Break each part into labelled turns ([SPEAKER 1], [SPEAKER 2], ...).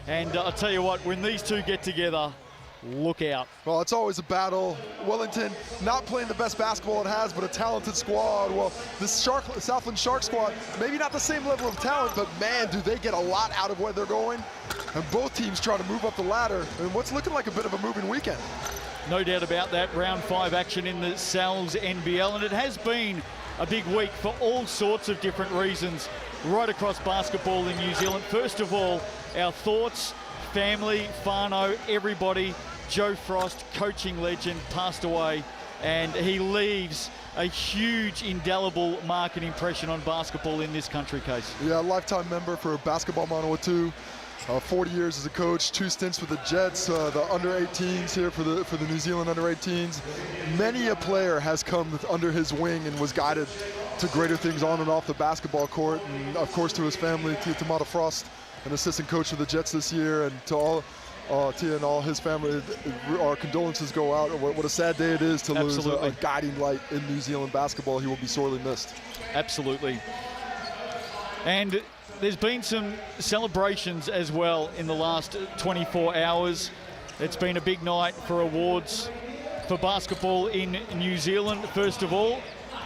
[SPEAKER 1] And I'll tell you what, when these two get together, look out.
[SPEAKER 2] Well, it's always a battle. Wellington not playing the best basketball it has, but a talented squad. Well, this Southland Shark squad, maybe not the same level of talent, but man, do they get a lot out of where they're going. And both teams trying to move up the ladder in what's looking like a bit of a moving weekend.
[SPEAKER 1] No doubt about that. Round 5 action in the NZNBL, and it has been a big week for all sorts of different reasons right across basketball in New Zealand. First of all, our thoughts, family, whānau, everybody. Joe Frost, coaching legend, passed away, and he leaves a huge, indelible mark and impression on basketball in this country, Case.
[SPEAKER 2] Yeah, lifetime member for Basketball Manawatu. 40 years as a coach, 2 stints with the Jets, the under-18s here for the New Zealand under-18s. Many a player has come under his wing and was guided to greater things on and off the basketball court, and of course to his family, to Mata Frost, an assistant coach of the Jets this year, and to all Tia and all his family, our condolences go out. What a sad day it is to lose a guiding light in New Zealand basketball. He will be sorely missed.
[SPEAKER 1] Absolutely. And there's been some celebrations as well in the last 24 hours. It's been a big night for awards for basketball in New Zealand. First of all,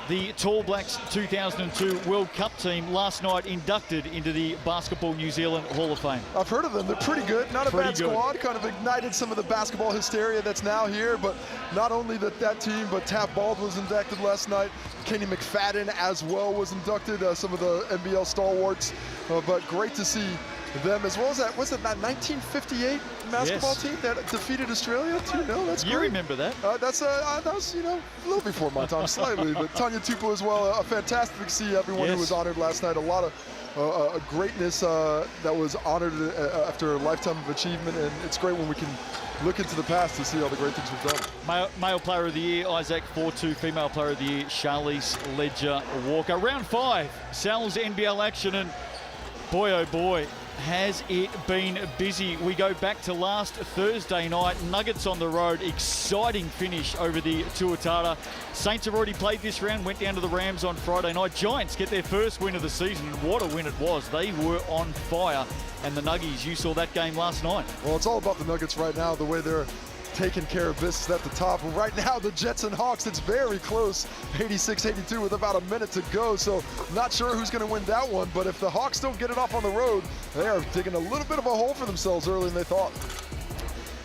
[SPEAKER 1] the Tall Blacks 2002 World Cup team last night inducted into the Basketball New Zealand Hall of Fame.
[SPEAKER 2] I've heard of them. They're pretty good. Not a bad squad. Kind of ignited some of the basketball hysteria that's now here. But not only that team, but Tapp Bald was inducted last night. Kenny McFadden as well was inducted. Some of the NBL stalwarts. But great to see them, as well as that, was it that 1958 basketball team that defeated Australia 2-0? That's great.
[SPEAKER 1] You remember that?
[SPEAKER 2] That was, you know, a little before my time, slightly. But Tanya Tupu as well, fantastic to see everyone who was honored last night. A lot of greatness that was honored after a lifetime of achievement, and it's great when we can look into the past to see all the great things we've done.
[SPEAKER 1] Male Player of the Year, Isaac Fortu. Female Player of the Year, Charlize Leger-Walker. Round 5, Sal's NBL action, and boy, oh boy, has it been busy. We go back to last Thursday night, Nuggets on the road, exciting finish over the Tuatara. Saints have already played this round, went down to the Rams on Friday night. Giants get their first win of the season, and what a win it was. They were on fire, and the Nuggies, you saw that game last night.
[SPEAKER 2] Well, it's all about the Nuggets right now, the way they're taking care of business at the top. Right now, the Jets and Hawks, it's very close, 86-82 with about a minute to go. So not sure who's going to win that one, but if the Hawks don't get it off on the road, they are digging a little bit of a hole for themselves earlier than they thought.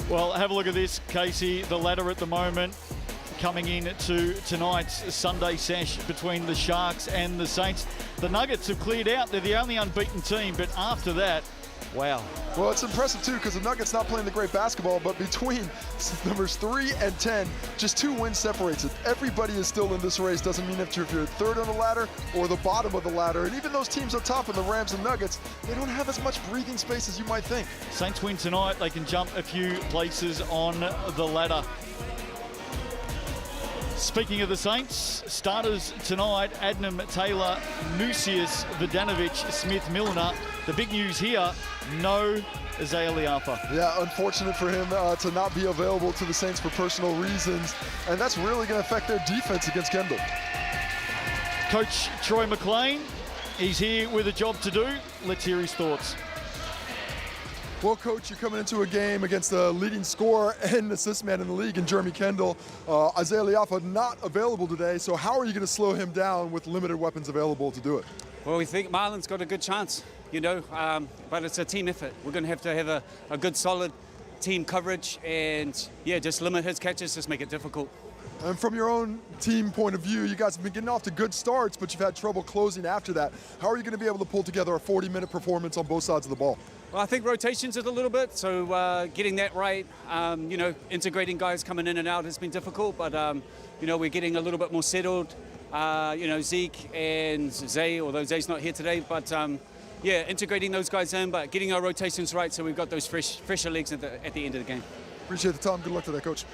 [SPEAKER 1] Well, have a look at this, Casey. The ladder at the moment coming in to tonight's Sunday sesh between the Sharks and the Saints. The Nuggets have cleared out. They're the only unbeaten team, but after that, wow.
[SPEAKER 2] Well, it's impressive too, because the Nuggets not playing the great basketball, but between numbers 3 and 10, just 2 wins separates it. Everybody is still in this race. Doesn't mean if you're third on the ladder or the bottom of the ladder. And even those teams up top in the Rams and Nuggets, they don't have as much breathing space as you might think.
[SPEAKER 1] Saints win tonight. They can jump a few places on the ladder. Speaking of the Saints, starters tonight, Adnam Taylor, Nusius, Vidanovic, Smith-Milner. The big news here, no Isaiah Liafa.
[SPEAKER 2] Yeah, unfortunate for him to not be available to the Saints for personal reasons, and that's really going to affect their defense against Kendall.
[SPEAKER 1] Coach Troy McLean, he's here with a job to do. Let's hear his thoughts.
[SPEAKER 2] Well, Coach, you're coming into a game against the leading scorer and assist man in the league in Jeremy Kendall. Isaiah Liafa not available today, so how are you going to slow him down with limited weapons available to do it?
[SPEAKER 3] Well, we think Marlon's got a good chance, you know, but it's a team effort. We're going to have a good, solid team coverage, and, yeah, just limit his catches, just make it difficult.
[SPEAKER 2] And from your own team point of view, you guys have been getting off to good starts, but you've had trouble closing after that. How are you going to be able to pull together a 40-minute performance on both sides of the ball?
[SPEAKER 3] Well, I think rotations it a little bit, so getting that right, you know, integrating guys coming in and out has been difficult, but, you know, we're getting a little bit more settled. You know, Zeke and Zay, although Zay's not here today, but, yeah, integrating those guys in, but getting our rotations right so we've got those fresher legs at the end of the game.
[SPEAKER 2] Appreciate the time. Good luck today, Coach.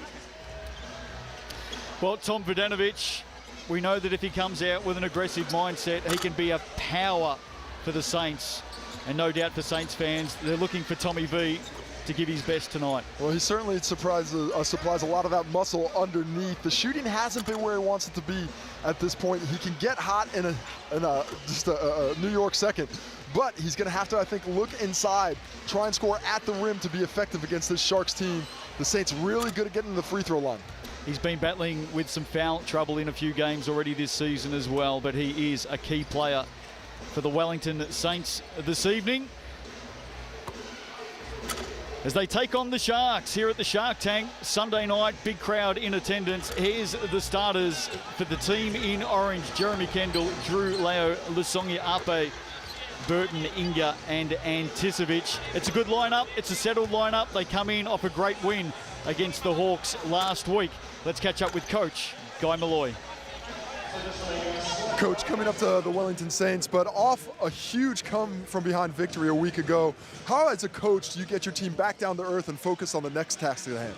[SPEAKER 1] Well, Tom Vidanovic, we know that if he comes out with an aggressive mindset, he can be a power for the Saints. And no doubt for Saints fans, they're looking for Tommy V to give his best tonight.
[SPEAKER 2] Well, he certainly supplies a lot of that muscle underneath. The shooting hasn't been where he wants it to be at this point. He can get hot in just a New York second, But he's going to have to, I think, look inside, try and score at the rim to be effective against this Sharks team. The Saints really good at getting to the free throw line.
[SPEAKER 1] He's been battling with some foul trouble in a few games already this season as well, but he is a key player for the Wellington Saints this evening as they take on the Sharks here at the Shark Tank Sunday night. Big crowd in attendance. Here's the starters for the team in orange: Jeremy Kendall, Drew Leo, Lusongi Ape, Burton, Inga and Anticevic. It's a good lineup. It's a settled lineup. They come in off a great win against the Hawks last week. Let's catch up with Coach Guy Malloy.
[SPEAKER 2] Coach, coming up to the Wellington Saints, but off a huge come-from-behind victory a week ago, how as a coach do you get your team back down to earth and focus on the next task at hand?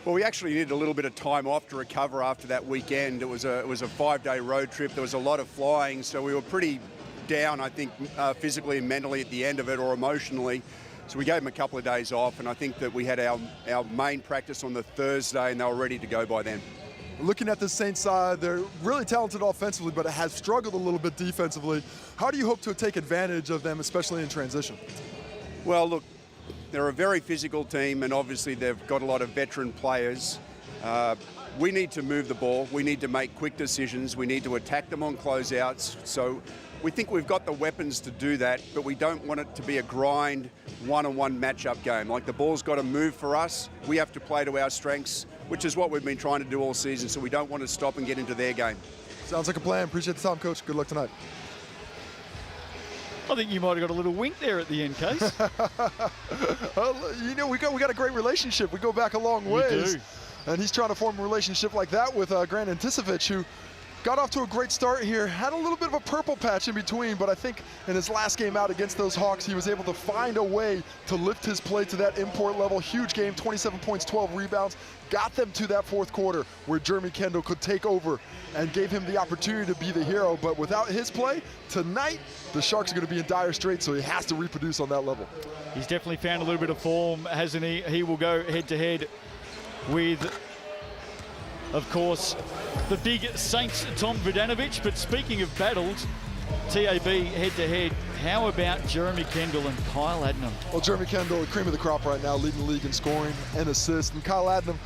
[SPEAKER 4] Well, we actually needed a little bit of time off to recover after that weekend. It was a 5-day road trip. There was a lot of flying, so we were pretty down, I think, physically and mentally at the end of it, or emotionally. So we gave them a couple of days off, and I think that we had our main practice on the Thursday, and they were ready to go by then.
[SPEAKER 2] Looking at the Saints side, they're really talented offensively, but it has struggled a little bit defensively. How do you hope to take advantage of them, especially in transition?
[SPEAKER 4] Well, look, they're a very physical team, and obviously they've got a lot of veteran players. We need to move the ball. We need to make quick decisions. We need to attack them on closeouts. So we think we've got the weapons to do that, but we don't want it to be a grind one-on-one matchup game. Like, the ball's got to move for us. We have to play to our strengths, which is what we've been trying to do all season, so we don't want to stop and get into their game.
[SPEAKER 2] Sounds like a plan. Appreciate the time, Coach. Good luck tonight.
[SPEAKER 1] I think you might have got a little wink there at the end, Case.
[SPEAKER 2] You know, we got a great relationship. We go back a long ways.
[SPEAKER 1] We do.
[SPEAKER 2] And he's trying to form a relationship like that with Grant Anticevic, who got off to a great start here, had a little bit of a purple patch in between, but I think in his last game out against those Hawks, he was able to find a way to lift his play to that import level. Huge game, 27 points, 12 rebounds, got them to that fourth quarter where Jeremy Kendall could take over and gave him the opportunity to be the hero. But without his play, tonight, the Sharks are going to be in dire straits, so he has to reproduce on that level.
[SPEAKER 1] He's definitely found a little bit of form, hasn't he? He will go head-to-head with, of course, the big Saints Tom Vodanovic. But speaking of battles, TAB head-to-head, how about Jeremy Kendall and Kyle Adnam?
[SPEAKER 2] Well, Jeremy Kendall, the cream of the crop right now, leading the league in scoring and assists. And Kyle Adnam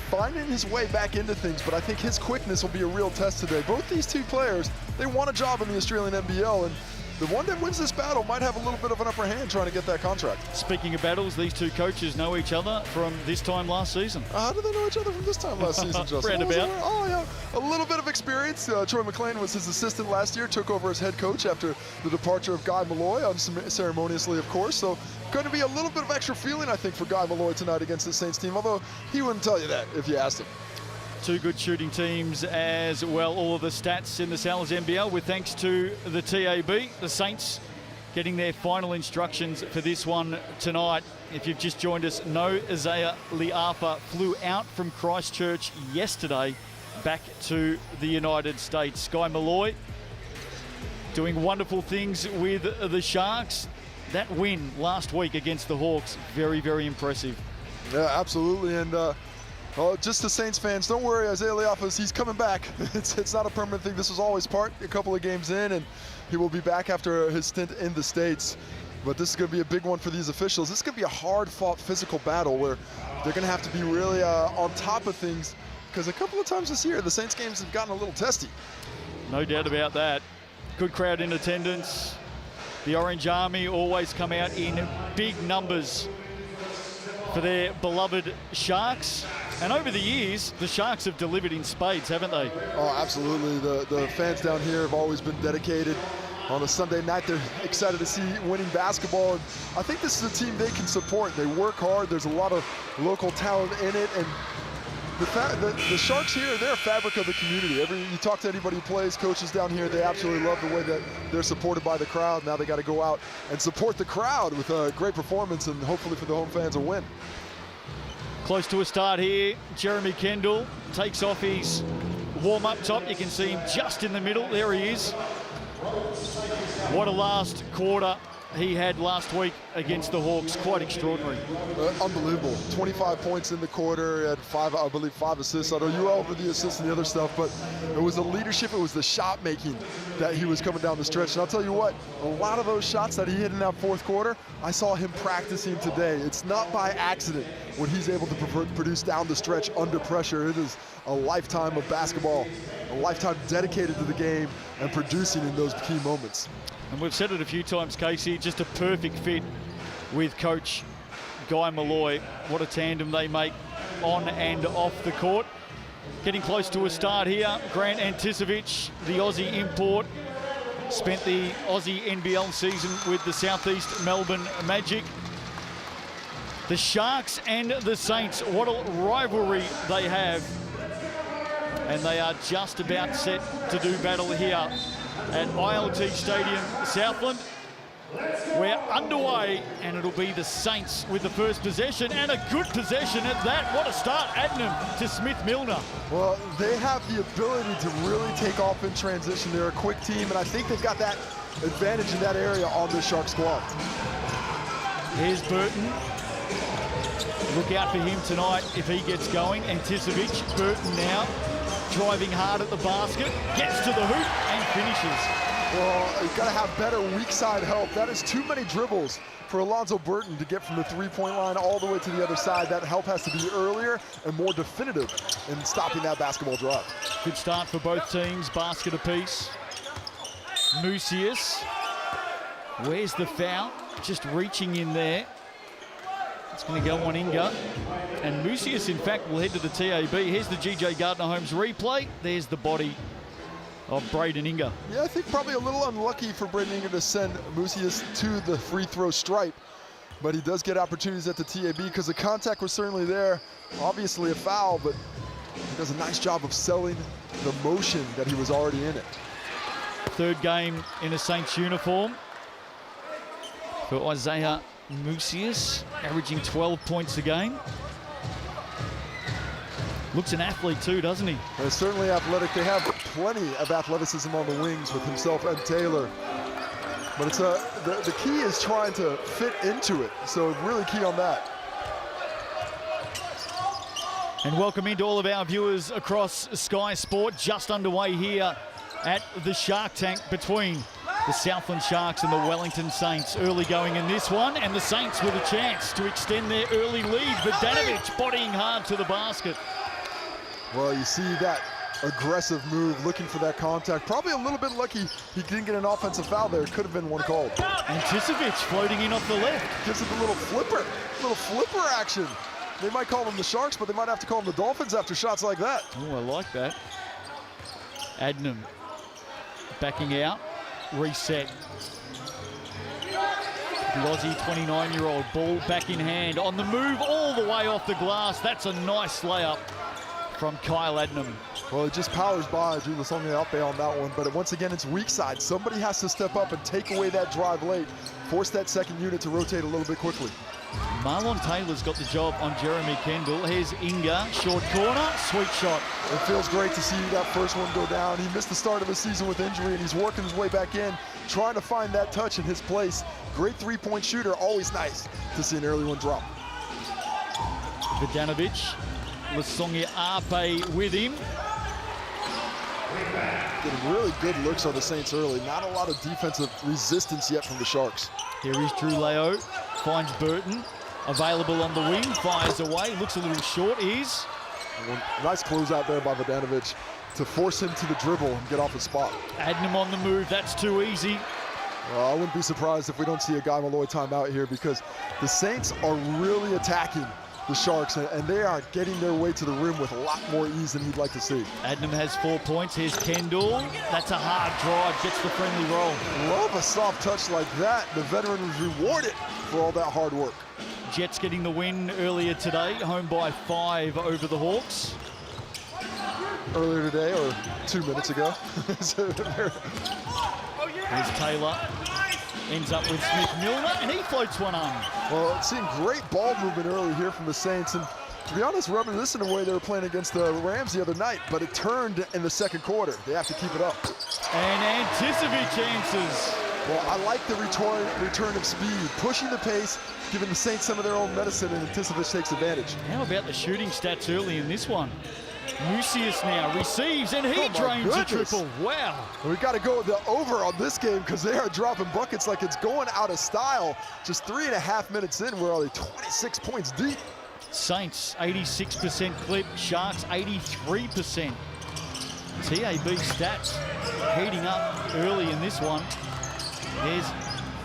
[SPEAKER 2] finding his way back into things, but I think his quickness will be a real test today. Both these two players, they want a job in the Australian NBL, and the one that wins this battle might have a little bit of an upper hand trying to get that contract.
[SPEAKER 1] Speaking of battles, these two coaches know each other from this time last season.
[SPEAKER 2] How do they know each other from this time last season, Justin?
[SPEAKER 1] Roundabout.
[SPEAKER 2] Oh, yeah, a little bit of experience. Troy McLean was his assistant last year, took over as head coach after the departure of Guy Malloy, unceremoniously, of course. So going to be a little bit of extra feeling, I think, for Guy Malloy tonight against the Saints team, although he wouldn't tell you that if you asked him.
[SPEAKER 1] Two good shooting teams as well. All of the stats in the Southland NBL with thanks to the TAB. The Saints getting their final instructions for this one tonight. If you've just joined us, no Isaiah Liafa flew out from Christchurch yesterday back to the United States. Guy Malloy doing wonderful things with the Sharks. That win last week against the Hawks, very, very impressive.
[SPEAKER 2] Yeah, absolutely. And just the Saints fans, don't worry, Isaiah Liafa, he's coming back. It's not a permanent thing. This was always a couple of games in, and he will be back after his stint in the States. But this is going to be a big one for these officials. This is going to be a hard-fought physical battle where they're going to have to be really on top of things, because a couple of times this year, the Saints games have gotten a little testy.
[SPEAKER 1] No doubt about that. Good crowd in attendance. The Orange Army always come out in big numbers for their beloved Sharks. And over the years, the Sharks have delivered in spades, haven't they?
[SPEAKER 2] Oh, absolutely. The fans down here have always been dedicated. On a Sunday night, they're excited to see winning basketball. And I think this is a team they can support. They work hard. There's a lot of local talent in it. And the Sharks here, they're a fabric of the community. You talk to anybody who plays, coaches down here, they absolutely love the way that they're supported by the crowd. Now they got to go out and support the crowd with a great performance, and hopefully for the home fans a win.
[SPEAKER 1] Close to a start here. Jeremy Kendall takes off his warm-up top. You can see him just in the middle. There he is. What a last quarter he had last week against the Hawks, quite extraordinary.
[SPEAKER 2] Unbelievable. 25 points in the quarter, had I believe 5 assists. I know you were over the assists and the other stuff, but it was the leadership, it was the shot making that he was coming down the stretch. And I'll tell you what, a lot of those shots that he hit in that fourth quarter, I saw him practicing today. It's not by accident when he's able to produce down the stretch under pressure. It is a lifetime of basketball, a lifetime dedicated to the game and producing in those key moments.
[SPEAKER 1] And we've said it a few times, Casey, just a perfect fit with Coach Guy Malloy. What a tandem they make on and off the court. Getting close to a start here. Grant Anticevic, the Aussie import, spent the Aussie NBL season with the Southeast Melbourne Magic. The Sharks and the Saints, what a rivalry they have. And they are just about set to do battle here at ILT Stadium, Southland. We're underway, and it'll be the Saints with the first possession, and a good possession at that. What a start, Adnam to Smith-Milner.
[SPEAKER 2] Well, they have the ability to really take off in transition. They're a quick team, and I think they've got that advantage in that area on the Shark squad.
[SPEAKER 1] Here's Burton. Look out for him tonight if he gets going. Anticevic, Burton now driving hard at the basket, gets to the hoop and finishes.
[SPEAKER 2] Well, you've got to have better weak side help. That is too many dribbles for Alonzo Burton to get from the three-point line all the way to the other side. That help has to be earlier and more definitive in stopping that basketball drive.
[SPEAKER 1] Good start for both teams, basket apiece. Mucius, where's the foul? Just reaching in there. It's going to go on Inga. And Mucius, in fact, will head to the TAB. Here's the GJ Gardner-Holmes replay. There's the body of Braden Inga.
[SPEAKER 2] Yeah, I think probably a little unlucky for Braden Inga to send Mucius to the free throw stripe, but he does get opportunities at the TAB because the contact was certainly there. Obviously a foul, but he does a nice job of selling the motion that he was already in it.
[SPEAKER 1] Third game in a Saints uniform for Isaiah Mucius, averaging 12 points a game. Looks an athlete too, doesn't he?
[SPEAKER 2] They're certainly athletic. They have plenty of athleticism on the wings with himself and Taylor. But it's the key is trying to fit into it. So really key on that.
[SPEAKER 1] And welcome into all of our viewers across Sky Sport. Just underway here at the Shark Tank between the Southland Sharks and the Wellington Saints. Early going in this one, and the Saints with a chance to extend their early lead. Vodanovic bodying hard to the basket.
[SPEAKER 2] Well, you see that aggressive move, looking for that contact. Probably a little bit lucky he didn't get an offensive foul there. Could have been one called.
[SPEAKER 1] Anticevic floating in off the left.
[SPEAKER 2] Gives it a little flipper action. They might call them the Sharks, but they might have to call them the Dolphins after shots like that.
[SPEAKER 1] Oh, I like that. Adnam backing out, reset. The Aussie 29-year-old, ball back in hand, on the move all the way off the glass. That's a nice layup from Kyle Adnam.
[SPEAKER 2] Well, it just powers by Drew Lasonga out there on that one, but once again, it's weak side. Somebody has to step up and take away that drive late, force that second unit to rotate a little bit quickly.
[SPEAKER 1] Marlon Taylor's got the job on Jeremy Kendall. Here's Inga, short corner, sweet shot.
[SPEAKER 2] It feels great to see that first one go down. He missed the start of the season with injury, and he's working his way back in, trying to find that touch in his place. Great three-point shooter, always nice to see an early one drop.
[SPEAKER 1] Vodanovic, Lasonga Ape with him.
[SPEAKER 2] Getting really good looks on the Saints early. Not a lot of defensive resistance yet from the Sharks.
[SPEAKER 1] Here is Drew Leo, finds Burton, available on the wing, fires away, looks a little short, is.
[SPEAKER 2] Nice close out there by Vodanovic to force him to the dribble and get off his spot.
[SPEAKER 1] Adnam on the move, that's too easy.
[SPEAKER 2] Well, I wouldn't be surprised if we don't see a Guy Malloy timeout here, because the Saints are really attacking the Sharks, and they are getting their way to the rim with a lot more ease than he'd like to see.
[SPEAKER 1] Adnam has 4 points. Here's Kendall. That's a hard drive, gets the friendly roll.
[SPEAKER 2] Love a soft touch like that. The veteran was rewarded for all that hard work.
[SPEAKER 1] Jets getting the win earlier today, home by 5 over the Hawks.
[SPEAKER 2] Earlier today, or 2 minutes ago.
[SPEAKER 1] Here's Taylor. Ends up with Smith-Milner, and he floats one on.
[SPEAKER 2] Well, seeing great ball movement early here from the Saints, and to be honest, reminiscent of the way they were playing against the Rams the other night, but it turned in the second quarter. They have to keep it up.
[SPEAKER 1] And Anticevic answers.
[SPEAKER 2] Well, I like the return of speed, pushing the pace, giving the Saints some of their own medicine, and Anticevich takes advantage.
[SPEAKER 1] How about the shooting stats early in this one? Mucius now receives, and he drains a triple. Wow.
[SPEAKER 2] We've got to go the over on this game because they are dropping buckets like it's going out of style. Just 3.5 minutes in, we're already 26 points deep.
[SPEAKER 1] Saints, 86% clip. Sharks, 83%. TAB stats heating up early in this one. There's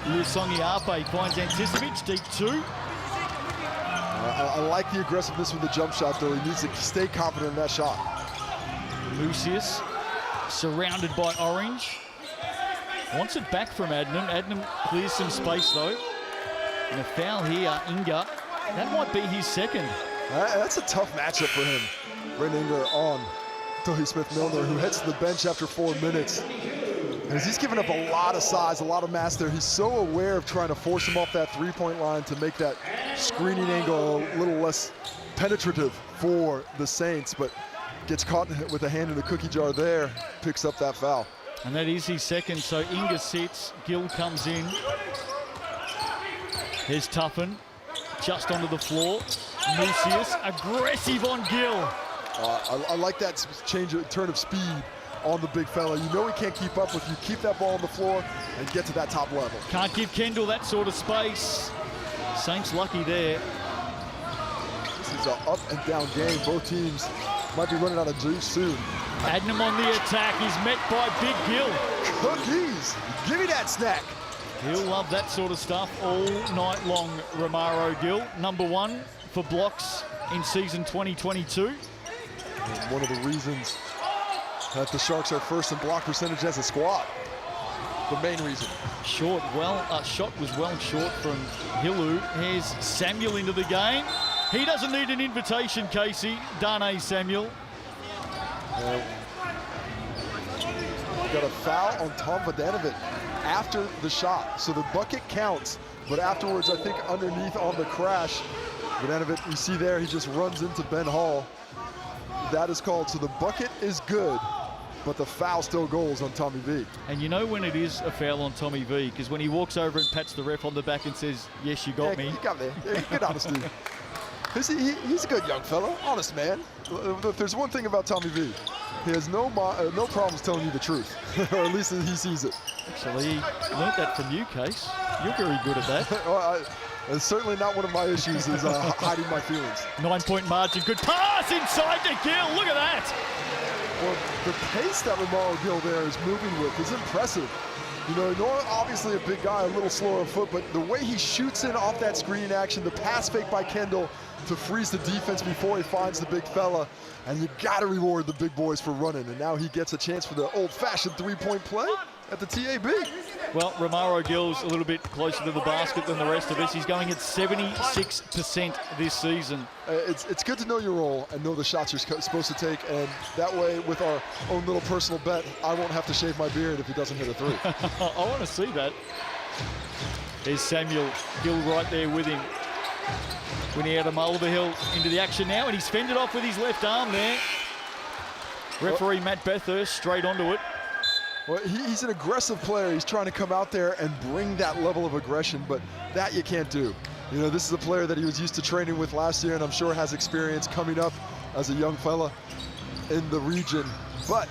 [SPEAKER 1] Lusongi Ape finds Anticevich, deep two.
[SPEAKER 2] I like the aggressiveness with the jump shot, though. He needs to stay confident in that shot.
[SPEAKER 1] Lucius surrounded by Orange. Wants it back from Adnam. Adnam clears some space, though. And a foul here, Inga. That might be his second.
[SPEAKER 2] That's a tough matchup for him. Brent Inga on Tohi Smith-Milner, who heads to the bench after 4 minutes. And he's given up a lot of size, a lot of mass there. He's so aware of trying to force him off that three-point line to make that screening angle a little less penetrative for the Saints, but gets caught with a hand in the cookie jar there, picks up that foul.
[SPEAKER 1] And that is his second, so Inga sits, Gill comes in. Here's Tuffin, just onto the floor. Mucius, aggressive on Gill.
[SPEAKER 2] I like that turn of speed on the big fella. You know he can't keep up with you. Keep that ball on the floor and get to that top level.
[SPEAKER 1] Can't give Kendall that sort of space. Saints lucky there.
[SPEAKER 2] This is an up and down game. Both teams might be running out of juice soon.
[SPEAKER 1] Adnam on the attack. He's met by Big Gill.
[SPEAKER 2] Cookies. Give me that snack.
[SPEAKER 1] He'll love that sort of stuff all night long, Romaro Gill. #1 for blocks in season 2022.
[SPEAKER 2] And one of the reasons that the Sharks are first in block percentage as a squad. The main reason.
[SPEAKER 1] Shot was well short from Hilu. Here's Samuel into the game. He doesn't need an invitation, Casey. Darnay Samuel.
[SPEAKER 2] Got a foul on Tom Vodanovic after the shot. So the bucket counts, but afterwards, I think underneath on the crash, Vodanovic, you see there, he just runs into Ben Hall. That is called. So the bucket is good, but the foul still goes on Tommy V.
[SPEAKER 1] And you know when it is a foul on Tommy V, because when he walks over and pats the ref on the back and says, yes, you got me.
[SPEAKER 2] You got me. Yeah, good honesty. He's a good young fella, honest man. If there's one thing about Tommy V, he has no problems telling you the truth, or at least he sees it.
[SPEAKER 1] Actually, he learnt that from you, Case. You're very good at that.
[SPEAKER 2] Well, it's certainly not one of my issues is hiding my feelings.
[SPEAKER 1] 9-point margin, good pass inside to Gill, look at that.
[SPEAKER 2] Well, the pace that Romaro Gill there is moving with is impressive. You know, obviously a big guy, a little slower of foot, but the way he shoots in off that screen action, the pass fake by Kendall to freeze the defense before he finds the big fella, and you gotta reward the big boys for running, and now he gets a chance for the old-fashioned three-point play at the TAB.
[SPEAKER 1] Well, Romaro Gill's a little bit closer to the basket than the rest of us. He's going at 76% this season.
[SPEAKER 2] It's good to know your role and know the shots you're supposed to take, and that way, with our own little personal bet, I won't have to shave my beard if he doesn't hit a three.
[SPEAKER 1] I want to see that. There's Samuel Gill right there with him. Winning out of Mulvihill into the action now, and he's fended off with his left arm there. Referee Matt Bathurst straight onto it.
[SPEAKER 2] Well, he's an aggressive player. He's trying to come out there and bring that level of aggression, but that you can't do. You know, this is a player that he was used to training with last year, and I'm sure has experience coming up as a young fella in the region. But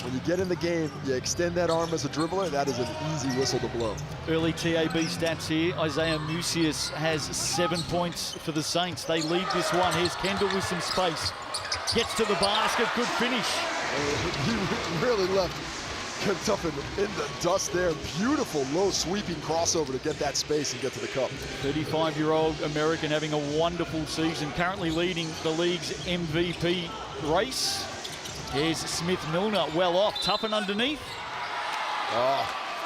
[SPEAKER 2] when you get in the game, you extend that arm as a dribbler, that is an easy whistle to blow.
[SPEAKER 1] Early TAB stats here. Isaiah Mucius has 7 points for the Saints. They lead this one. Here's Kendall with some space. Gets to the basket, good finish.
[SPEAKER 2] He really left Ken Tuffin in the dust there. Beautiful low sweeping crossover to get that space and get to the cup.
[SPEAKER 1] 35-year-old American having a wonderful season, currently leading the league's MVP race. Here's Smith-Milner, well off, Tuffin underneath.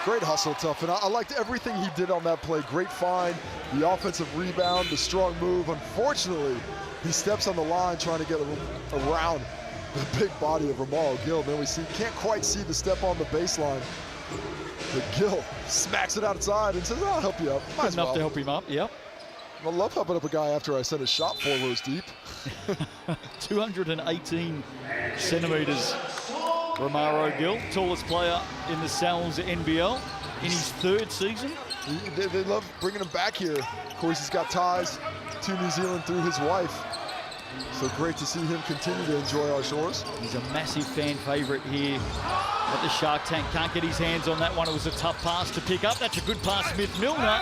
[SPEAKER 2] Great hustle, Tuffin. I liked everything he did on that play. Great find, the offensive rebound, the strong move. Unfortunately, he steps on the line trying to get around the big body of Romaro Gill. Then we can't quite see the step on the baseline. But Gill smacks it outside and says, I'll help you up. Might as well.
[SPEAKER 1] Enough to help him up, yep.
[SPEAKER 2] I love helping up a guy after I sent a shot 4 rows deep.
[SPEAKER 1] 218 centimetres, Romaro Gill, tallest player in the NZNBL. in his 3rd season.
[SPEAKER 2] They love bringing him back here. Of course, he's got ties to New Zealand through his wife. So great to see him continue to enjoy our shores.
[SPEAKER 1] He's a massive fan favourite here at the Shark Tank. Can't get his hands on that one. It was a tough pass to pick up. That's a good pass, Smith-Milner.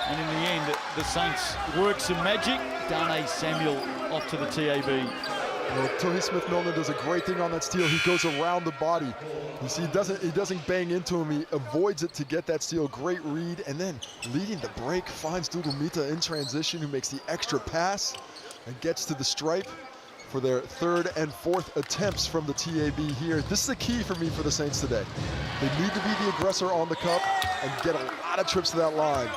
[SPEAKER 1] And in the end, the Saints work some magic. Darnay Samuel off to the TAB.
[SPEAKER 2] Well, Tohi Smith-Milner does a great thing on that steal. He goes around the body. You see, he doesn't bang into him. He avoids it to get that steal. Great read. And then leading the break, finds Dugumita in transition, who makes the extra pass and gets to the stripe for their 3rd and 4th attempts from the TAB here. This is the key for me for the Saints today. They need to be the aggressor on the cup and get a lot of trips to that line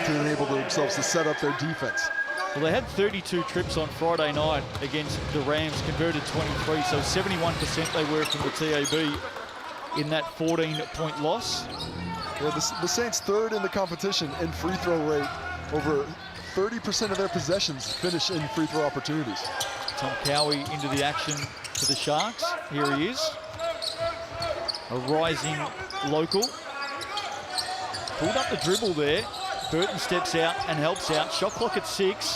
[SPEAKER 2] to enable themselves to set up their defense.
[SPEAKER 1] Well, they had 32 trips on Friday night against the Rams, converted 23, so 71% they were from the TAB in that 14-point loss.
[SPEAKER 2] Yeah, the Saints 3rd in the competition in free throw rate. Over 30% of their possessions finish in free throw opportunities.
[SPEAKER 1] Tom Cowie into the action for the Sharks. Here he is. A rising local. Pulled up the dribble there. Burton steps out and helps out. Shot clock at 6.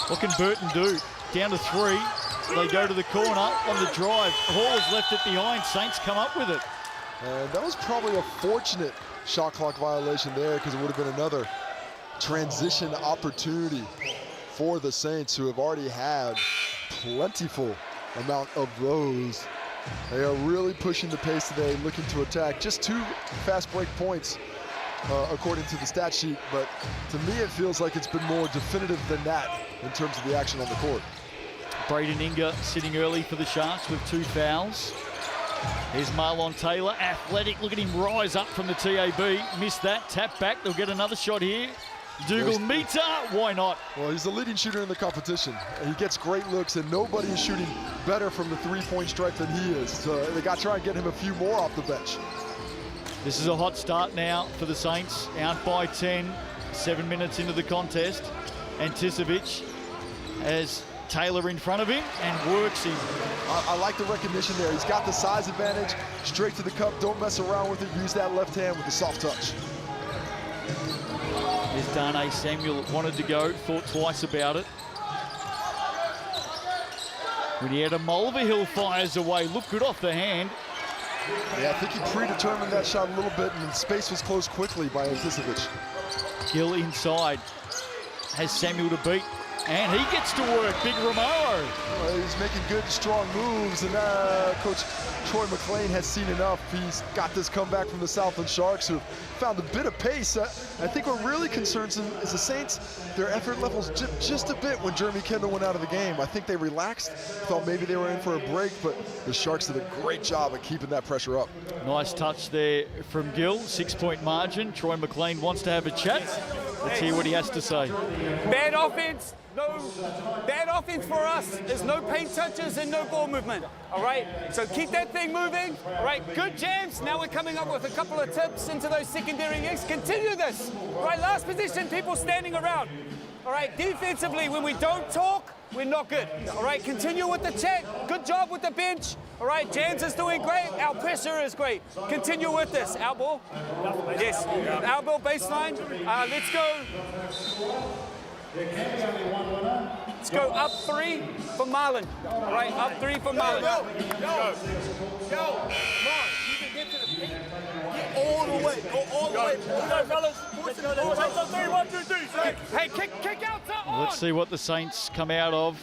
[SPEAKER 1] What can Burton do? Down to 3. They go to the corner on the drive. Hall has left it behind. Saints come up with it.
[SPEAKER 2] And that was probably a fortunate shot clock violation there, because it would have been another transition opportunity for the Saints, who have already had plentiful amount of those. They are really pushing the pace today, looking to attack. Just 2 fast break points, according to the stat sheet, but to me it feels like it's been more definitive than that in terms of the action on the court.
[SPEAKER 1] Braden Inga sitting early for the Sharks with 2 fouls. Here's Marlon Taylor, athletic. Look at him rise up from the TAB. Missed that, tap back. They'll get another shot here. Dougal Meter, why not?
[SPEAKER 2] Well, he's the leading shooter in the competition. He gets great looks, and nobody is shooting better from the 3-point stripe than he is. So they got to try and get him a few more off the bench.
[SPEAKER 1] This is a hot start now for the Saints. Out by 10, 7 minutes into the contest. Anticevic has Taylor in front of him and works him.
[SPEAKER 2] I like the recognition there. He's got the size advantage. Straight to the cup, don't mess around with it. Use that left hand with a soft touch.
[SPEAKER 1] There's Darnay Samuel, wanted to go, thought twice about it. Renietta Mulvihill fires away, looked good off the hand.
[SPEAKER 2] Yeah, I think he predetermined that shot a little bit, and the space was closed quickly by Anticevic.
[SPEAKER 1] Gill inside, has Samuel to beat, and he gets to work, Big Romero.
[SPEAKER 2] He's making good, strong moves, and Coach Troy McLean has seen enough. He's got this comeback from the Southland Sharks, who found a bit of pace. I think what really concerns them is the Saints, their effort levels just a bit when Jeremy Kendall went out of the game. I think they relaxed, thought maybe they were in for a break, but the Sharks did a great job at keeping that pressure up.
[SPEAKER 1] Nice touch there from Gill, 6-point margin. Troy McLean wants to have a chat. Let's hear what he has to say.
[SPEAKER 3] Bad offense. No, bad offense for us is no paint touches and no ball movement, all right? So keep that thing moving, all right? Good jams. Now we're coming up with a couple of tips into those secondary gigs. Continue this, all right? Last position, people standing around, all right? Defensively, when we don't talk, we're not good, all right? Continue with the chat. Good job with the bench, all right? Jans is doing great. Our pressure is great. Continue with this. Our ball? Yes. Our ball baseline. Let's go. Let's go up 3 for Marlon. All right, up 3 for Marlon.
[SPEAKER 5] Go, come on, you can get to the paint. Get all the way, go all the way. Go, fellas. Let's go, 3, 1, 2, 3.
[SPEAKER 3] Hey, kick out to on.
[SPEAKER 1] Let's see what the Saints come out of.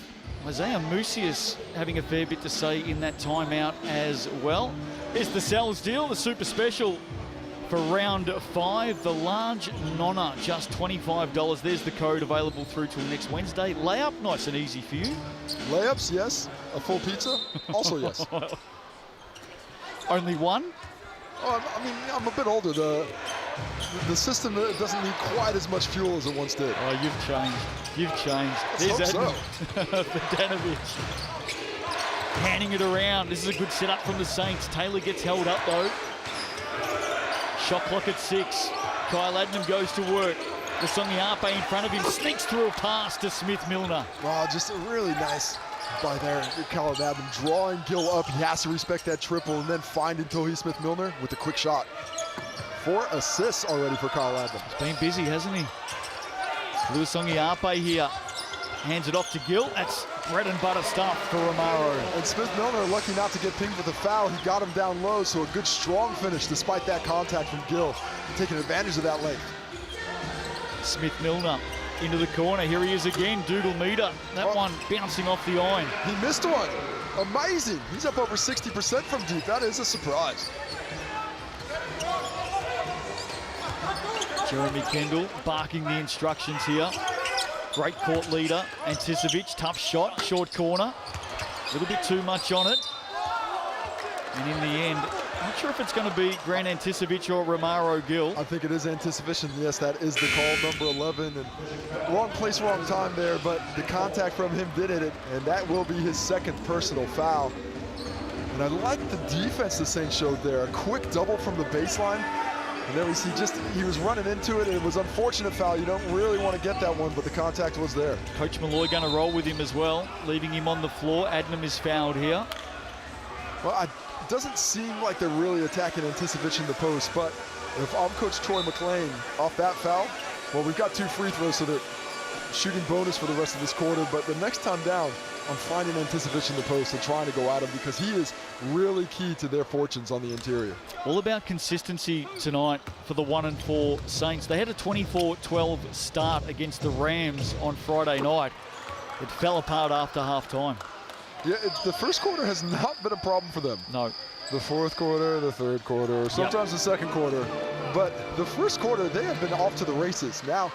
[SPEAKER 1] Isaiah Musius having a fair bit to say in that timeout as well. Here's the Sells deal, the super special for round 5, the large nonna, just $25. There's the code available through till next Wednesday. Layup, nice and easy for you.
[SPEAKER 2] Layups, yes. A full pizza, also yes.
[SPEAKER 1] Only one?
[SPEAKER 2] Oh, I mean, I'm a bit older. The system doesn't need quite as much fuel as it once did.
[SPEAKER 1] Oh, you've changed. You've changed.
[SPEAKER 2] Let's hope so.
[SPEAKER 1] Bogdanovic handing it around. This is a good setup from the Saints. Taylor gets held up though. Shot clock at 6. Kyle Adnam goes to work. Just on the RP in front of him, sneaks through a pass to Smith-Milner.
[SPEAKER 2] Wow, just a really nice by there. Kyle Adnam drawing Gill up. He has to respect that triple and then finding Tohi Smith-Milner with a quick shot. 4 assists already for Kyle Adlam.
[SPEAKER 1] He's been busy, hasn't he? Luisongi Ape here. Hands it off to Gill. That's bread and butter stuff for Romaro.
[SPEAKER 2] And Smith-Milner lucky not to get pinged with a foul. He got him down low, so a good strong finish despite that contact from Gill. Taking advantage of that length.
[SPEAKER 1] Smith-Milner into the corner. Here he is again, Dougal Meter. That one bouncing off the iron.
[SPEAKER 2] He missed one. Amazing. He's up over 60% from deep. That is a surprise.
[SPEAKER 1] Jeremy Kendall barking the instructions here. Great court leader, Anticevic, tough shot, short corner. A little bit too much on it. And in the end, not sure if it's going to be Grant Anticevic or Romaro Gill.
[SPEAKER 2] I think it is Anticipation. Yes, that is the call, number 11. And wrong place, wrong time there, but the contact from him did it, and that will be his second personal foul. And I like the defense the Saints showed there. A quick double from the baseline. And there we see he was running into it, and it was an unfortunate foul. You don't really want to get that one, but the contact was there.
[SPEAKER 1] Coach Malloy going to roll with him as well, leaving him on the floor. Adnam is fouled here.
[SPEAKER 2] Well, it doesn't seem like they're really attacking Anticipation in the post, but if I'm Coach Troy McLean off that foul, well, we've got 2 free throws, so they're shooting bonus for the rest of this quarter, but the next time down, I'm finding Anticipation in the post and trying to go at him because he is really key to their fortunes on the interior.
[SPEAKER 1] All about consistency tonight for the 1-4 Saints. They had a 24-12 start against the Rams on Friday night. It fell apart after halftime.
[SPEAKER 2] Yeah, the first quarter has not been a problem for them.
[SPEAKER 1] No.
[SPEAKER 2] The fourth quarter, the third quarter, sometimes the second quarter. But the first quarter, they have been off to the races. Now,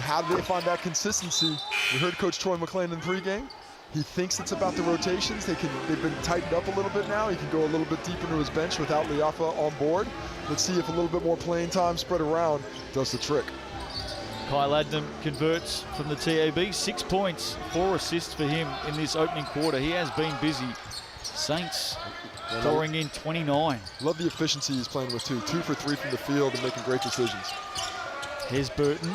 [SPEAKER 2] how do they find that consistency? We heard Coach Troy McLean in pregame. He thinks it's about the rotations. They've been tightened up a little bit now. He can go a little bit deeper into his bench without Liafa on board. Let's see if a little bit more playing time spread around does the trick.
[SPEAKER 1] Kyle Adnam converts from the TAB. 6 points, 4 assists for him in this opening quarter. He has been busy. Saints pouring in 29.
[SPEAKER 2] Love the efficiency he's playing with too. 2 for 3 from the field and making great decisions.
[SPEAKER 1] Here's Burton.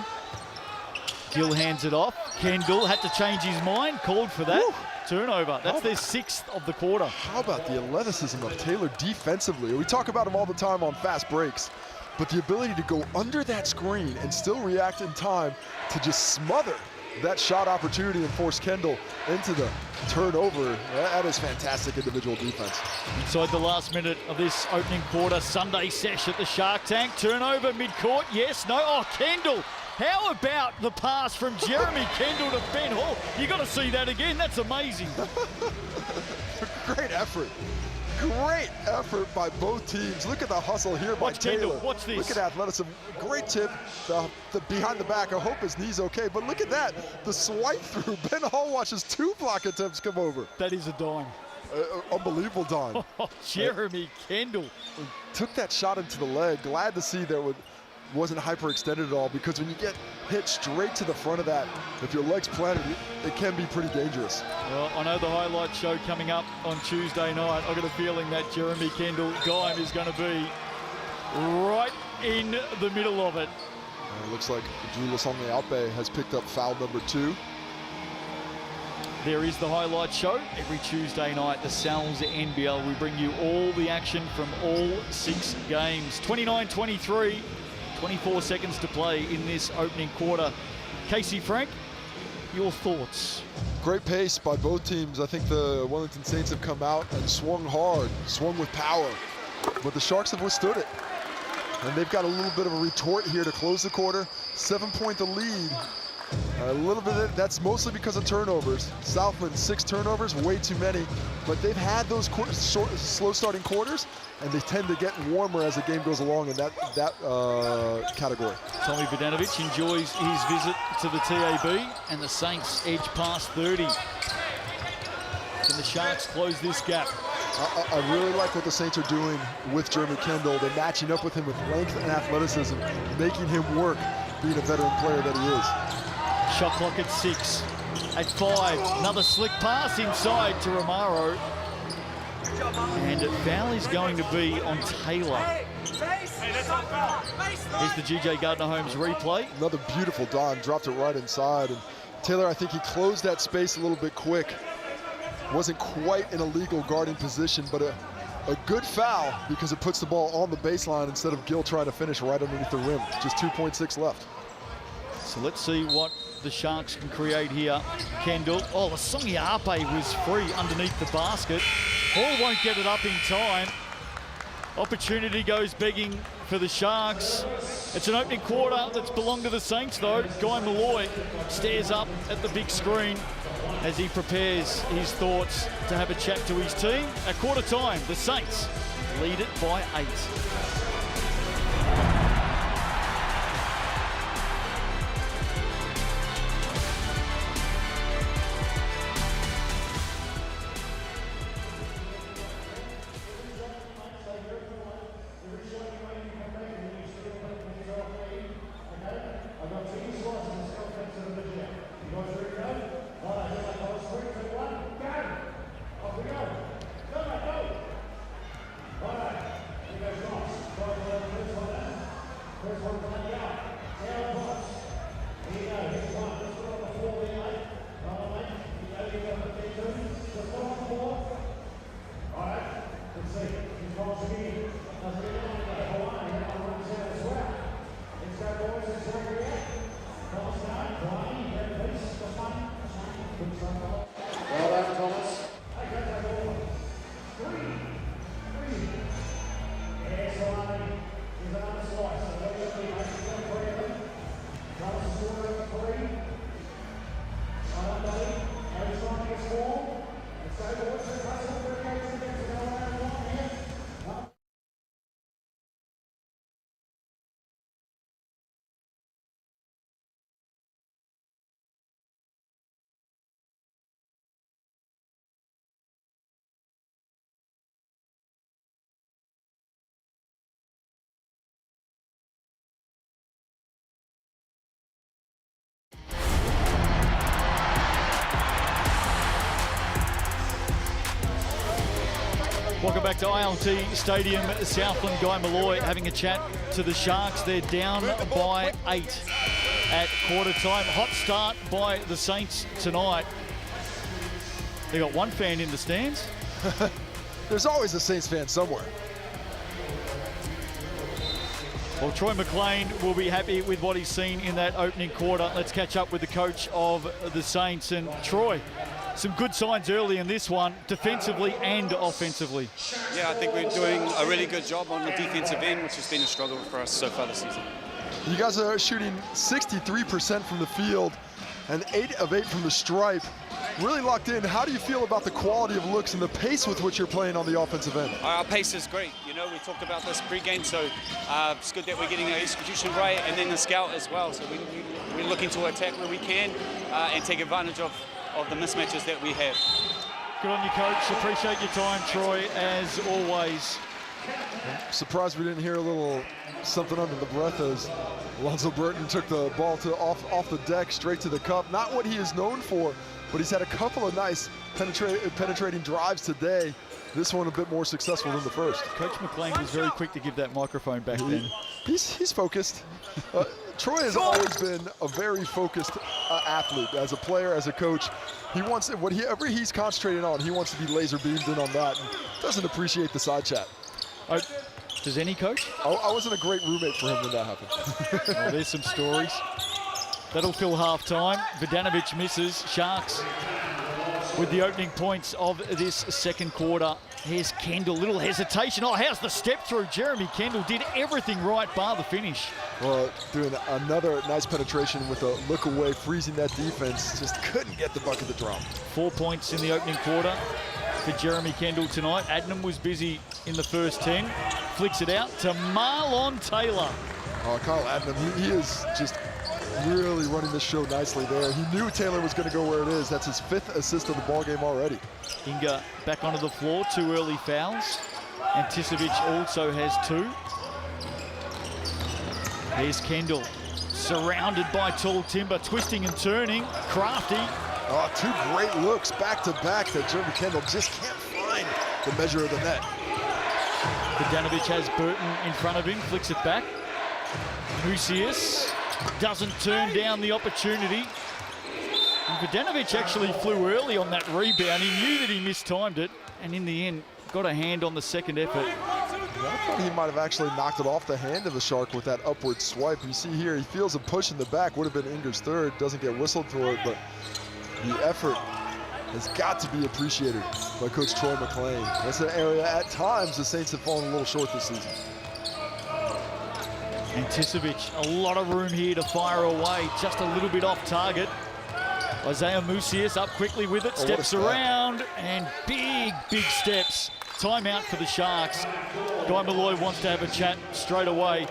[SPEAKER 1] Gill hands it off. Kendall had to change his mind, called for that. Woo. Turnover. That's their 6th of the quarter.
[SPEAKER 2] How about the athleticism of Taylor defensively? We talk about him all the time on fast breaks, but the ability to go under that screen and still react in time to just smother that shot opportunity and force Kendall into the turnover. That is fantastic individual defense.
[SPEAKER 1] Inside the last minute of this opening quarter, Sunday sesh at the Shark Tank. Turnover midcourt, yes, no. Oh, Kendall. How about the pass from Jeremy Kendall to Ben Hall? You got to see that again. That's amazing.
[SPEAKER 2] Great effort. Great effort by both teams. Look at the hustle here by Taylor.
[SPEAKER 1] Kendall. Watch this.
[SPEAKER 2] Look at athleticism. Great tip. The behind the back. I hope his knee's okay. But look at that. The swipe through. Ben Hall watches 2 block attempts come over.
[SPEAKER 1] That is a dime.
[SPEAKER 2] Unbelievable dime.
[SPEAKER 1] Jeremy Kendall.
[SPEAKER 2] Took that shot into the leg. Glad to see that wasn't hyperextended at all, because when you get hit straight to the front of that, if your leg's planted, it can be pretty dangerous.
[SPEAKER 1] Well, I know the highlight show coming up on Tuesday night. I've got a feeling that Jeremy Kendall dime is going to be right in the middle of it.
[SPEAKER 2] It looks like Julius Onlealpe has picked up foul number 2.
[SPEAKER 1] There is the highlight show. Every Tuesday night, the NZNBL. We bring you all the action from all 6 games. 29-23. 24 seconds to play in this opening quarter. Casey Frank, your thoughts?
[SPEAKER 2] Great pace by both teams. I think the Wellington Saints have come out and swung hard, swung with power, but the Sharks have withstood it. And they've got a little bit of a retort here to close the quarter. 7-point the lead. A little bit of that's mostly because of turnovers. Southland 6 turnovers, way too many, but they've had those slow starting quarters, and they tend to get warmer as the game goes along in that category.
[SPEAKER 1] Tommy Vodanovic enjoys his visit to the TAB, and the Saints edge past 30. Can the Sharks close this gap?
[SPEAKER 2] I really like what the Saints are doing with Jeremy Kendall. They're matching up with him with length and athleticism, making him work, being a veteran player that he is.
[SPEAKER 1] Shot clock at 6. At 5, another slick pass inside to Romaro. And foul is going to be on Taylor. Here's the GJ Gardner-Holmes replay.
[SPEAKER 2] Another beautiful dime, dropped it right inside. And Taylor, I think he closed that space a little bit quick. Wasn't quite in a legal guarding position, but a good foul because it puts the ball on the baseline instead of Gill trying to finish right underneath the rim. Just 2.6 left.
[SPEAKER 1] So let's see what the Sharks can create here. Kendall. Oh, Songiape was free underneath the basket. Ball won't get it up in time. Opportunity goes begging for the Sharks. It's an opening quarter that's belonged to the Saints, though. Guy Malloy stares up at the big screen as he prepares his thoughts to have a chat to his team. At quarter time, the Saints lead it by 8. Welcome back to ILT Stadium. Southland, Guy Malloy having a chat to the Sharks. They're down by 8 at quarter time. Hot start by the Saints tonight. They got one fan in the stands.
[SPEAKER 2] There's always a Saints fan somewhere.
[SPEAKER 1] Well, Troy McLean will be happy with what he's seen in that opening quarter. Let's catch up with the coach of the Saints. And Troy, some good signs early in this one, defensively and offensively.
[SPEAKER 3] Yeah, I think we're doing a really good job on the defensive end, which has been a struggle for us so far this season.
[SPEAKER 2] You guys are shooting 63% from the field and 8 of 8 from the stripe. Really locked in. How do you feel about the quality of looks and the pace with which you're playing on the offensive end?
[SPEAKER 3] Our pace is great. You know, we talked about this pre-game, so it's good that we're getting our execution right, and then the scout as well. So we're looking to attack where we can and take advantage of the mismatches that we have.
[SPEAKER 1] Good on you, Coach. Appreciate your time, Troy, as always.
[SPEAKER 2] I'm surprised we didn't hear a little something under the breath as Alonzo Burton took the ball off the deck straight to the cup. Not what he is known for, but he's had a couple of nice penetrating drives today. This one a bit more successful than the first.
[SPEAKER 1] Coach McLean was very quick to give that microphone back then.
[SPEAKER 2] He's focused. Troy has always been a very focused athlete. As a player, as a coach, he wants whatever he's concentrating on, he wants to be laser beamed in on that and doesn't appreciate the side chat.
[SPEAKER 1] Does any coach?
[SPEAKER 2] I wasn't a great roommate for him when that happened.
[SPEAKER 1] Well, there's some stories. That'll fill half-time. Vidanovic misses. Sharks with the opening points of this second quarter. Here's Kendall, little hesitation. Oh, how's the step through? Jeremy Kendall did everything right bar the finish.
[SPEAKER 2] Well, doing another nice penetration with a look away, freezing that defense. Just couldn't get the bucket to drop.
[SPEAKER 1] 4 points in the opening quarter for Jeremy Kendall tonight. Adnam was busy in the first 10. Flicks it out to Marlon Taylor.
[SPEAKER 2] Oh, Kyle Adnam, he is just really running the show nicely there. He knew Taylor was going to go where it is. That's his 5th assist of the ball game already.
[SPEAKER 1] Inga back onto the floor, 2 early fouls. And Tisovic also has 2. There's Kendall, surrounded by tall timber, twisting and turning. Crafty.
[SPEAKER 2] Oh, 2 great looks back-to-back that Jeremy Kendall just can't find the measure of the net.
[SPEAKER 1] Vidanovic has Burton in front of him, flicks it back. Mucius doesn't turn down the opportunity. And Vidanovic actually flew early on that rebound. He knew that he mistimed it, and in the end, got a hand on the second effort.
[SPEAKER 2] I thought he might have actually knocked it off the hand of the Shark with that upward swipe. You see here, he feels a push in the back. Would have been Inger's third. Doesn't get whistled for it, but the effort has got to be appreciated by Coach Troy McLean. That's an area at times the Saints have fallen a little short this season.
[SPEAKER 1] And Tisovic, a lot of room here to fire away, just a little bit off target. Isaiah Musius up quickly with it, steps around, and big steps. Timeout for the Sharks. Guy Malloy wants to have a chat straight away.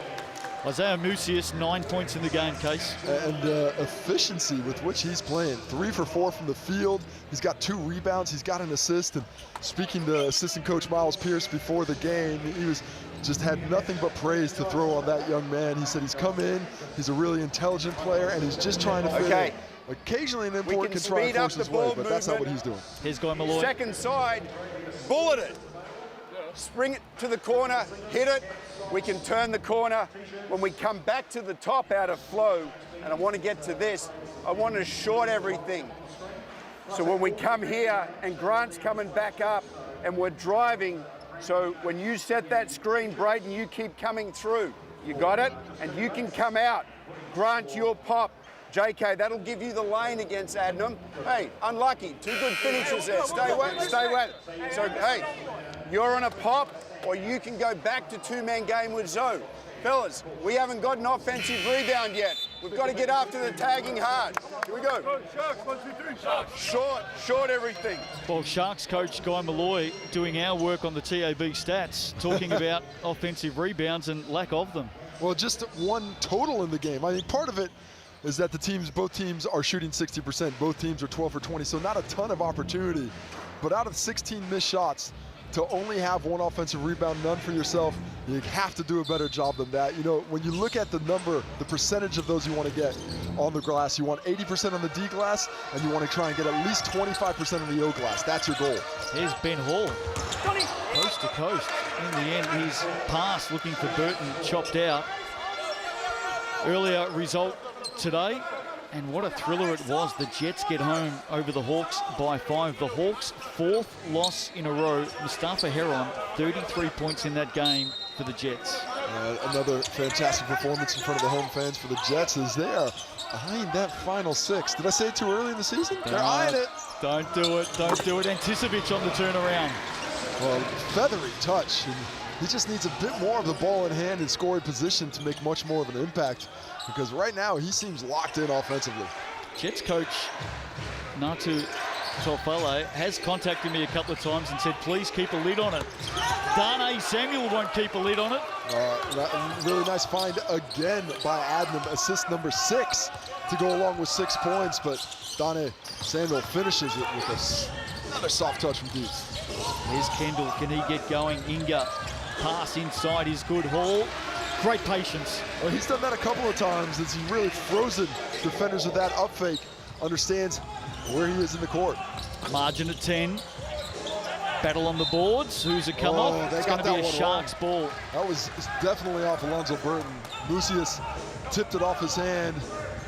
[SPEAKER 1] Isaiah Musius, 9 points in the game, Case.
[SPEAKER 2] And efficiency with which he's playing. 3 for 4 from the field. He's got 2 rebounds. He's got an assist. And speaking to assistant coach Miles Pierce before the game, he was just had nothing but praise to throw on that young man. He said he's come in, he's a really intelligent player, and he's just trying to fit in. Occasionally an import can try and force his way, but that's not what he's doing.
[SPEAKER 1] Here's Guy Malloy.
[SPEAKER 4] Second side, bullet it. Spring it to the corner, hit it. We can turn the corner. When we come back to the top out of flow, and I want to get to this, I want to short everything. So when we come here and Grant's coming back up and we're driving, so when you set that screen, Brayden, you keep coming through. You got it? And you can come out. Grant, your pop. JK, that'll give you the lane against Adnam. Hey, unlucky. 2 good finishes there. Stay with it. So, hey, you're on a pop, or you can go back to 2-man game with Zoe. Fellas, we haven't got an offensive rebound yet. We've got to get after the tagging hard. Here we go. Short everything.
[SPEAKER 1] Well, Sharks coach Guy Malloy doing our work on the TAB stats, talking about offensive rebounds and lack of them.
[SPEAKER 2] Well, just 1 total in the game. I think part of it is that both teams are shooting 60%. Both teams are 12 for 20, so not a ton of opportunity. But out of 16 missed shots, to only have 1 offensive rebound, none for yourself, you have to do a better job than that. You know, when you look at the number, the percentage of those you want to get on the glass, you want 80% on the D glass, and you want to try and get at least 25% on the O glass. That's your goal.
[SPEAKER 1] Here's Ben Hall, coast to coast. In the end, his pass looking for Burton chopped out. Earlier result today, and what a thriller it was. The Jets get home over the Hawks by 5. The Hawks' 4th loss in a row. Mustafa Heron, 33 points in that game for the Jets.
[SPEAKER 2] Another fantastic performance in front of the home fans for the Jets as they are eyeing that final 6. Did I say it too early in the season? They're eyeing it.
[SPEAKER 1] Don't do it. And Tisovic on the turnaround.
[SPEAKER 2] Well, feathery touch. And he just needs a bit more of the ball in hand and scoring position to make much more of an impact, because right now he seems locked in offensively.
[SPEAKER 1] Jets coach Natu Tofale has contacted me a couple of times and said, please keep a lid on it. Dane Samuel won't keep a lid on it.
[SPEAKER 2] Really nice find again by Adnam, assist number 6 to go along with 6 points, but Dane Samuel finishes it with another soft touch from deep.
[SPEAKER 1] Here's Kendall, can he get going? Inga, pass inside is good. Hall, great patience.
[SPEAKER 2] Well, he's done that a couple of times as he's really frozen defenders with that up fake, understands where he is in the court.
[SPEAKER 1] Margin at 10. Battle on the boards. Who's it come off? It's going to be a Sharks ball.
[SPEAKER 2] That was definitely off Alonzo Burton. Musius tipped it off his hand,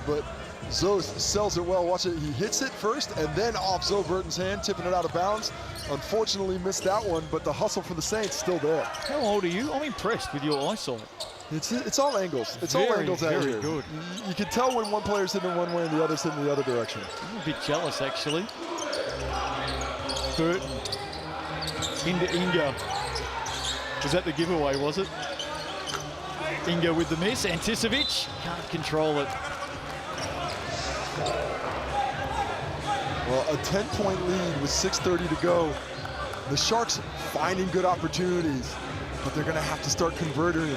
[SPEAKER 2] but Zoe sells it well. Watch it. He hits it first and then off Zoe Burton's hand, tipping it out of bounds. Unfortunately missed that one, but the hustle for the Saints still there.
[SPEAKER 1] How old are you? I'm impressed with your eyesight.
[SPEAKER 2] It's all angles. It's all angles out here.
[SPEAKER 1] Good.
[SPEAKER 2] You can tell when one player's hitting one way and the other's hitting the other direction.
[SPEAKER 1] I'm a bit jealous, actually. Burton into Inga. Was that the giveaway, was it? Inga with the miss. Anticevic can't control it.
[SPEAKER 2] Well, a 10-point lead with 6:30 to go. The Sharks finding good opportunities, but they're going to have to start converting.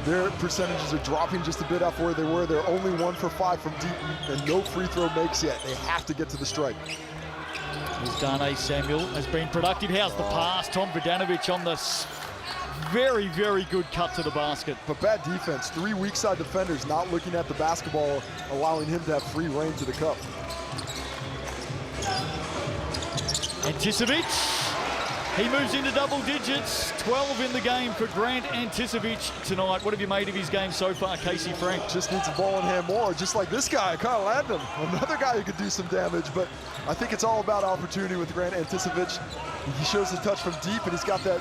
[SPEAKER 2] Their percentages are dropping just a bit off where they were. They're only 1 for 5 from deep and no free throw makes yet. They have to get to the strike.
[SPEAKER 1] Here's Dane Samuel has been productive. How's the pass? Tom Vodanovic on the very, very good cut to the basket.
[SPEAKER 2] But bad defense. 3 weak side defenders not looking at the basketball, allowing him to have free reign to the cup.
[SPEAKER 1] And Tisovic He moves into double digits, 12 in the game for Grant Anticevic tonight. What have you made of his game so far, Casey Frank?
[SPEAKER 2] Just needs the ball in hand more, just like this guy, Kyle Adnam. Another guy who could do some damage, but I think it's all about opportunity with Grant Anticevic. He shows the touch from deep, and he's got the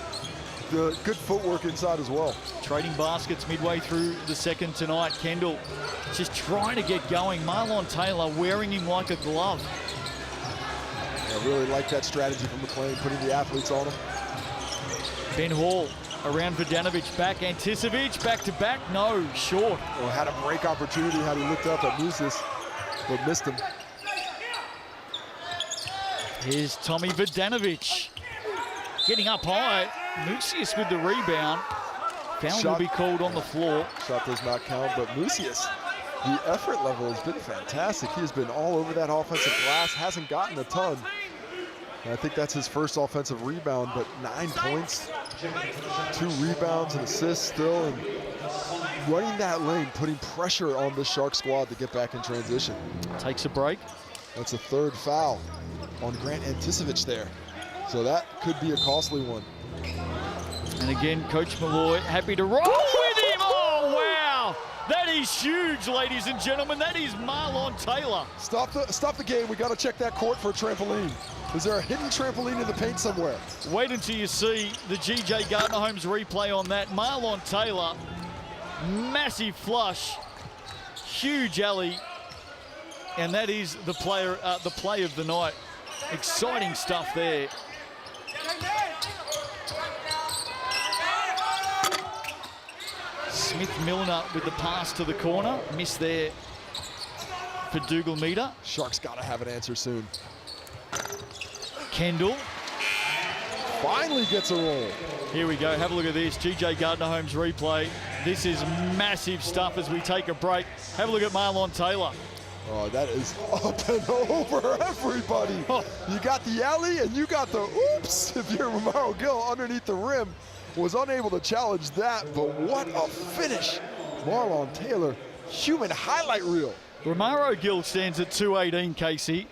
[SPEAKER 2] good footwork inside as well.
[SPEAKER 1] Trading baskets midway through the second tonight. Kendall just trying to get going. Marlon Taylor wearing him like a glove.
[SPEAKER 2] I really like that strategy from McLean, putting the athletes on him.
[SPEAKER 1] Ben Hall around Vidanovic, back Anticevic, back to back, no, short.
[SPEAKER 2] Well, had a break opportunity had he looked up at Musis, but missed him.
[SPEAKER 1] Here's Tommy Vidanovic. Getting up high, Musis with the rebound. Foul will be called on the floor.
[SPEAKER 2] Shot does not count, but Musis, the effort level has been fantastic. He has been all over that offensive glass, hasn't gotten a ton. And I think that's his first offensive rebound, but 9 points, 2 rebounds, and assists still, and running that lane, putting pressure on the Shark squad to get back in transition.
[SPEAKER 1] Takes a break.
[SPEAKER 2] That's a 3rd foul on Grant Anticevic there. So that could be a costly one.
[SPEAKER 1] And again, Coach Malloy happy to roll with him. Oh, wow. That is huge, ladies and gentlemen. That is Marlon Taylor.
[SPEAKER 2] Stop the game. We got to check that court for a trampoline. Is there a hidden trampoline in the paint somewhere?
[SPEAKER 1] Wait until you see the GJ Gardner-Holmes replay on that. Marlon Taylor, massive flush, huge alley, and that is the play of the night. Exciting stuff there. Smith-Milner with the pass to the corner. Miss there for Dougal Meter.
[SPEAKER 2] Sharks got to have an answer soon.
[SPEAKER 1] Kendall.
[SPEAKER 2] Finally gets a roll.
[SPEAKER 1] Here we go. Have a look at this. GJ Gardner-Holmes replay. This is massive stuff as we take a break. Have a look at Marlon Taylor.
[SPEAKER 2] Oh, that is up and over everybody.
[SPEAKER 1] Oh.
[SPEAKER 2] You got the alley and you got the oops. If you're Romaro Gill underneath the rim, was unable to challenge that, but what a finish. Marlon Taylor, human highlight reel.
[SPEAKER 1] Romaro Gill stands at 218, Casey,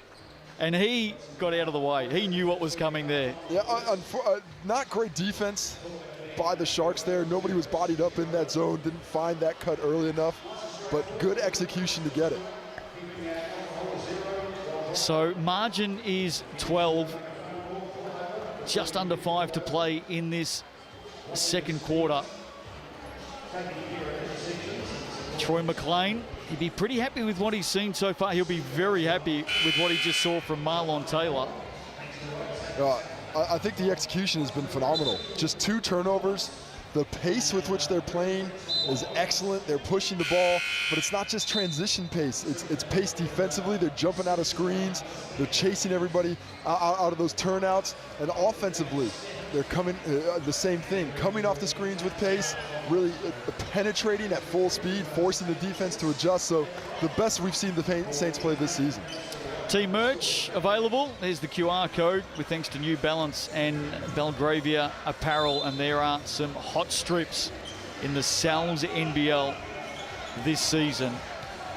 [SPEAKER 1] and he got out of the way. He knew what was coming there.
[SPEAKER 2] Yeah, not great defense by the Sharks there. Nobody was bodied up in that zone, didn't find that cut early enough, but good execution to get it.
[SPEAKER 1] So margin is 12, just under 5 to play in this second quarter. Troy McLean, he'd be pretty happy with what he's seen so far. He'll be very happy with what he just saw from Marlon Taylor.
[SPEAKER 2] I think the execution has been phenomenal. Just 2 turnovers. The pace with which they're playing is excellent. They're pushing the ball, but it's not just transition pace. It's pace defensively. They're jumping out of screens. They're chasing everybody out of those turnouts. And offensively, they're coming, the same thing, coming off the screens with pace, really penetrating at full speed, forcing the defense to adjust. So the best we've seen the Saints play this season.
[SPEAKER 1] Team merch available. There's the QR code with thanks to New Balance and Belgravia Apparel. And there are some hot strips in the Sal's NBL this season.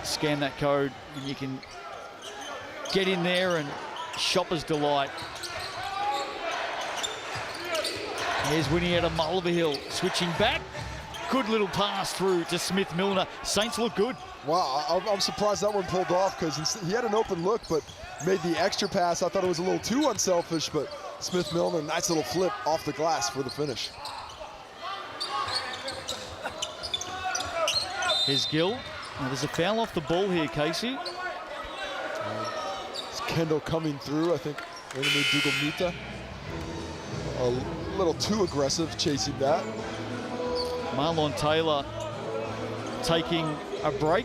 [SPEAKER 1] Scan that code and you can get in there and shopper's delight. There's Winnietta Mulvihill switching back. Good little pass through to Smith-Milner. Saints look good.
[SPEAKER 2] Wow, I'm surprised that one pulled off because he had an open look but made the extra pass. I thought it was a little too unselfish, but Smith-Milner, nice little flip off the glass for the finish.
[SPEAKER 1] Here's Gill. Now there's a foul off the ball here, Casey.
[SPEAKER 2] It's Kendall coming through. I think they're going to need Dougal Mita. A little too aggressive chasing that.
[SPEAKER 1] Marlon Taylor taking a break.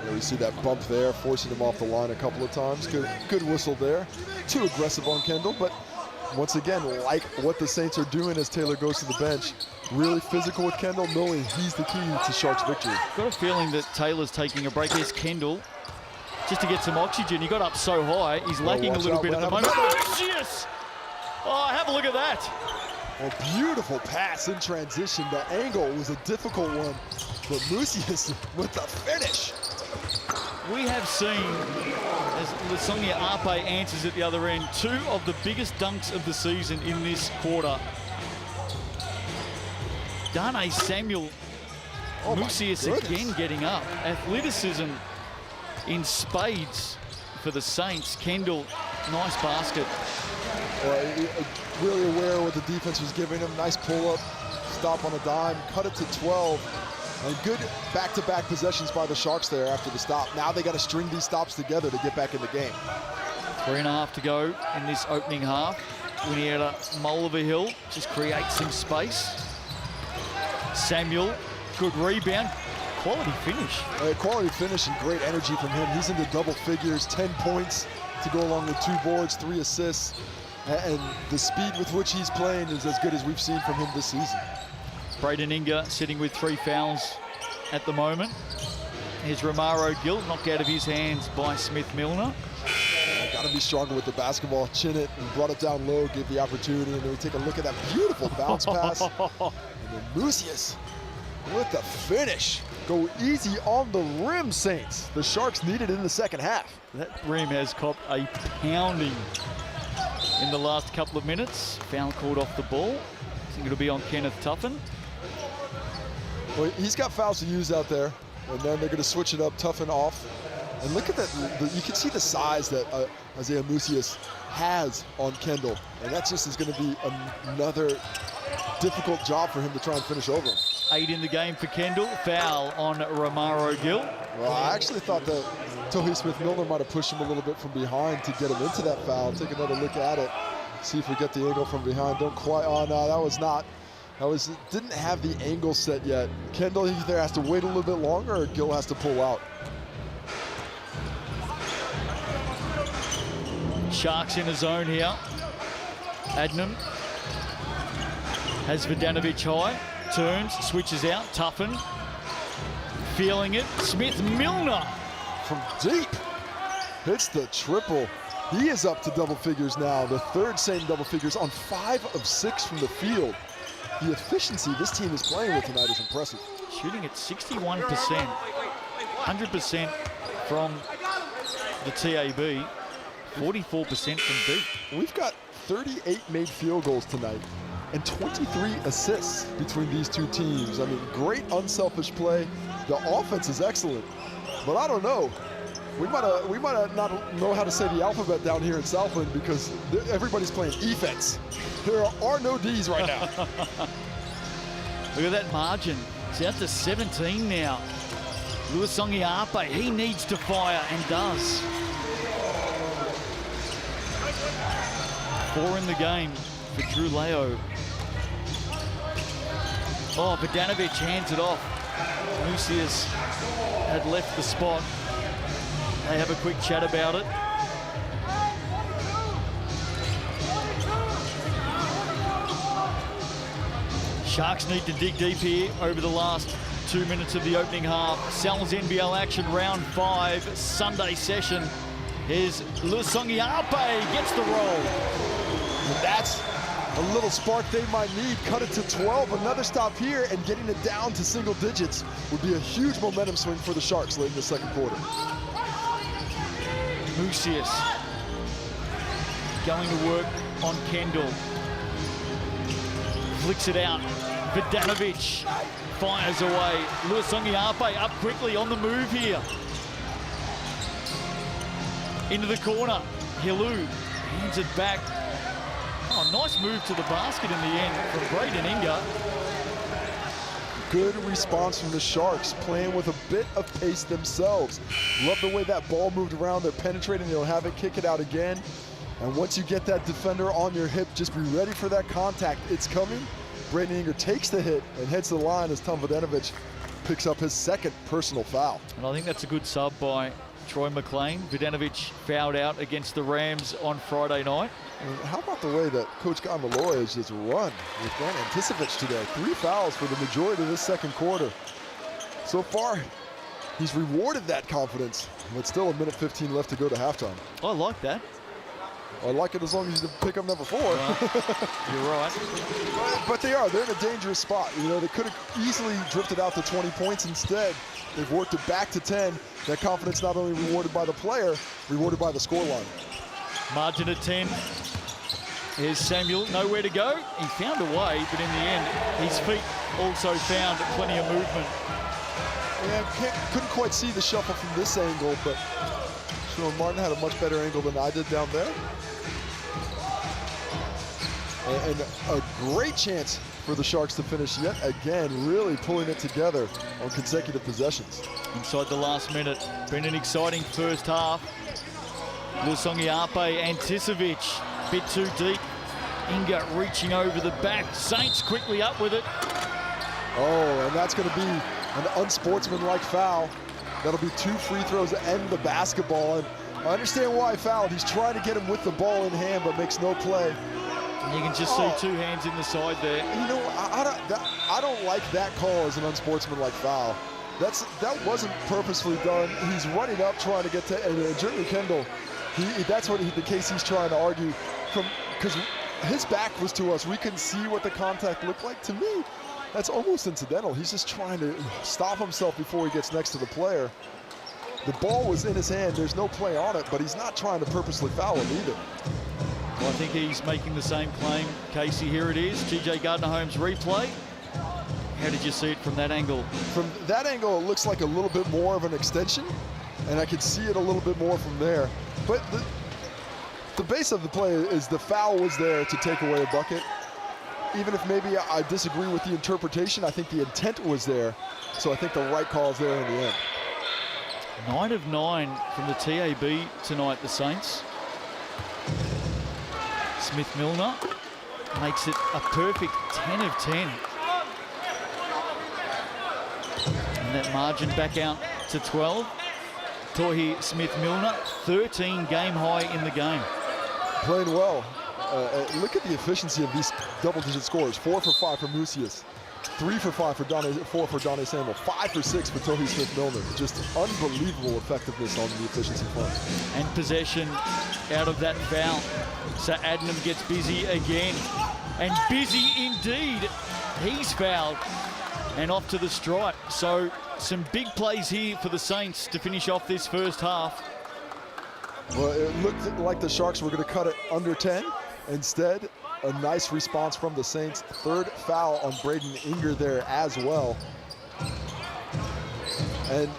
[SPEAKER 2] Yeah, we see that bump there, forcing him off the line a couple of times. Good whistle there. Too aggressive on Kendall, but once again, like what the Saints are doing as Taylor goes to the bench. Really physical with Kendall, knowing he's the key to Sharks' victory.
[SPEAKER 1] Got a feeling that Taylor's taking a break. Here's Kendall, just to get some oxygen. He got up so high, he's lacking a little bit at the moment. Lucius! Oh, have a look at that.
[SPEAKER 2] A beautiful pass in transition. The angle was a difficult one, but Lucius with the finish.
[SPEAKER 1] we have seen, as Lasongia Ape answers at the other end, 2 of the biggest dunks of the season in this quarter. Dane Samuel, Mucius again getting up. Athleticism in spades for the Saints. Kendall, nice basket.
[SPEAKER 2] Really aware of what the defense was giving him. Nice pull-up, stop on a dime, cut it to 12. And good back-to-back possessions by the Sharks there after the stop. Now they got to string these stops together to get back in the game.
[SPEAKER 1] 3.5 to go in this opening half. Winiera Mulliverhill just creates some space. Samuel, good rebound. Quality finish.
[SPEAKER 2] Quality finish and great energy from him. He's into double figures, 10 points to go along with 2 boards, 3 assists. And the speed with which he's playing is as good as we've seen from him this season.
[SPEAKER 1] Braden Inga sitting with 3 fouls at the moment. Here's Romaro Gill, knocked out of his hands by Smith Milner.
[SPEAKER 2] Got to be stronger with the basketball. Chin it and brought it down low, give the opportunity, and then we take a look at that beautiful bounce pass. And then Mucius with the finish. Go easy on the rim, Saints. The Sharks need it in the second half.
[SPEAKER 1] That rim has copped a pounding in the last couple of minutes. Foul called off the ball. I think it'll be on Kenneth Tuffin.
[SPEAKER 2] Well, he's got fouls to use out there, and then they're going to switch it up, Tuffin off. And look at that, you can see the size that Isaiah Mucius has on Kendall, and that just is going to be another difficult job for him to try and finish over him.
[SPEAKER 1] 8 in the game for Kendall. Foul on Romaro Gill.
[SPEAKER 2] Well, I actually thought that Tohi Smith-Milner might have pushed him a little bit from behind to get him into that foul. Take another look at it, see if we get the angle from behind. Don't quite, oh no, that was not. Didn't have the angle set yet. Kendall either has to wait a little bit longer or Gill has to pull out.
[SPEAKER 1] Sharks in a zone here. Adnam has Vodanovic high, turns, switches out, Tuffin, feeling it, Smith Milner.
[SPEAKER 2] From deep, hits the triple. He is up to double figures now, the 3rd Saint double figures on 5 of 6 from the field. The efficiency this team is playing with tonight is impressive.
[SPEAKER 1] Shooting at 61%, 100% from the TAB, 44% from deep.
[SPEAKER 2] We've got 38 made field goals tonight and 23 assists between these 2 teams. I mean, great unselfish play. The offense is excellent, but I don't know. We might not know how to say the alphabet down here in Southland because everybody's playing defense. There are no D's right now.
[SPEAKER 1] Look at that margin. It's out to 17 now. Lasongia Ape, he needs to fire and does. 4 in the game for Drew Leo. Oh, Vodanovic hands it off. Mucius had left the spot. They have a quick chat about it. Sharks need to dig deep here over the last 2 minutes of the opening half. Sal's NBL action, round 5, Sunday session. Here's Lasongia Ape, gets the roll.
[SPEAKER 2] And that's a little spark they might need. Cut it to 12, another stop here, and getting it down to single digits would be a huge momentum swing for the Sharks late in the second quarter.
[SPEAKER 1] Mucius going to work on Kendall. Flicks it out. Vodanovic fires away. Lasongia Ape up quickly on the move here. Into the corner. Hilu hands it back. Oh, nice move to the basket in the end from Braden Inga.
[SPEAKER 2] Good response from the Sharks, playing with a bit of pace themselves. Love the way that ball moved around. They're penetrating, they'll have it, kick it out again. And once you get that defender on your hip, just be ready for that contact. It's coming. Braden Inga takes the hit and heads to the line as Tom Vodanovic picks up his 2nd personal foul.
[SPEAKER 1] And I think that's a good sub by Troy McLean. Vodanovic fouled out against the Rams on Friday night.
[SPEAKER 2] And how about the way that Coach Guy Malloy has just run with Dan Anticipic today? 3 fouls for the majority of this second quarter. So far, he's rewarded that confidence, but still a minute 15 left to go to halftime.
[SPEAKER 1] I like that.
[SPEAKER 2] I like it as long as you pick up number 4.
[SPEAKER 1] Well, you're right.
[SPEAKER 2] But they're in a dangerous spot. You know, they could have easily drifted out to 20 points. Instead, they've worked it back to 10. That confidence not only rewarded by the player, rewarded by the scoreline.
[SPEAKER 1] Margin at 10. Here's Samuel, nowhere to go. He found a way, but in the end, his feet also found plenty of movement.
[SPEAKER 2] Yeah, couldn't quite see the shuffle from this angle, but Sean Martin had a much better angle than I did down there. And a great chance for the Sharks to finish yet again, really pulling it together on consecutive possessions.
[SPEAKER 1] Inside the last minute, been an exciting first half. Lusongiape, Anticevic, bit too deep. Inga reaching over the back. Saints quickly up with it.
[SPEAKER 2] Oh, and that's going to be an unsportsmanlike foul. That'll be 2 free throws to end the basketball. And I understand why he fouled. He's trying to get him with the ball in hand, but makes no play.
[SPEAKER 1] And you can just see 2 hands in the side there.
[SPEAKER 2] You know, I don't like that call as an unsportsmanlike foul. That wasn't purposefully done. He's running up trying to get to Jeremy Kendall. That's what the case he's trying to argue from, because his back was to us. We couldn't see what the contact looked like. To me, that's almost incidental. He's just trying to stop himself before he gets next to the player. The ball was in his hand. There's no play on it, but he's not trying to purposely foul him either.
[SPEAKER 1] Well, I think he's making the same claim. Casey, here it is. TJ Gardner-Holmes replay. How did you see it from that angle?
[SPEAKER 2] From that angle, it looks like a little bit more of an extension, and I could see it a little bit more from there. But the base of the play is the foul was there to take away a bucket. Even if maybe I disagree with the interpretation, I think the intent was there. So I think the right call is there in the end.
[SPEAKER 1] 9 of 9 from the TAB tonight, the Saints. Smith-Milner makes it a perfect 10 of 10. And that margin back out to 12. Tohi Smith-Milner, 13 game high in the game.
[SPEAKER 2] Playing well. Look at the efficiency of these double-digit scores. 4 for 5 for Musius. 3 for 5 for Donnie, 4 for Donnie Samuel. 5 for 6 for Tohi Smith-Milner. Just unbelievable effectiveness on the efficiency front.
[SPEAKER 1] And possession out of that foul. So Adnam gets busy again. And busy indeed. He's fouled. And off to the stripe. So some big plays here for the Saints to finish off this first half.
[SPEAKER 2] Well, it looked like the Sharks were going to cut it under 10. Instead, a nice response from the Saints. 3rd foul on Braden Inger there as well. And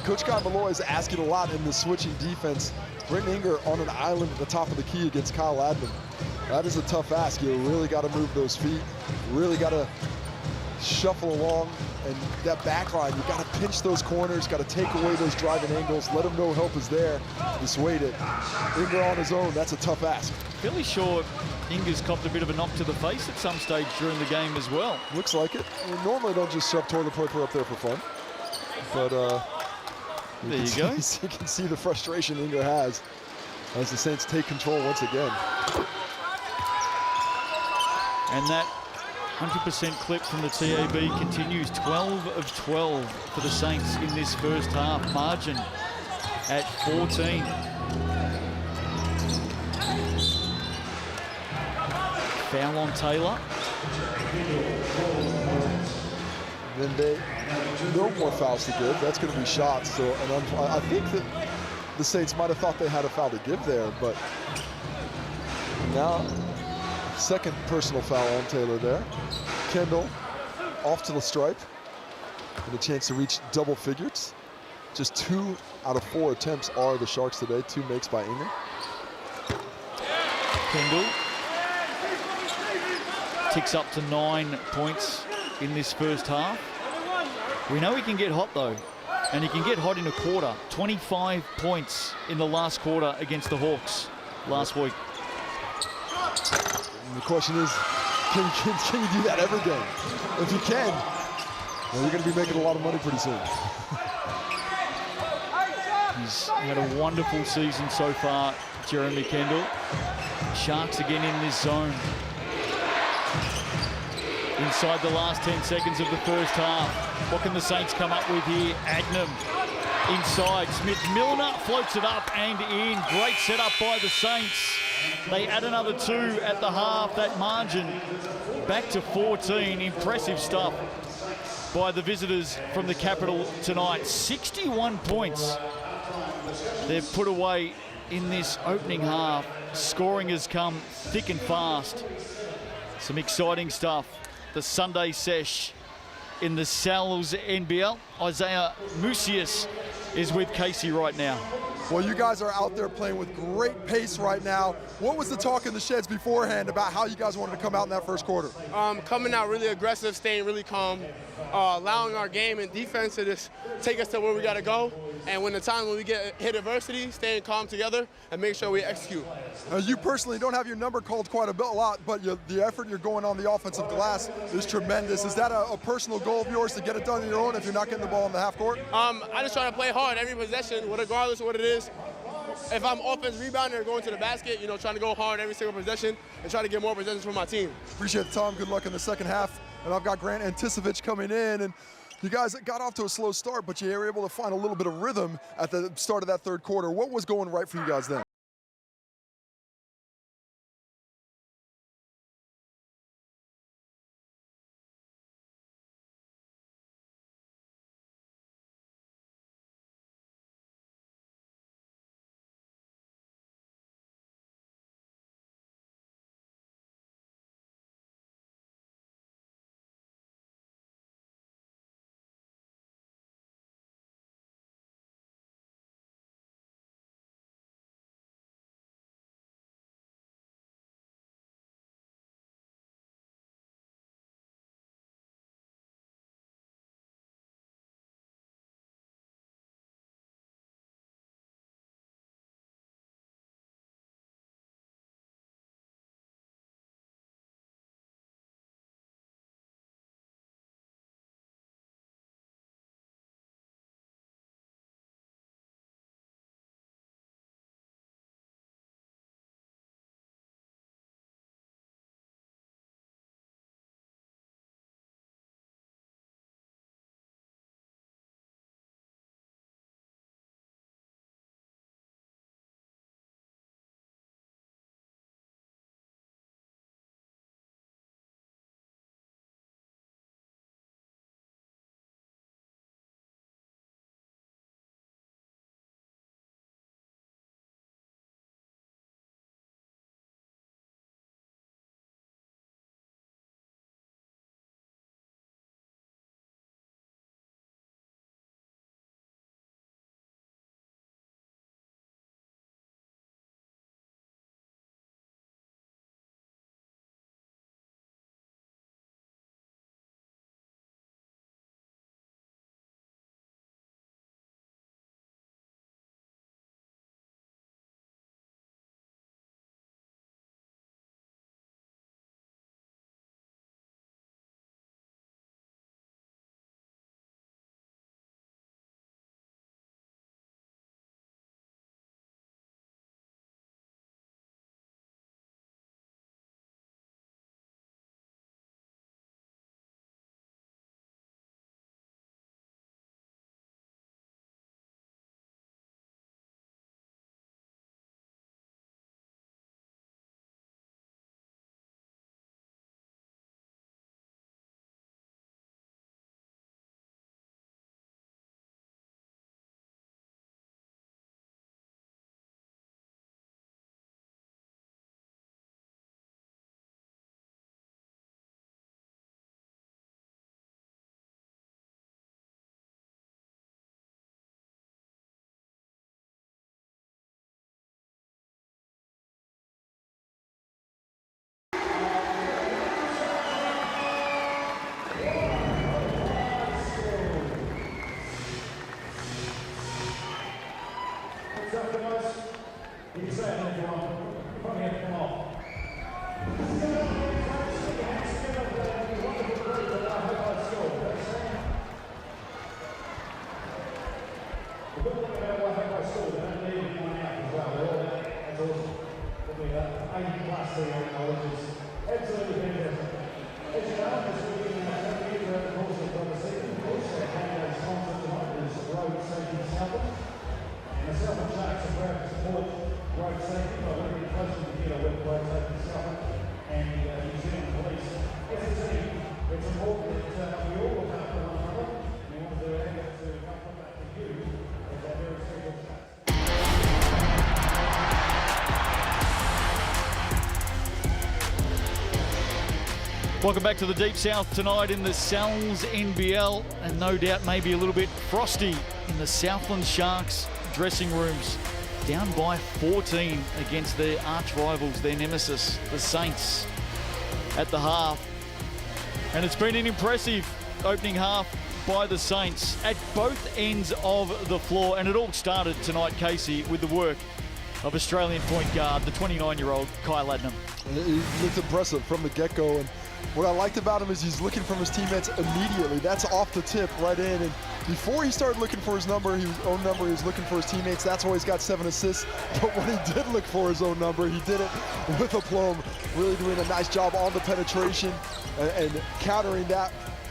[SPEAKER 2] Coach Guy Malloy is asking a lot in the switching defense. Braden Inger on an island at the top of the key against Kyle Adnam. That is a tough ask. You really got to move those feet. Really got to shuffle along, and that back line, you got to pinch those corners, got to take away those driving angles, let him know help is there, dissuade it. Inger on his own, that's a tough ask.
[SPEAKER 1] Fairly sure Inger's copped a bit of a knock to the face at some stage during the game as well.
[SPEAKER 2] Looks like it. We normally don't just shove toilet paper up there for fun, but
[SPEAKER 1] there you go.
[SPEAKER 2] You can see the frustration Inger has as the Saints take control once again.
[SPEAKER 1] And that 100% clip from the TAB continues. 12 of 12 for the Saints in this first half. Margin at 14. Foul on Taylor.
[SPEAKER 2] Then they no more fouls to give. That's going to be shots. So, and I think that the Saints might have thought they had a foul to give there, but now second personal foul on Taylor there. Kendall off to the stripe and a chance to reach double figures. Just 2 out of 4 attempts are the Sharks today. 2 makes by Inger.
[SPEAKER 1] Kendall ticks up to 9 points in this first half. We know he can get hot though, and he can get hot in a quarter. 25 points in the last quarter against the Hawks last week.
[SPEAKER 2] And the question is, can you do that every game? If you can, well, you're going to be making a lot of money pretty soon.
[SPEAKER 1] He's had a wonderful season so far, Jeremy Kendall. Sharks again in this zone. Inside the last 10 seconds of the first half. What can the Saints come up with here? Adnam inside. Smith-Milner floats it up and in. Great setup by the Saints. They add another 2 at the half. That margin back to 14. Impressive stuff by the visitors from the capital tonight. 61 points they've put away in this opening half. Scoring has come thick and fast. Some exciting stuff. The Sunday sesh in the Sal's NBL. Isaiah Musius is with Casey right now.
[SPEAKER 2] Well, you guys are out there playing with great pace right now. What was the talk in the sheds beforehand about how you guys wanted to come out in that first quarter?
[SPEAKER 6] Coming out really aggressive, staying really calm, allowing our game and defense to just take us to where we got to go. And when the time when we get hit adversity, staying calm together and make sure we execute.
[SPEAKER 2] You personally don't have your number called quite a lot, but the effort you're going on the offensive glass is tremendous. Is that a personal goal of yours to get it done on your own if you're not getting the ball in the half court?
[SPEAKER 6] I just try to play hard every possession, regardless of what it is. If I'm offense rebounder or going to the basket, trying to go hard every single possession and try to get more possessions for my team.
[SPEAKER 2] Appreciate the time. Good luck in the second half. And I've got Grant Anticevich coming in. And you guys got off to a slow start, but you were able to find a little bit of rhythm at the start of that third quarter. What was going right for you guys then?
[SPEAKER 1] Welcome back to the Deep South tonight in the Sal's NBL, and no doubt maybe a little bit frosty in the Southland Sharks dressing rooms. Down by 14 against their arch rivals, their nemesis, the Saints, at the half. And it's been an impressive opening half by the Saints at both ends of the floor. And it all started tonight, Casey, with the work of Australian point guard, the 29-year-old Kyle Adnam.
[SPEAKER 2] He looked impressive from the get-go, and what I liked about him is he's looking from his teammates immediately. That's off the tip right in, and before he started looking for his number, his own number, he was looking for his teammates. That's why he's got 7 assists. But when he did look for his own number, he did it with aplomb, really doing a nice job on the penetration and countering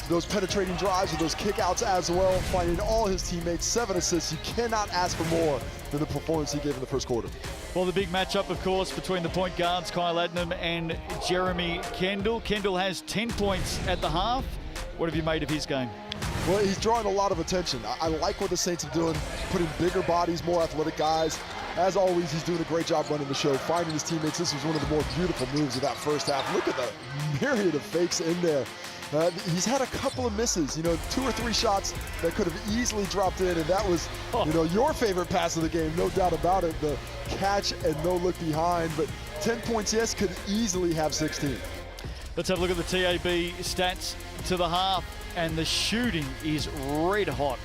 [SPEAKER 2] those penetrating drives with those kickouts as well, finding all his teammates. 7 assists. You cannot ask for more than the performance he gave in the first quarter.
[SPEAKER 1] Well, the big matchup, of course, between the point guards, Kyle Adnam and Jeremy Kendall. Kendall has 10 points at the half. What have you made of his game?
[SPEAKER 2] Well, he's drawing a lot of attention. I like what the Saints are doing, putting bigger bodies, more athletic guys. As always, he's doing a great job running the show, finding his teammates. This was one of the more beautiful moves of that first half. Look at the myriad of fakes in there. He's had a couple of misses, 2 or 3 shots that could have easily dropped in, and that was, your favorite pass of the game, no doubt about it, the catch and no look behind. But 10 points, yes, could easily have 16.
[SPEAKER 1] Let's have a look at the TAB stats to the half, and the shooting is red hot.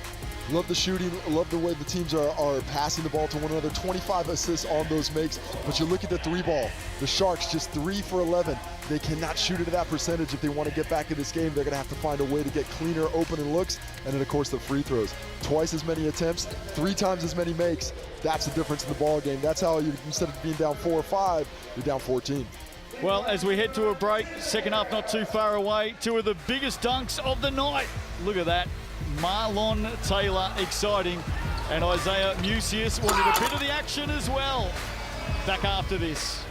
[SPEAKER 2] Love the shooting, love the way the teams are passing the ball to one another. 25 assists on those makes, but you look at the 3-ball. The Sharks just 3 for 11. They cannot shoot it at that percentage if they want to get back in this game. They're going to have to find a way to get cleaner opening looks, and then of course the free throws. Twice as many attempts, 3 times as many makes. That's the difference in the ball game. That's how you, instead of being down 4 or 5, you're down 14.
[SPEAKER 1] Well, as we head to a break, second half not too far away, 2 of the biggest dunks of the night. Look at that. Marlon Taylor, exciting, and Isaiah Mucius wanted a bit of the action as well. Back after this.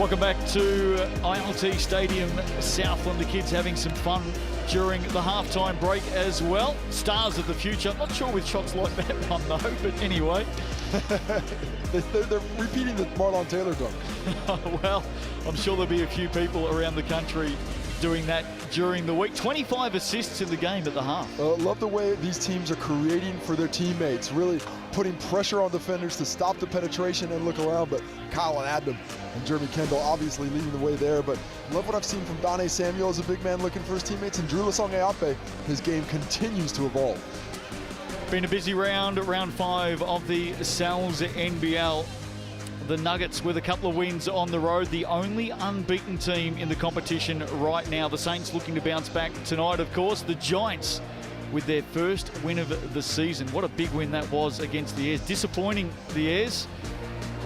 [SPEAKER 1] Welcome back to ILT Stadium, Southland. The kids having some fun during the halftime break as well. Stars of the future. Not sure with shots like that one though, but anyway.
[SPEAKER 2] They're repeating the Marlon Taylor dunk.
[SPEAKER 1] Well, I'm sure there'll be a few people around the country doing that during the week. 25 assists in the game at the half.
[SPEAKER 2] Love the way these teams are creating for their teammates, really putting pressure on defenders to stop the penetration and look around, but Kyle and Adnam and Jeremy Kendall obviously leading the way there, but love what I've seen from Donnie Samuel as a big man looking for his teammates, and Drew Lasong-Eape. His game continues to evolve.
[SPEAKER 1] Been a busy round 5 of the Sal's NBL. The Nuggets with a couple of wins on the road, the only unbeaten team in the competition right now. The Saints looking to bounce back tonight, of course. The Giants with their first win of the season. What a big win that was against the Airs. Disappointing the Airs.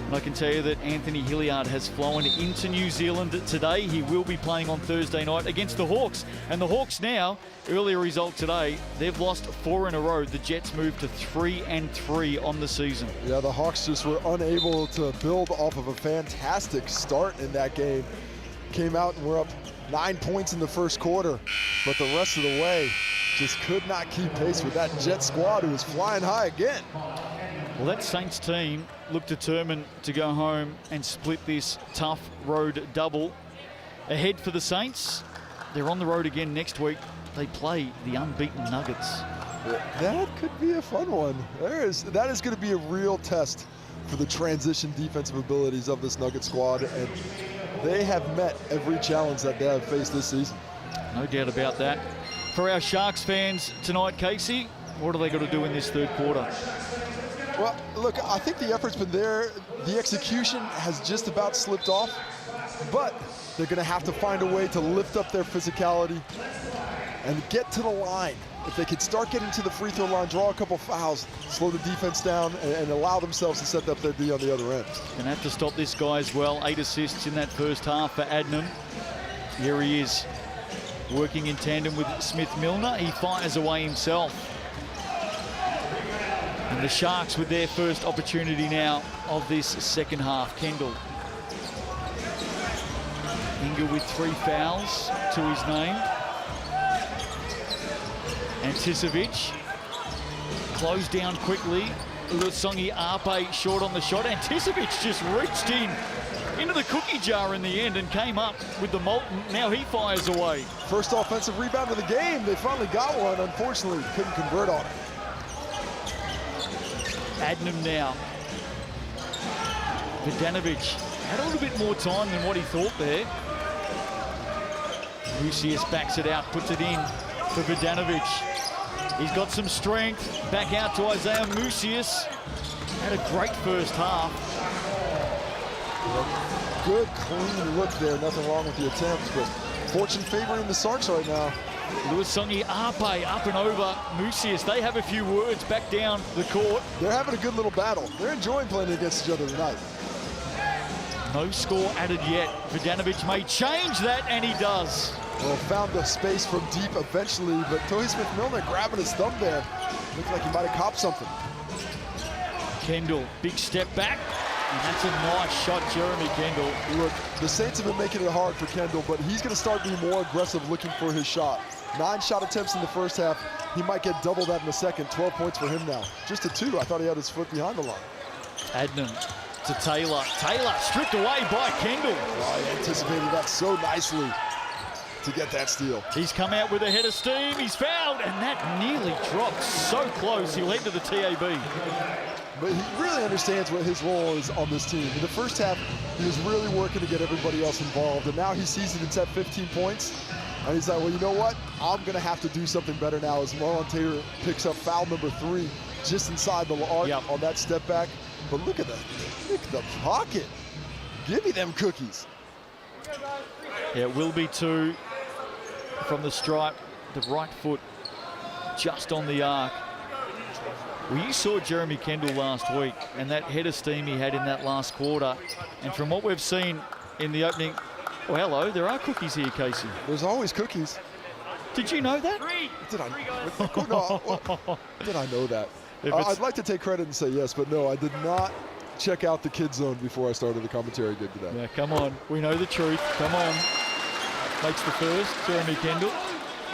[SPEAKER 1] And I can tell you that Anthony Hilliard has flown into New Zealand today. He will be playing on Thursday night against the Hawks. And the Hawks now, earlier result today, they've lost 4 in a row. The Jets moved to 3-3 on the season.
[SPEAKER 2] Yeah, the Hawks just were unable to build off of a fantastic start in that game. Came out and were up 9 points in the first quarter, but the rest of the way just could not keep pace with that Jet squad who was flying high again.
[SPEAKER 1] Well, that Saints team looked determined to go home and split this tough road double. Ahead for the Saints, they're on the road again next week. They play the unbeaten Nuggets.
[SPEAKER 2] That could be a fun one. That is going to be a real test for the transition defensive abilities of this Nugget squad, and they have met every challenge that they have faced this season.
[SPEAKER 1] No doubt about that. For our Sharks fans tonight, Casey, what are they got to do in this third quarter?
[SPEAKER 2] Well, look, I think the effort's been there. The execution has just about slipped off, but they're going to have to find a way to lift up their physicality and get to the line. If they could start getting to the free throw line, draw a couple fouls, slow the defense down, and allow themselves to set up their D on the other end.
[SPEAKER 1] Going to have to stop this guy as well. 8 assists in that first half for Adnam. Here he is, working in tandem with Smith-Milner. He fires away himself. And the Sharks with their first opportunity now of this second half. Kendall. Inga with 3 fouls to his name. Anticevic closed down quickly. Lasong-Eape short on the shot. Anticevic just reached into the cookie jar in the end and came up with the Molten. Now he fires away.
[SPEAKER 2] First offensive rebound of the game. They finally got one. Unfortunately, couldn't convert on it.
[SPEAKER 1] Adnam now. Vidanovic had a little bit more time than what he thought there. Lucius backs it out, puts it in for Vidanovic. He's got some strength. Back out to Isaiah Mucius. Had a great first half.
[SPEAKER 2] Good, clean look there. Nothing wrong with the attempts, but fortune favoring the Sarks right now.
[SPEAKER 1] Lasong-Eape up and over Mucius. They have a few words back down the court.
[SPEAKER 2] They're having a good little battle. They're enjoying playing against each other tonight.
[SPEAKER 1] No score added yet. Vidanovic may change that, and he does.
[SPEAKER 2] Well, found the space from deep eventually, but Tohi Smith-Milner grabbing his thumb there. Looked like he might have copped something.
[SPEAKER 1] Kendall, big step back. And that's a nice shot, Jeremy Kendall.
[SPEAKER 2] Look, the Saints have been making it hard for Kendall, but he's going to start being more aggressive looking for his shot. 9 shot attempts in the first half. He might get double that in the second. 12 points for him now. Just a 2. I thought he had his foot behind the line.
[SPEAKER 1] Adnam to Taylor. Taylor stripped away by Kendall.
[SPEAKER 2] Oh, he anticipated that so nicely to get that steal.
[SPEAKER 1] He's come out with a head of steam. He's fouled, and that nearly dropped. So close. He'll head to the TAB.
[SPEAKER 2] But he really understands what his role is on this team. In the first half, he was really working to get everybody else involved, and now he sees it, it's at 15 points, and he's like, well, you know what? I'm going to have to do something better now as Marlon Taylor picks up foul number 3 just inside the arc on that step back. But look at the pocket. Give me them cookies.
[SPEAKER 1] Yeah, it will be 2 from the stripe, the right foot just on the arc. Well, you saw Jeremy Kendall last week and that head of steam he had in that last quarter. And from what we've seen in the opening, well, hello, there are cookies here, Casey.
[SPEAKER 2] There's always cookies.
[SPEAKER 1] Did you know that?
[SPEAKER 2] Did I know that? I'd like to take credit and say yes, but no, I did not check out the kid zone before I started the commentary gig today.
[SPEAKER 1] Yeah, come on. We know the truth. Come on. Makes the first. Jeremy Kendall.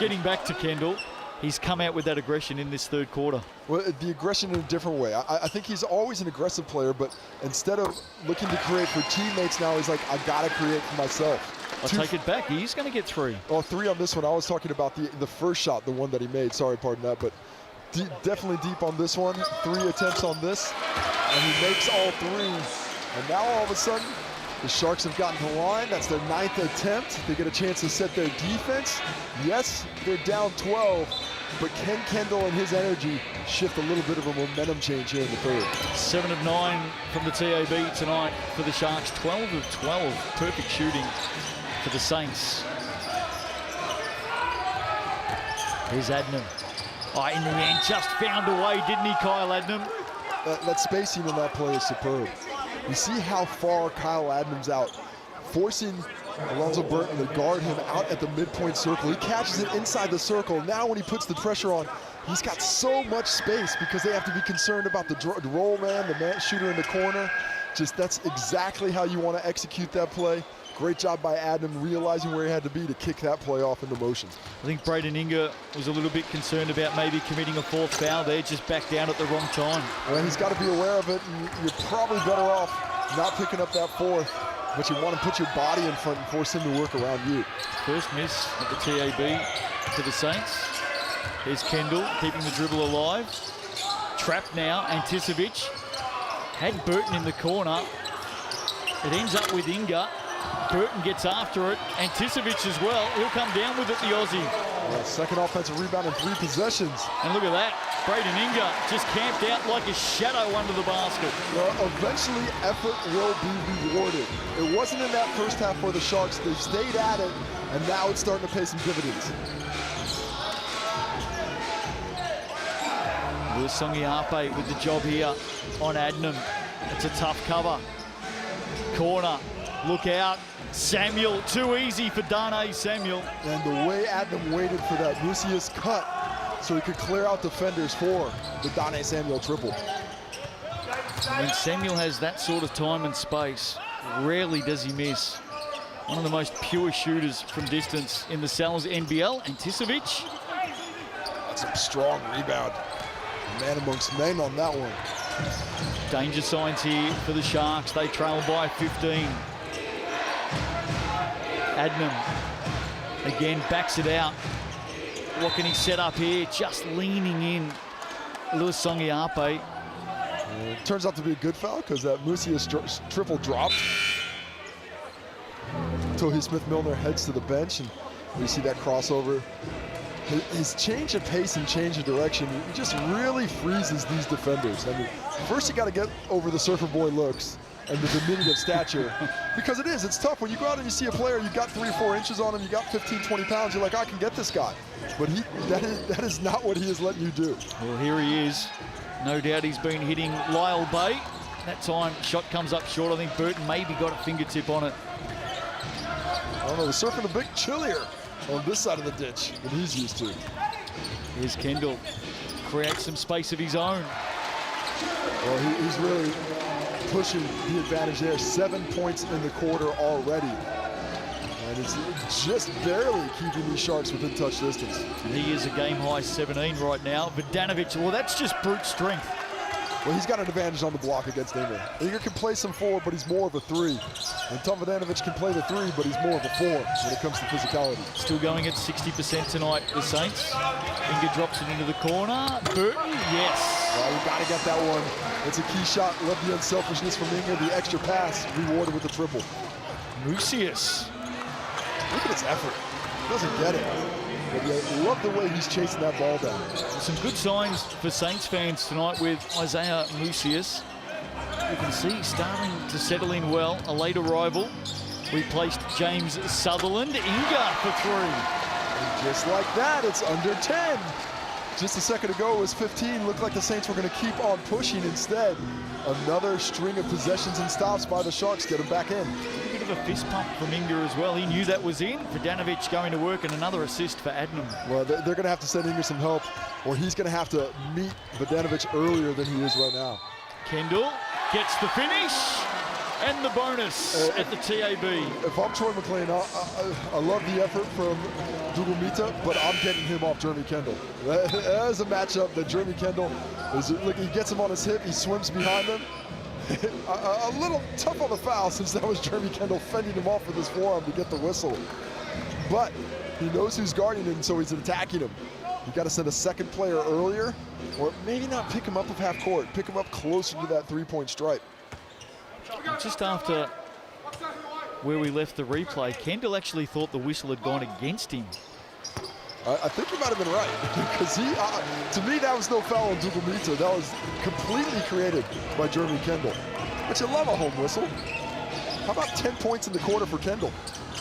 [SPEAKER 1] Getting back to Kendall. He's come out with that aggression in this third quarter.
[SPEAKER 2] Well, the aggression in a different way. I think he's always an aggressive player, but instead of looking to create for teammates now, he's like, I gotta create for myself.
[SPEAKER 1] I take it back. He's going to get 3.
[SPEAKER 2] Oh, 3 on this one. I was talking about the first shot, the one that he made. Sorry, pardon that, but definitely deep on this one. 3 attempts on this, and he makes all 3. And now all of a sudden, the Sharks have gotten to the line. That's their 9th attempt. They get a chance to set their defense. Yes, they're down 12, but can Kendall and his energy shift a little bit of a momentum change here in the third?
[SPEAKER 1] 7 of 9 from the TAB tonight for the Sharks. 12 of 12. Perfect shooting for the Saints. Here's Adnam. Oh, in the end, just found a way, didn't he, Kyle Adnam?
[SPEAKER 2] That spacing in that play is superb. You see how far Kyle Adnam's out, forcing Alonzo Burton to guard him out at the midpoint circle. He catches it inside the circle. Now when he puts the pressure on, he's got so much space because they have to be concerned about the roll man, the man shooter in the corner. Just that's exactly how you want to execute that play. Great job by Adnam realizing where he had to be to kick that play off into motion.
[SPEAKER 1] I think Braden Inga was a little bit concerned about maybe committing a 4th foul there, just back down at the wrong time.
[SPEAKER 2] Well, he's got to be aware of it, and you're probably better off not picking up that 4th, but you want to put your body in front and force him to work around you.
[SPEAKER 1] First miss at the TAB to the Saints. Here's Kendall keeping the dribble alive. Trapped now, Anticevic. Had Burton in the corner. It ends up with Inga. Burton gets after it. Anticevic as well. He'll come down with it, the Aussie.
[SPEAKER 2] Well, second offensive rebound in 3 possessions.
[SPEAKER 1] And look at that. Braden Inga just camped out like a shadow under the basket.
[SPEAKER 2] Well, eventually effort will be rewarded. It wasn't in that first half for the Sharks. They stayed at it, and now it's starting to pay some dividends.
[SPEAKER 1] Songiape with the job here on Adnam. It's a tough cover. Corner. Look out. Samuel, too easy for Dane Samuel.
[SPEAKER 2] And the way Adnam waited for that Lucius cut so he could clear out defenders for the Dane Samuel triple.
[SPEAKER 1] When Samuel has that sort of time and space, rarely does he miss. One of the most pure shooters from distance in the Sal's NBL, Anticevic.
[SPEAKER 2] That's a strong rebound. Man amongst men on that one.
[SPEAKER 1] Danger signs here for the Sharks. They trail by 15. Adnam again backs it out. What can he set up here? Just leaning in. Lewis Songiape.
[SPEAKER 2] It turns out to be a good foul because that Musia's triple dropped. Tohi Smith-Milner heads to the bench, and we see that crossover. His change of pace and change of direction, he just really freezes these defenders. I mean, first you got to get over the surfer boy looks and the diminutive stature, because it's tough when you go out and you see a player, you got 3 or 4 inches on him, you got 15, 20 pounds, you're like, I can get this guy. But that is not what he is letting you do.
[SPEAKER 1] Well, here he is. No doubt he's been hitting Lyle Bay. That time, shot comes up short. I think Burton maybe got a fingertip on it.
[SPEAKER 2] I don't know, the surfing a bit chillier on this side of the ditch than he's used to.
[SPEAKER 1] Here's Kendall. Creates some space of his own.
[SPEAKER 2] Well, he's really pushing the advantage there. 7 points in the quarter already. And it's just barely keeping these Sharks within touch distance.
[SPEAKER 1] He is a game-high 17 right now. Vodanovic, well, that's just brute strength.
[SPEAKER 2] Well, he's got an advantage on the block against Inga. Inga can play some 4, but he's more of a 3. And Tom Vodanovic can play the 3, but he's more of a 4 when it comes to physicality.
[SPEAKER 1] Still going at 60% tonight, the Saints. Inga drops it into the corner. Burton, yes.
[SPEAKER 2] Well, you got to get that one. It's a key shot. Love the unselfishness from Inga. The extra pass rewarded with the triple.
[SPEAKER 1] Mucius.
[SPEAKER 2] Look at his effort. He doesn't get it. But yeah, love the way he's chasing that ball down.
[SPEAKER 1] Some good signs for Saints fans tonight with Isaiah Mucius. You can see he's starting to settle in well. A late arrival. We placed James Southland. Inga for 3.
[SPEAKER 2] And just like that, it's under 10. Just a second ago, it was 15. Looked like the Saints were going to keep on pushing instead. Another string of possessions and stops by the Sharks get him back in.
[SPEAKER 1] A bit of a fist pump from Inga as well. He knew that was in. Vodanovic going to work, and another assist for Adnam.
[SPEAKER 2] Well, they're going to have to send Inga some help, or he's going to have to meet Vodanovic earlier than he is right now.
[SPEAKER 1] Kendall gets the finish and the bonus at the TAB.
[SPEAKER 2] If I'm Troy McLean, I love the effort from Dougal Mita, but I'm getting him off Jeremy Kendall. That is a matchup that Jeremy Kendall is. Look, he gets him on his hip, he swims behind him. A little tough on the foul, since that was Jeremy Kendall fending him off with his forearm to get the whistle. But he knows who's guarding him, so he's attacking him. You got to send a second player earlier, or maybe not pick him up of half court, pick him up closer to that three-point stripe.
[SPEAKER 1] Just after where we left the replay, Kendall actually thought the whistle had gone against him.
[SPEAKER 2] I think he might have been right, because to me, that was no foul on Dougal Mita. That was completely created by Jeremy Kendall. But you love a home whistle. How about 10 points in the quarter for Kendall?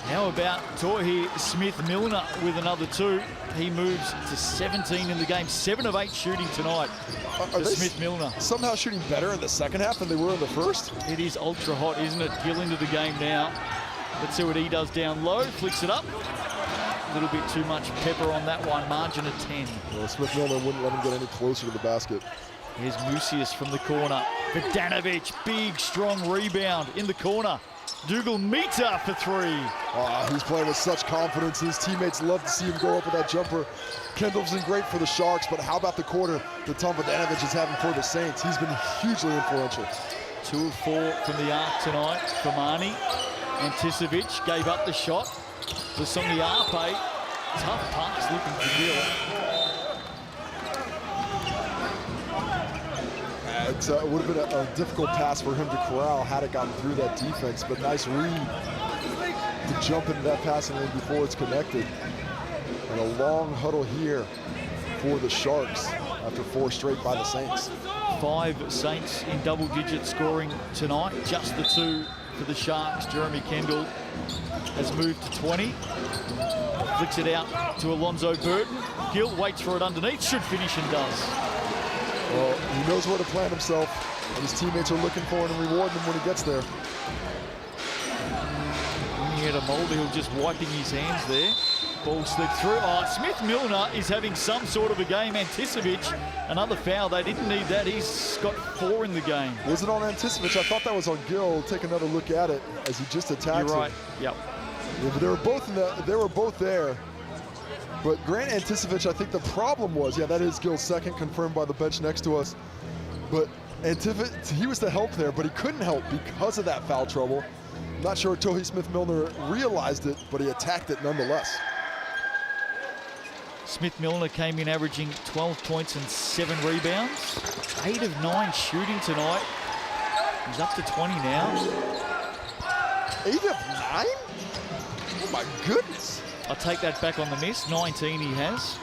[SPEAKER 1] How about Torhi Smith-Milner with another 2? He moves to 17 in the game, 7 of 8 shooting tonight for Smith-Milner.
[SPEAKER 2] Somehow shooting better in the second half than they were in the first?
[SPEAKER 1] It is ultra hot, isn't it? Gill into the game now. Let's see what he does down low, flicks it up. A little bit too much pepper on that one, margin of 10.
[SPEAKER 2] Well, Smith-Milner wouldn't let him get any closer to the basket.
[SPEAKER 1] Here's Musius from the corner. Bogdanovic, big, strong rebound in the corner. Dougal Mita for 3.
[SPEAKER 2] He's playing with such confidence. His teammates love to see him go up with that jumper. Kendall's been great for the Sharks, but how about the quarter that Tom Bogdanovic is having for the Saints? He's been hugely influential.
[SPEAKER 1] 2 of 4 from the arc tonight for Marnie. Anticevic gave up the shot. Lasongi Arpe, tough pass looking for Gill.
[SPEAKER 2] It would have been a difficult pass for him to corral had it gotten through that defense, but nice read to jump into that passing lane before it's connected. And a long huddle here for the Sharks after 4 straight by the Saints.
[SPEAKER 1] 5 Saints in double-digit scoring tonight, just the 2 for the Sharks. Jeremy Kendall has moved to 20. Flicks it out to Alonzo Burton. Gill waits for it underneath, should finish and does.
[SPEAKER 2] Well, he knows where to plant himself, and his teammates are looking for him and rewarding him when he gets there.
[SPEAKER 1] He had a Mulvihill just wiping his hands there. Ball slipped through. Smith-Milner is having some sort of a game. Anticevic, another foul. They didn't need that. He's got 4 in the game.
[SPEAKER 2] Was it on Anticevic? I thought that was on Gill. Take another look at it as he just attacked
[SPEAKER 1] You're right.
[SPEAKER 2] him.
[SPEAKER 1] Yep.
[SPEAKER 2] Yeah, but they were both there. But Grant Anticevic, I think the problem was, that is Gill's second, confirmed by the bench next to us. But Anticevic, he was the help there, but he couldn't help because of that foul trouble. I'm not sure Torhi Smith-Milner realized it, but he attacked it nonetheless.
[SPEAKER 1] Smith-Milner came in averaging 12 points and 7 rebounds. 8 of 9 shooting tonight. He's up to 20 now.
[SPEAKER 2] 8 of 9? Oh my goodness.
[SPEAKER 1] I'll take that back on the miss. 19 he has.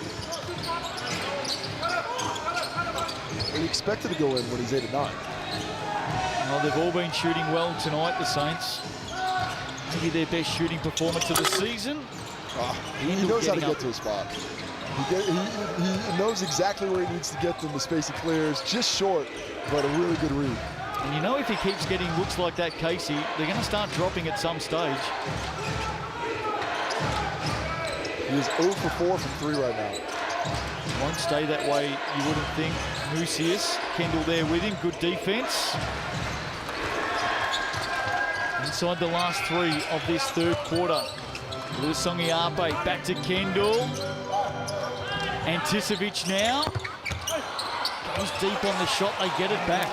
[SPEAKER 2] He expected to go in when he's 8 of 9.
[SPEAKER 1] Well, they've all been shooting well tonight, the Saints. Maybe their best shooting performance of the season.
[SPEAKER 2] He knows how to get to a spot. He knows exactly where he needs to get them. The space he clears, just short, but a really good read.
[SPEAKER 1] And you know, if he keeps getting looks like that, Casey, they're going to start dropping at some stage.
[SPEAKER 2] He is 0 for 4 from 3 right now.
[SPEAKER 1] Won't stay that way, you wouldn't think. Musius, Kendall there with him, good defense. Inside the last 3 of this third quarter. Lasongi Arpe back to Kendall. Anticevic now. Goes deep on the shot, they get it back.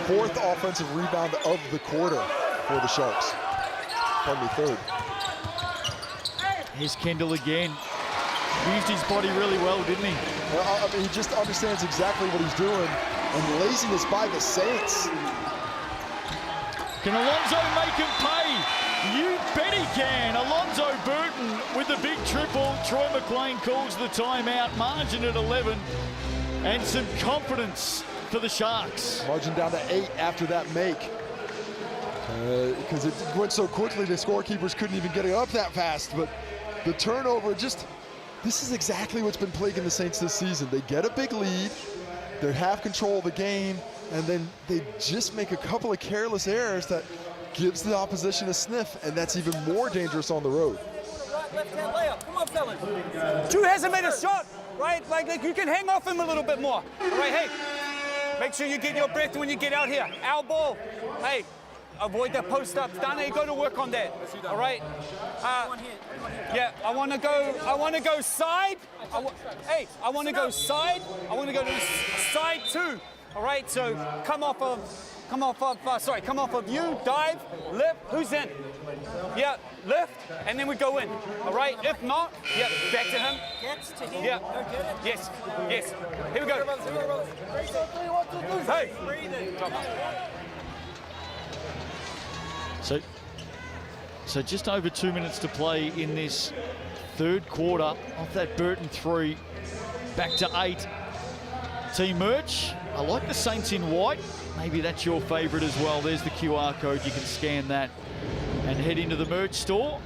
[SPEAKER 2] 4th offensive rebound of the quarter for the Sharks. Pardon me, 3rd.
[SPEAKER 1] Here's Kendall again. Used his body really well, didn't he?
[SPEAKER 2] Well, I mean, he just understands exactly what he's doing. And laziness by the Saints.
[SPEAKER 1] Can Alonzo make him pay? You bet he can. Alonzo Burton with the big triple. Troy McLean calls the timeout. Margin at 11. And some confidence for the Sharks.
[SPEAKER 2] Margin down to 8 after that make. Because it went so quickly, the scorekeepers couldn't even get it up that fast. But the turnover, this is exactly what's been plaguing the Saints this season. They get a big lead, they have control of the game, and then they just make a couple of careless errors that gives the opposition a sniff, and that's even more dangerous on the road.
[SPEAKER 5] Left-hand layup. Come on, fellas. Drew hasn't made a shot, right? Like you can hang off him a little bit more. All right, hey.
[SPEAKER 3] Make sure you get your breath when you get out here. Our ball. Hey, avoid the post up. Dana, you got to work on that. All right. Yeah, I want to go side. Hey, I want to go side. I want to go to side 2. All right. So come off of you. Dive. Lift. Who's in? Yeah. Lift. And then we go in. All right. If not, yeah. Back to him.
[SPEAKER 5] Gets to him.
[SPEAKER 3] Yeah.
[SPEAKER 5] Okay.
[SPEAKER 3] Yes. Yes. Here we go. Hey.
[SPEAKER 5] Breathing.
[SPEAKER 1] So just over 2 minutes to play in this third quarter. Off that Burton 3, back to 8. Team merch. I like the Saints in white. Maybe that's your favorite as well. There's the QR code. You can scan that and head into the merch store.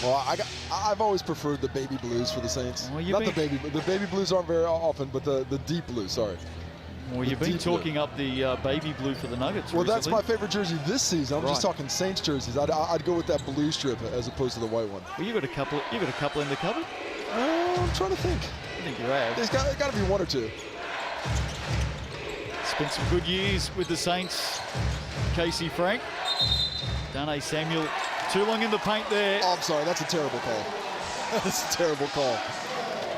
[SPEAKER 2] Well, I've always preferred the baby blues for the Saints.
[SPEAKER 1] Well,
[SPEAKER 2] Not the baby blues aren't very often, but the deep blue, sorry.
[SPEAKER 1] Well, you've been talking up the baby blue for the Nuggets
[SPEAKER 2] Well,
[SPEAKER 1] recently.
[SPEAKER 2] that's my favorite jersey this season. I'm just talking Saints jerseys. I'd go with that blue strip as opposed to the white one.
[SPEAKER 1] Well, you got a couple in the cupboard?
[SPEAKER 2] I'm trying to think.
[SPEAKER 1] I think you have.
[SPEAKER 2] There's got to be 1 or 2.
[SPEAKER 1] Spent some good years with the Saints. Casey Frank. Dane Samuel, too long in the paint there.
[SPEAKER 2] Oh, I'm sorry. That's a terrible call. That's a terrible call.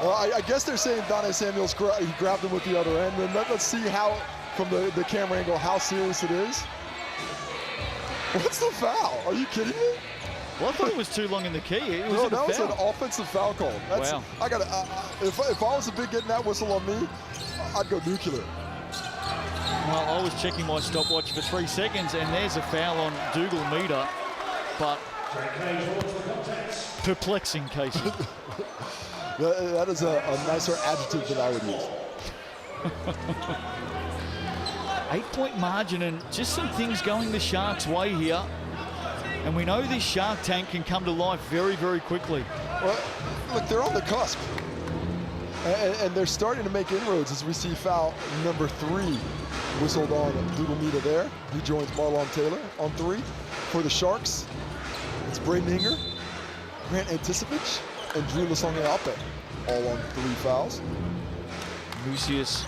[SPEAKER 2] I guess they're saying Dane Samuel's he grabbed him with the other end. And let's see how, from the camera angle, how serious it is. What's the foul? Are you kidding me?
[SPEAKER 1] Well, I thought it was too long in the key. It was
[SPEAKER 2] No,
[SPEAKER 1] a
[SPEAKER 2] that was
[SPEAKER 1] foul.
[SPEAKER 2] an offensive foul call.
[SPEAKER 1] Wow.
[SPEAKER 2] I gotta. If I was the big getting that whistle on me, I'd go nuclear.
[SPEAKER 1] Well, I was checking my stopwatch for 3 seconds, and there's a foul on Dougal Meter, but perplexing, Casey.
[SPEAKER 2] That is a nicer adjective than I would use.
[SPEAKER 1] 8-point margin, and just some things going the Sharks' way here. And we know this Shark Tank can come to life very, very quickly.
[SPEAKER 2] Well, look, they're on the cusp. And they're starting to make inroads as we see foul number 3 whistled on Dougal Meter there. He joins Marlon Taylor on 3. For the Sharks, it's Braden Hinger, Grant Anticipich, and Drew Lasonge-Ape, all on 3 fouls.
[SPEAKER 1] Mucius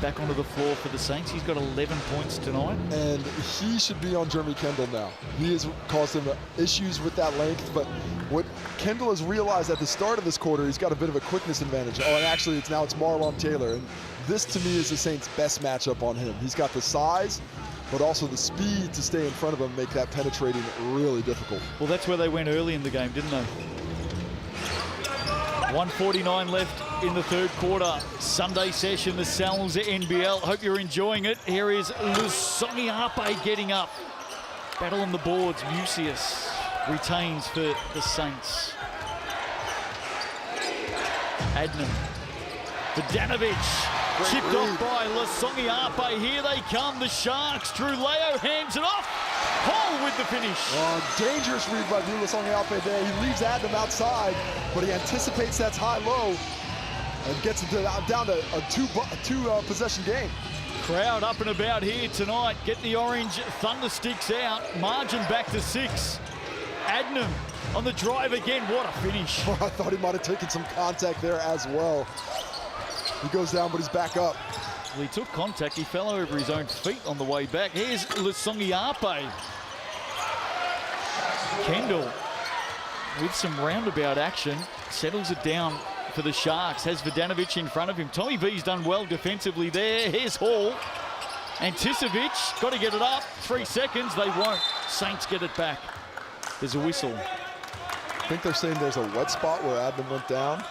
[SPEAKER 1] back onto the floor for the Saints. He's got 11 points tonight.
[SPEAKER 2] And he should be on Jeremy Kendall now. He has caused him issues with that length, but what Kendall has realized at the start of this quarter, he's got a bit of a quickness advantage. Oh, and actually it's Marlon Taylor. And this to me is the Saints' best matchup on him. He's got the size, but also the speed to stay in front of him, make that penetrating really difficult.
[SPEAKER 1] Well, that's where they went early in the game, didn't they? 1:49 left in the third quarter. Sunday session, the Southland NBL. Hope you're enjoying it. Here is Lasonge-Ape getting up. Battle on the boards. Mucius retains for the Saints. Adnan. Vidanovic. Chipped off by Lasonge-Ape. Here they come, the Sharks. Drew Leo hands it off. Hole with the finish.
[SPEAKER 2] Dangerous read by Drew Lasonge-Ape there. He leaves Adnan outside, but he anticipates that's high-low and gets it down to a two possession game.
[SPEAKER 1] Crowd up and about here tonight. Get the orange thunder sticks out. Margin back to 6. Adnan on the drive again. What a finish.
[SPEAKER 2] I thought he might have taken some contact there as well. He goes down, but he's back up.
[SPEAKER 1] Well, he took contact. He fell over his own feet on the way back. Here's Lasonge-Ape. Kendall with some roundabout action. Settles it down for the Sharks. Has Vidanovic in front of him. Tommy V's done well defensively there. Here's Hall. Anticipic, got to get it up. 3 seconds, they won't. Saints get it back. There's a whistle.
[SPEAKER 2] I think they're saying there's a wet spot where Adnan went down.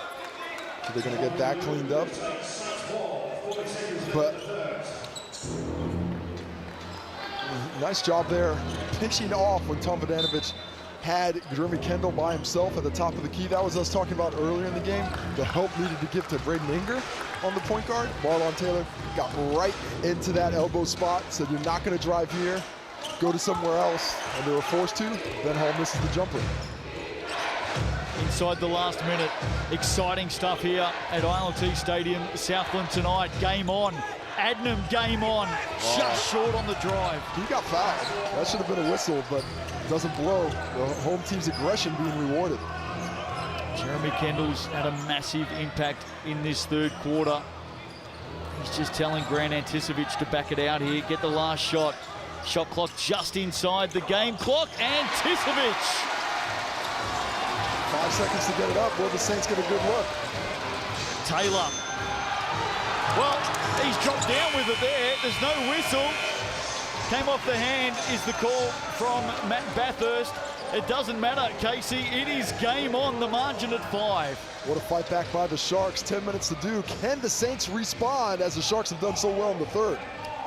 [SPEAKER 2] So they're going to get that cleaned up. But nice job there, pinching off when Tom Vidanovic had Jeremy Kendall by himself at the top of the key. That was us talking about earlier in the game. The help needed to give to Braden Hinger on the point guard. Marlon Taylor got right into that elbow spot, said you're not going to drive here, go to somewhere else, and they were forced to. Then Hall misses the jumper.
[SPEAKER 1] Inside the last minute, exciting stuff here at ILT Stadium, Southland tonight. Game on. Adnan, game on. Just short on the drive.
[SPEAKER 2] He got fouled. That should have been a whistle, but doesn't blow. The home team's aggression being rewarded.
[SPEAKER 1] Jeremy Kendall's had a massive impact in this third quarter. He's just telling Grant Anticevic to back it out here, get the last shot. Shot clock just inside the game clock. Anticevic.
[SPEAKER 2] 5 seconds to get it up. Will the Saints get a good look?
[SPEAKER 1] Taylor. Well, he's dropped down with it there. There's no whistle. Came off the hand is the call from Matt Bathurst. It doesn't matter, Casey. It is game on, the margin at 5.
[SPEAKER 2] What a fight back by the Sharks. 10 minutes to do. Can the Saints respond as the Sharks have done so well in the third?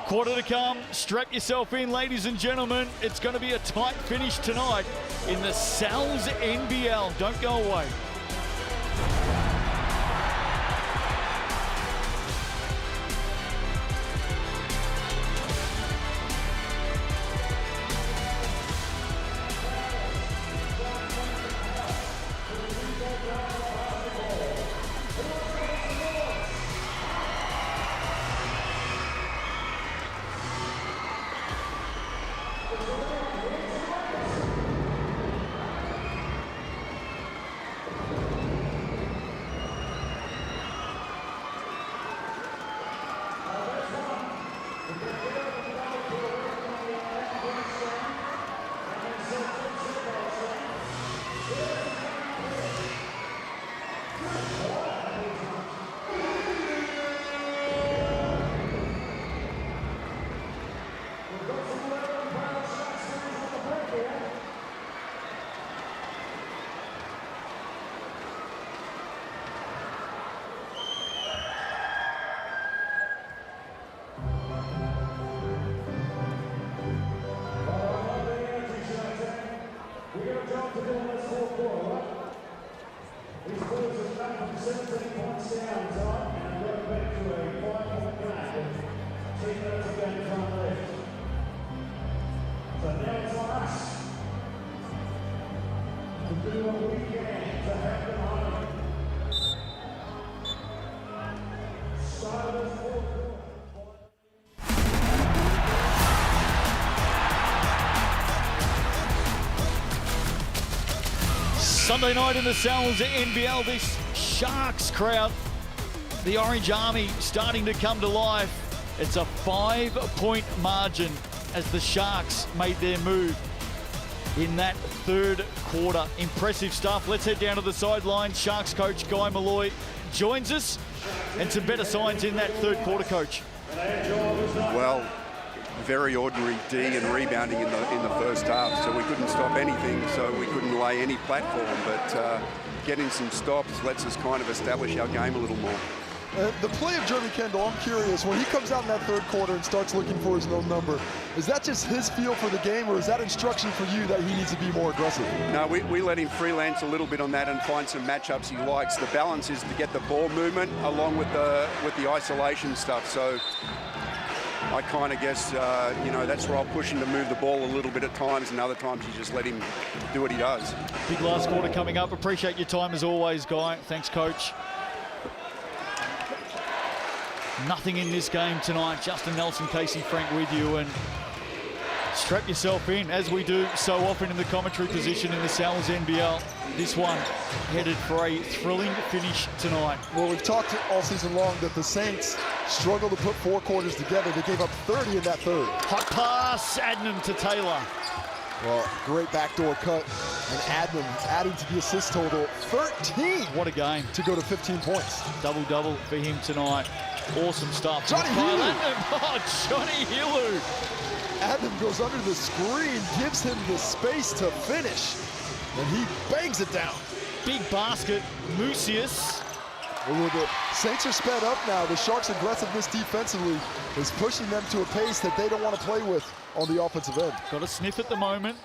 [SPEAKER 1] Quarter to come. Strap yourself in, ladies and gentlemen. It's going to be a tight finish tonight in the Sal's NBL. Don't go away. Sunday night in the Sal's NBL, this Sharks crowd, the Orange Army starting to come to life. It's a 5-point margin as the Sharks made their move in that third quarter. Impressive stuff. Let's head down to the sideline. Sharks coach Guy Malloy joins us, and some better signs in that third quarter, coach.
[SPEAKER 4] Well, very ordinary D and rebounding in the first half, so we couldn't stop anything, so we couldn't lay any platform, but getting some stops lets us kind of establish our game a little more.
[SPEAKER 2] The play of Jeremy Kendall, I'm curious, when he comes out in that third quarter and starts looking for his own number, is that just his feel for the game, or is that instruction for you that he needs to be more aggressive?
[SPEAKER 4] No, we let him freelance a little bit on that and find some matchups he likes. The balance is to get the ball movement along with the isolation stuff, so I kind of guess, you know, that's where I'll push him to move the ball a little bit at times, and other times you just let him do what he does.
[SPEAKER 1] Big last quarter coming up. Appreciate your time as always, Guy. Thanks, coach. Nothing in this game tonight. Justin Nelson, Casey Frank with you, and strap yourself in, as we do so often in the commentary position in the Sal's NBL. This one headed for a thrilling finish tonight.
[SPEAKER 2] Well, we've talked all season long that the Saints struggled to put 4 quarters together. They gave up 30 in that third.
[SPEAKER 1] Hot pass, Adnam to Taylor.
[SPEAKER 2] Well, great backdoor cut, and Adnam adding to the assist total, 13.
[SPEAKER 1] What a game.
[SPEAKER 2] To go to 15 points.
[SPEAKER 1] Double-double for him tonight. Awesome stuff.
[SPEAKER 2] Johnny Hilu.
[SPEAKER 1] Oh, Johnny Hilu.
[SPEAKER 2] Adnam goes under the screen, gives him the space to finish, and he bangs it down.
[SPEAKER 1] Big basket, Mucius.
[SPEAKER 2] Well, the Saints are sped up now. The Sharks' aggressiveness defensively is pushing them to a pace that they don't want to play with on the offensive end.
[SPEAKER 1] Got a sniff at the moment.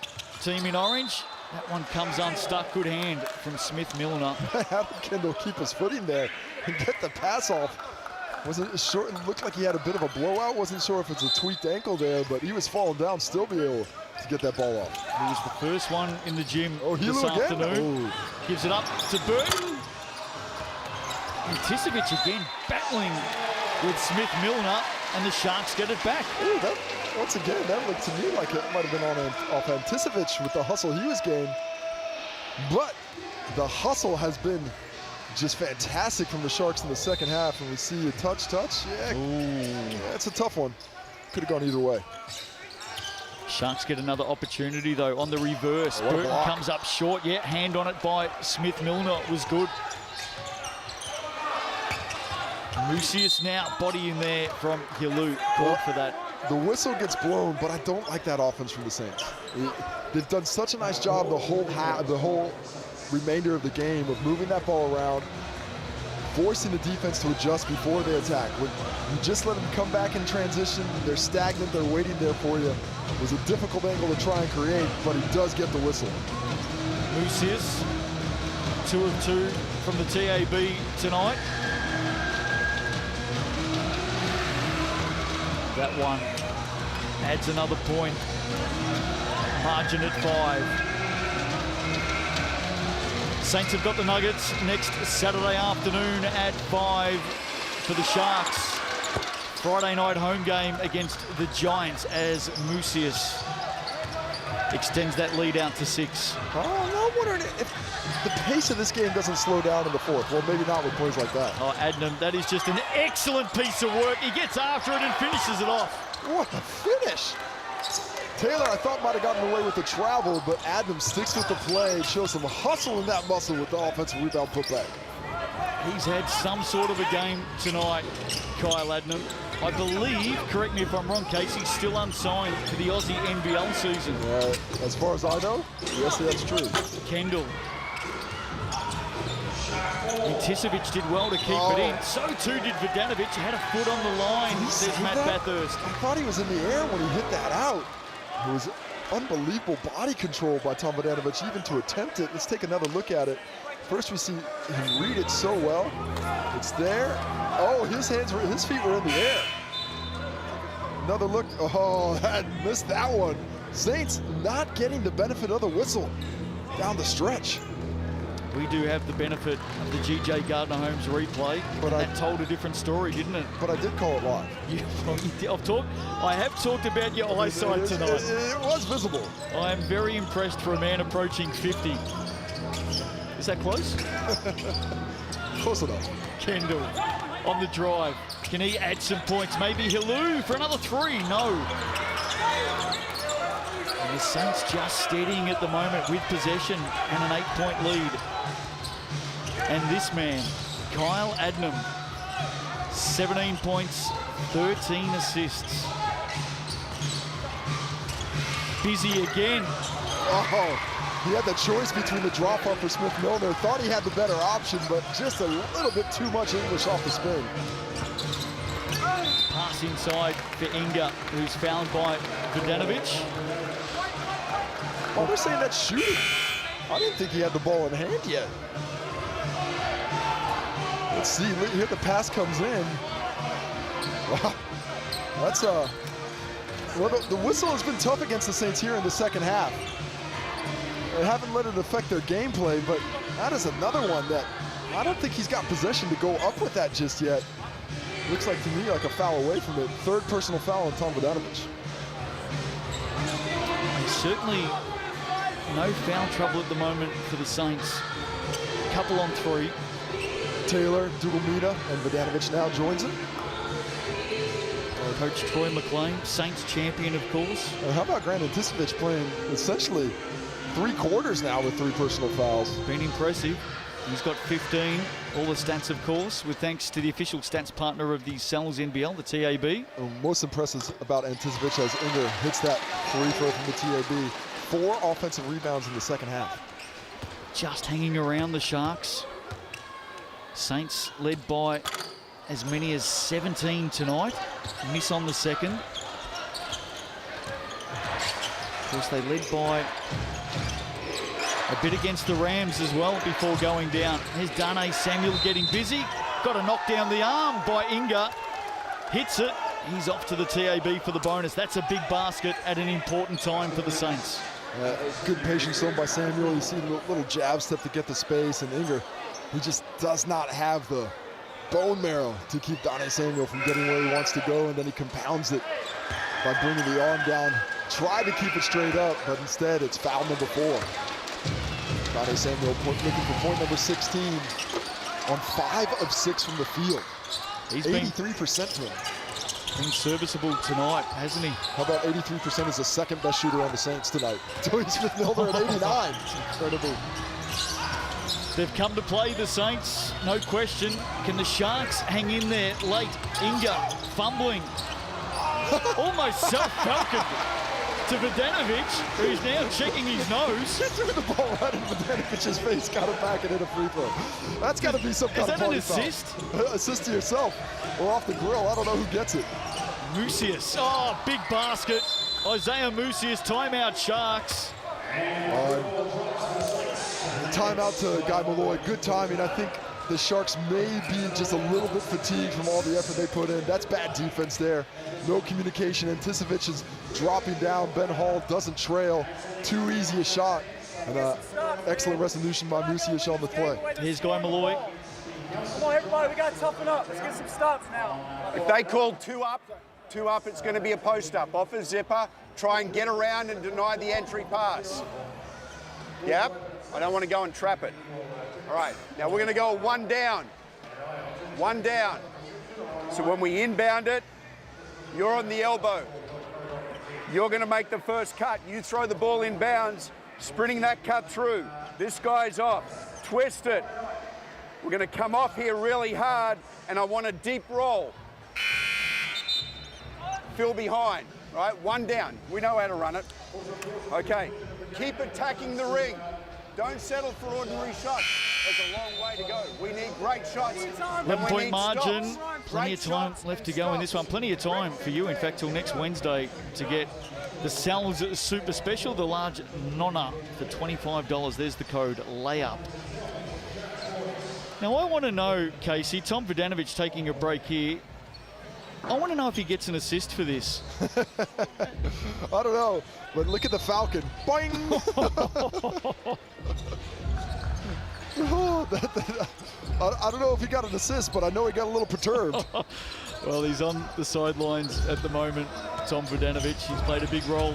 [SPEAKER 1] Team in orange. That one comes unstuck. Good hand from Smith Milner.
[SPEAKER 2] How did Kendall keep his footing there and get the pass off? Wasn't sure. It looked like he had a bit of a blowout. Wasn't sure if it's a tweaked ankle there, but he was falling down, still be able to get that ball off.
[SPEAKER 1] He was the first one in the gym this
[SPEAKER 2] again?
[SPEAKER 1] afternoon. Gives it up to Burton. Anticevic again battling with Smith Milner, and the Sharks get it back.
[SPEAKER 2] Ooh, once again, that looked to me like it might have been off Anticevic with the hustle he was getting. But the hustle has been just fantastic from the Sharks in the second half. And we see a touch. Yeah, it's a tough one. Could have gone either way.
[SPEAKER 1] Sharks get another opportunity though on the reverse. Burton comes up short. Yeah, hand on it by Smith-Milner was good. Mucius now, body in there from Hilu. Called for that.
[SPEAKER 2] The whistle gets blown, but I don't like that offense from the Saints. They've done such a nice job the whole remainder of the game of moving that ball around, forcing the defense to adjust before they attack. When you just let them come back in transition, they're stagnant, they're waiting there for you. It was a difficult angle to try and create, but he does get the whistle.
[SPEAKER 1] Mucius, 2 of 2 from the TAB tonight. That one adds another point. Margin at 5. Saints have got the Nuggets next Saturday afternoon at 5 for the Sharks. Friday night home game against the Giants as Mucius extends that lead out to 6.
[SPEAKER 2] I'm wondering if the pace of this game doesn't slow down in the fourth. Well, maybe not with plays like that.
[SPEAKER 1] Oh, Adnam, that is just an excellent piece of work. He gets after it and finishes it off.
[SPEAKER 2] What a finish. Taylor, I thought, might have gotten away with the travel, but Adnam sticks with the play, shows some hustle in that muscle with the offensive rebound putback.
[SPEAKER 1] He's had some sort of a game tonight, Kyle Adnam. I believe, correct me if I'm wrong, Casey, still unsigned for the Aussie NBL season.
[SPEAKER 2] As far as I know, yes, that's true.
[SPEAKER 1] Kendall. Tisovic did well to keep it in. So too did Vodanovic. Had a foot on the line, says Matt Bathurst.
[SPEAKER 2] I thought he was in the air when he hit that out. It was unbelievable body control by Tom Vodanovic even to attempt it. Let's take another look at it. First we see him read it so well. It's there. Oh, his feet were in the air. Another look. Oh, missed that one. Saints not getting the benefit of the whistle down the stretch.
[SPEAKER 1] We do have the benefit of the G.J. Gardner-Holmes replay, but that told a different story, didn't it?
[SPEAKER 2] But I did call it live.
[SPEAKER 1] I have talked about your eyesight tonight.
[SPEAKER 2] It was visible.
[SPEAKER 1] I am very impressed for a man approaching 50. Is that close?
[SPEAKER 2] Close enough.
[SPEAKER 1] Kendall on the drive. Can he add some points? Maybe Hilu for another 3. No. And the Saints just steadying at the moment with possession and an 8-point lead. And this man, Kyle Adnam, 17 points, 13 assists. Busy again.
[SPEAKER 2] Oh, he had the choice between the drop-off for Smith-Milner. Thought he had the better option, but just a little bit too much English off the spin.
[SPEAKER 1] Pass inside for Inga, who's fouled by Vodanovic.
[SPEAKER 2] Oh, they're saying that's shooting. I didn't think he had the ball in hand yet. Let's see, here the pass comes in. Wow, that's well, the whistle has been tough against the Saints here in the second half. They haven't let it affect their gameplay, but that is another one that I don't think he's got possession to go up with that just yet. Looks like to me like a foul away from it. Third personal foul on Tom Vodanovic.
[SPEAKER 1] Certainly no foul trouble at the moment for the Saints. Couple on 3.
[SPEAKER 2] Taylor, Dugomita, and Vodanovic now joins him.
[SPEAKER 1] Coach Troy McLean, Saints champion, of course.
[SPEAKER 2] How about Grant Tisovic playing essentially 3 quarters now with 3 personal fouls?
[SPEAKER 1] Been impressive. He's got 15. All the stats, of course, with thanks to the official stats partner of the Sal's NBL, the TAB.
[SPEAKER 2] Most impressive about Tisovic as Inger hits that free throw from the TAB. 4 offensive rebounds in the second half.
[SPEAKER 1] Just hanging around the Sharks. Saints led by as many as 17 tonight. Miss on the second. Of course, they led by a bit against the Rams as well before going down. Here's Darnay Samuel getting busy. Got to knock down the arm by Inga. Hits it. He's off to the TAB for the bonus. That's a big basket at an important time for the Saints.
[SPEAKER 2] Good patience shown by Samuel. You see the little jab step to get the space, and Inger, he just does not have the bone marrow to keep Darnay Samuel from getting where he wants to go, and then he compounds it by bringing the arm down. Tried to keep it straight up, but instead it's foul number 4. Darnay Samuel looking for point number 16 on 5 of 6 from the field.
[SPEAKER 1] He's been
[SPEAKER 2] 83% to him.
[SPEAKER 1] serviceable tonight, hasn't he?
[SPEAKER 2] How about 83% is the second best shooter on the Saints tonight? Tony Smith-Milner at 89.
[SPEAKER 1] It's incredible. They've come to play, the Saints, no question. Can the Sharks hang in there late? Inga fumbling. Almost self-falconed to Vodanovic, who's now checking his nose.
[SPEAKER 2] He threw the ball right in Vodanovic's face, got it back and hit a free throw. That's got to be some kind of party foul.
[SPEAKER 1] Is that an assist?
[SPEAKER 2] Assist to yourself or off the grill. I don't know who gets it.
[SPEAKER 1] Mucius, oh, big basket. Isaiah Mucius, timeout Sharks.
[SPEAKER 2] Timeout to Guy Malloy. Good timing. I think the Sharks may be just a little bit fatigued from all the effort they put in. That's bad defense there. No communication. Anticevic is dropping down. Ben Hall doesn't trail. Too easy a shot. And excellent resolution by Mucius on the play.
[SPEAKER 1] Here's Guy Malloy.
[SPEAKER 5] Come on, everybody, we got to toughen up. Let's get some stops now.
[SPEAKER 4] If they call two up, it's going to be a post up. Off a zipper, try and get around and deny the entry pass. Yep. I don't want to go and trap it. All right, now we're going to go one down. One down. So when we inbound it, you're on the elbow. You're going to make the first cut. You throw the ball in bounds, sprinting that cut through. This guy's off. Twist it. We're going to come off here really hard, and I want a deep roll. Fill behind, right? One down. We know how to run it. Okay, keep attacking the ring. Don't settle for ordinary shots. There's a long way to go. We need great shots.
[SPEAKER 1] 11-point margin. Plenty of time left to go in this one. Plenty of time for you, in fact, till next Wednesday to get the Sal's Super Special, the large nonna for $25. There's the code layup. Now, I want to know, Casey, Tom Vodanovic taking a break here. I want to know if he gets an assist for this.
[SPEAKER 2] I don't know, but look at the Falcon. Boing! I don't know if he got an assist, but I know he got a little perturbed.
[SPEAKER 1] Well, he's on the sidelines at the moment, Tom Vodanovic. He's played a big role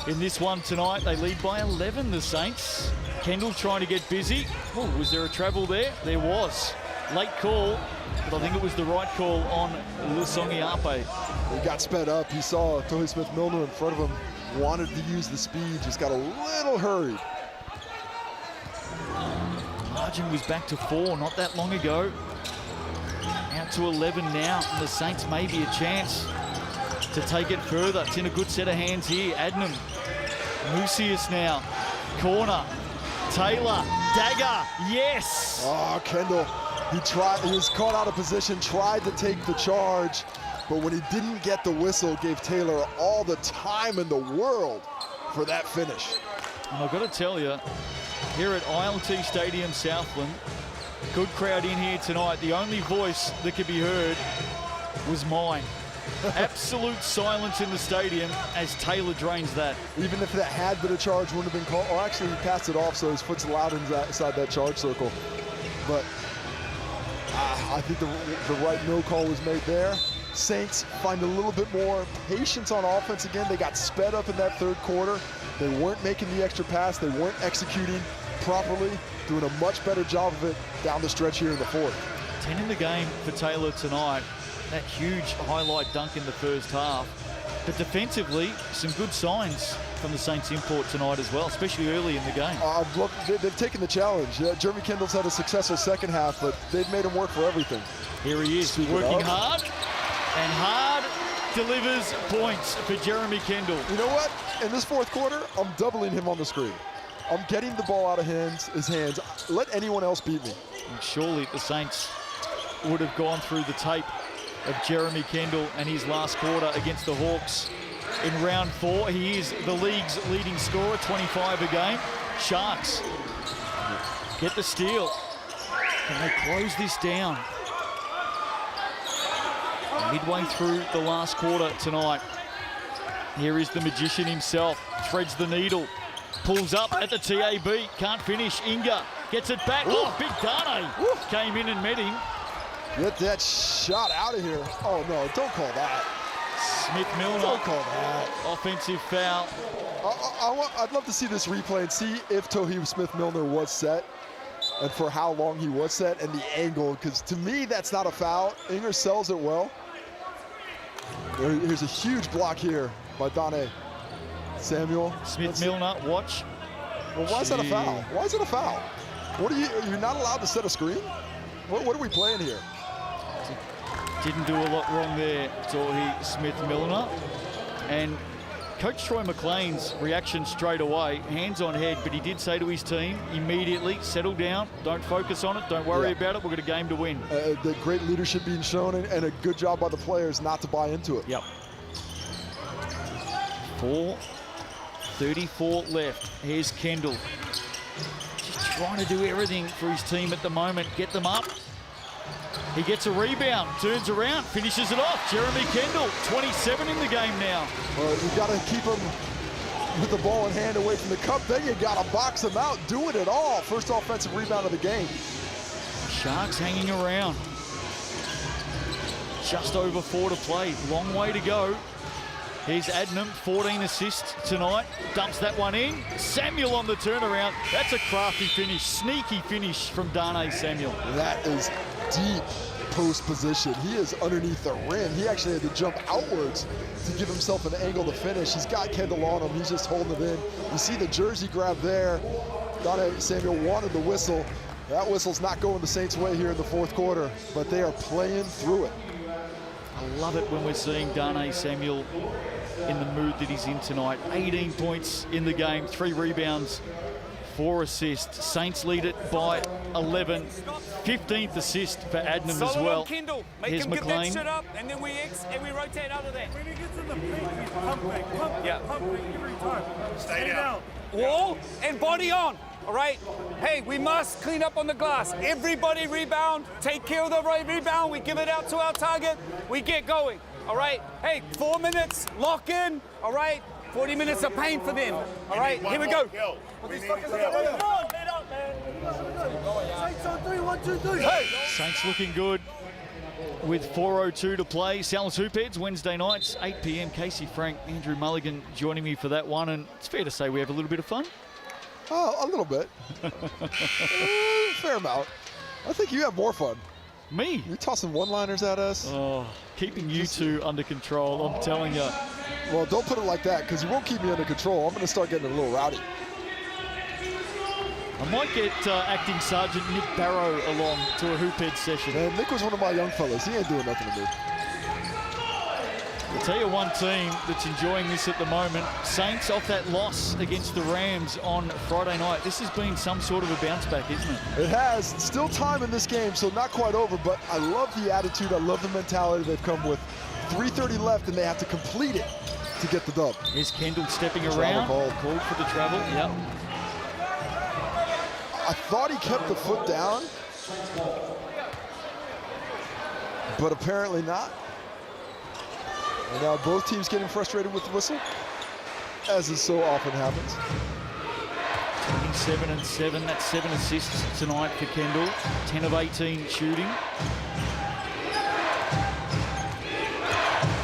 [SPEAKER 1] in this one tonight. They lead by 11, the Saints. Kendall trying to get busy. Oh, was there a travel there? There was. Late call, but I think it was the right call on Lusongi Ape.
[SPEAKER 2] He got sped up. He saw Tony Smith-Milner in front of him, wanted to use the speed, just got a little hurried.
[SPEAKER 1] Margin was back to 4 not that long ago. Out to 11 now, and the Saints may be a chance to take it further. It's in a good set of hands here. Adnam, Mucius now, corner, Taylor, dagger, yes!
[SPEAKER 2] Oh, Kendall, he was caught out of position, tried to take the charge, but when he didn't get the whistle, gave Taylor all the time in the world for that finish.
[SPEAKER 1] And I've got to tell you, here at ILT Stadium, Southland, good crowd in here tonight. The only voice that could be heard was mine. Absolute silence in the stadium as Taylor drains that.
[SPEAKER 2] Even if that had been a charge, wouldn't have been called. Or actually, he passed it off, so his foot's allowed inside that charge circle. But I think the right no call was made there. Saints find a little bit more patience on offense again. They got sped up in that third quarter. They weren't making the extra pass. They weren't executing properly, doing a much better job of it down the stretch here in the fourth.
[SPEAKER 1] 10 in the game for Taylor tonight. That huge highlight dunk in the first half. But defensively, some good signs from the Saints import tonight as well, especially early in the game.
[SPEAKER 2] They've taken the challenge. Yeah, Jeremy Kendall's had a successful second half, but they've made him work for everything.
[SPEAKER 1] Here he is, working hard, and hard delivers points for Jeremy Kendall.
[SPEAKER 2] You know what? In this fourth quarter, I'm doubling him on the screen. I'm getting the ball out of his hands. Let anyone else beat me.
[SPEAKER 1] And surely the Saints would have gone through the tape of Jeremy Kendall and his last quarter against the Hawks in round 4. He is the league's leading scorer, 25 a game. Sharks get the steal. Can they close this down? Midway through the last quarter tonight. Here is the magician himself. Threads the needle. Pulls up at the TAB. Can't finish. Inga gets it back. Ooh. Oh, Big Dane came in and met him.
[SPEAKER 2] Get that shot out of here. Oh, no, don't call that.
[SPEAKER 1] Smith-Milner.
[SPEAKER 2] Don't call that.
[SPEAKER 1] Offensive foul.
[SPEAKER 2] I'd love to see this replay and see if Toheeb Smith-Milner was set. and for how long he was set and the angle, because to me, that's not a foul. Inger sells it well. Here's a huge block here by Dane Samuel.
[SPEAKER 1] Smith-Milner, watch.
[SPEAKER 2] Well, why is that a foul? Why is it a foul? What are you're not allowed to set a screen? What are we playing here?
[SPEAKER 1] Didn't do a lot wrong there, Torhi Smith-Milner. And Coach Troy McLean's reaction straight away, hands on head, but he did say to his team immediately, settle down, don't focus on it, don't worry about it, we've got a game to win.
[SPEAKER 2] The great leadership being shown and a good job by the players not to buy into it.
[SPEAKER 1] Yep. 4:34 left. Here's Kendall. Just trying to do everything for his team at the moment, get them up. He gets a rebound, turns around, finishes it off. Jeremy Kendall, 27 in the game now.
[SPEAKER 2] Well, you got to keep him with the ball in hand away from the cup. Then you got to box him out, doing it all. First offensive rebound of the game.
[SPEAKER 1] Sharks hanging around. Just over 4 to play, long way to go. Here's Adnam, 14 assists tonight. Dumps that one in. Samuel on the turnaround. That's a crafty finish, sneaky finish from Dane Samuel.
[SPEAKER 2] That is deep post position. He is underneath the rim. He actually had to jump outwards to give himself an angle to finish. He's got Kendall on him. He's just holding it in. You see the jersey grab there. Dane Samuel wanted the whistle. That whistle's not going the Saints' way here in the fourth quarter, but they are playing through it.
[SPEAKER 1] I love it when we're seeing Dane Samuel in the mood that he's in tonight. 18 points in the game, 3 rebounds, 4 assists. Saints lead it by 11. 15th assist for Adnam as well.
[SPEAKER 3] Kendall. Make
[SPEAKER 1] Here's
[SPEAKER 3] him
[SPEAKER 1] McLean.
[SPEAKER 3] get that shit up, and then we rotate out of there.
[SPEAKER 5] When he gets in the paint, he's pumping every time. Stay down.
[SPEAKER 3] Wall and body on. All right. Hey, we must clean up on the glass. Everybody rebound. Take care of the rebound. We give it out to our target. We get going. All right. Hey, 4 minutes. Lock in. All right. 40 minutes of pain for them. All right. Here we go.
[SPEAKER 1] Saints looking good with 4:02 to play. Sal's Hoopheads, Wednesday nights, 8 p.m. Casey Frank, Andrew Mulligan joining me for that one. And it's fair to say we have a little bit of fun.
[SPEAKER 2] Oh, a little bit. Fair amount. I think you have more fun.
[SPEAKER 1] Me?
[SPEAKER 2] You're tossing one-liners at us.
[SPEAKER 1] Oh, keeping you two under control, I'm telling you.
[SPEAKER 2] Well, don't put it like that, because you won't keep me under control. I'm going to start getting a little rowdy.
[SPEAKER 1] I might get Acting Sergeant Nick Barrow along to a Hoophead session.
[SPEAKER 2] Man, Nick was one of my young fellas. He ain't doing nothing to me.
[SPEAKER 1] I'll tell you one team that's enjoying this at the moment. Saints off that loss against the Rams on Friday night. This has been some sort of a bounce back, isn't it?
[SPEAKER 2] It has. Still time in this game, so not quite over, but I love the attitude. I love the mentality they've come with. 3:30 left, and they have to complete it to get the dub.
[SPEAKER 1] Here's Kendall stepping around.
[SPEAKER 2] Called
[SPEAKER 1] for the travel, yep.
[SPEAKER 2] I thought he kept the foot down, but apparently not. And now both teams getting frustrated with the whistle, as is so often happens.
[SPEAKER 1] 27 and 7, that's 7 assists tonight for Kendall. 10 of 18 shooting.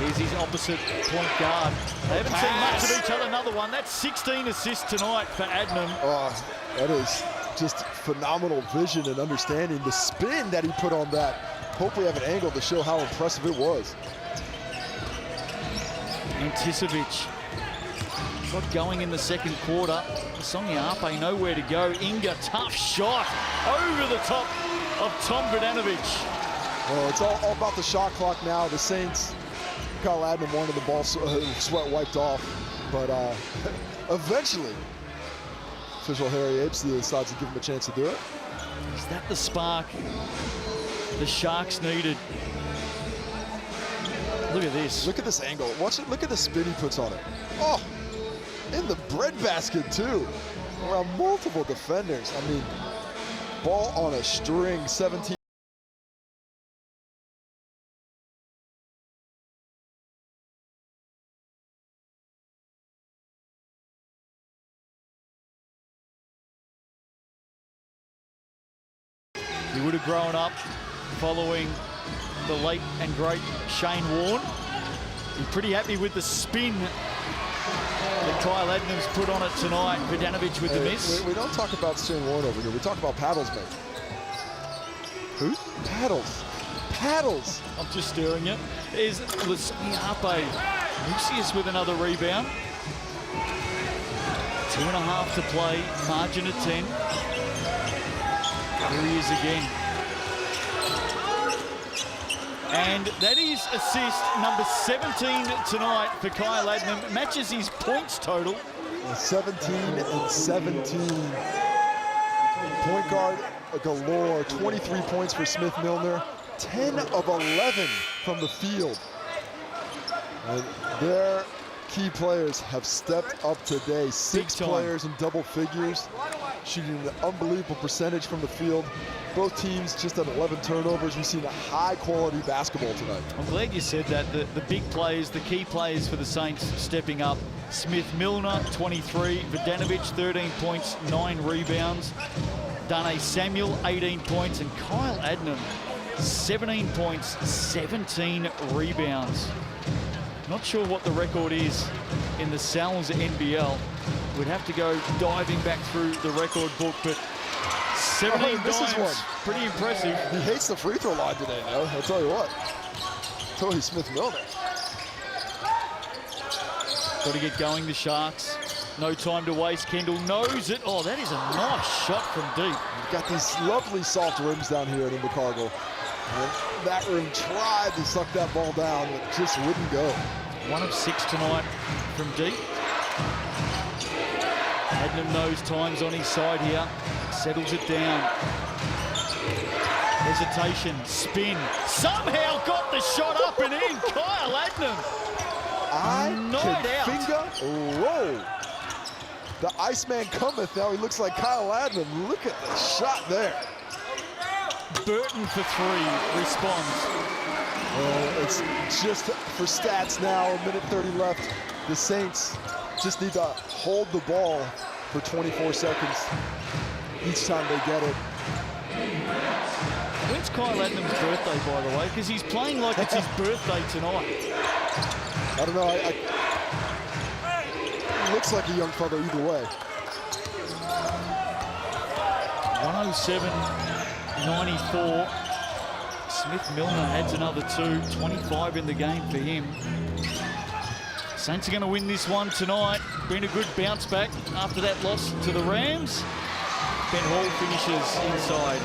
[SPEAKER 1] Here's his opposite point guard. They haven't seen much of each other. Another one. That's 16 assists tonight for Adnam.
[SPEAKER 2] Oh, that is just phenomenal vision and understanding. The spin that he put on that. Hope we have an angle to show how impressive it was.
[SPEAKER 1] Anticevic got going in the second quarter. Sonia Ape nowhere to go. Inga, tough shot over the top of Tom Brdanovic.
[SPEAKER 2] Well, it's all about the shot clock now. The Saints, Kyle Adnam wanted the ball sweat wiped off, but eventually, official Harry Apes decides to give him a chance to do it.
[SPEAKER 1] Is that the spark the Sharks needed? Look at this.
[SPEAKER 2] Look at this angle. Watch it. Look at the spin he puts on it. Oh, in the breadbasket too. Around multiple defenders. I mean, ball on a string, 17.
[SPEAKER 1] He would have grown up following the late and great Shane Warne. He's pretty happy with the spin that Kyle Adnam's put on it tonight. Vidanovic with the miss.
[SPEAKER 2] We don't talk about Shane Warren over here. We talk about paddles, mate. Who? Paddles. Paddles.
[SPEAKER 1] I'm just stirring it. There's Lasmiape. Lucius with another rebound. 2.5 to play. Margin of 10. Here he is again. And that is assist number 17 tonight for Kyle Adnam. Matches his points total.
[SPEAKER 2] 17 and 17. Point guard galore. 23 points for Smith Milner. 10 of 11 from the field. And their key players have stepped up today. 6 players in double figures, shooting an unbelievable percentage from the field. Both teams just had 11 turnovers. We've seen a high-quality basketball tonight.
[SPEAKER 1] I'm glad you said that. The big players, the key players for the Saints stepping up. Smith Milner, 23. Vidanovic, 13 points, 9 rebounds. Dane Samuel, 18 points. And Kyle Adnam, 17 points, 17 rebounds. Not sure what the record is in the Sal's NBL. We'd have to go diving back through the record book, but 17 dimes, pretty impressive.
[SPEAKER 2] He hates the free throw line today, though. I'll tell you what. Tony Smith Milner.
[SPEAKER 1] Got to get going, the Sharks. No time to waste. Kendall knows it. Oh, that is a nice shot from deep.
[SPEAKER 2] You've got these lovely soft rims down here at Invercargill. And that rim tried to suck that ball down, but just wouldn't go.
[SPEAKER 1] 1 of 6 tonight from deep. Adnam knows time's on his side here. Settles it down. Hesitation, spin. Somehow got the shot up and in. Kyle Adnam.
[SPEAKER 2] Whoa. The Iceman cometh. Now he looks like Kyle Adnam. Look at the shot there.
[SPEAKER 1] Burton for 3 responds.
[SPEAKER 2] It's just for stats now, a minute 30 left. The Saints just need to hold the ball for 24 seconds each time they get it.
[SPEAKER 1] When's Kyle Adnam's birthday, by the way? Because he's playing like it's his birthday tonight.
[SPEAKER 2] I don't know. He looks like a young fella either way.
[SPEAKER 1] 107-94. Smith Milner adds another 2. 25 in the game for him. Saints are going to win this one tonight. Been a good bounce back after that loss to the Rams. Ben Hall finishes inside.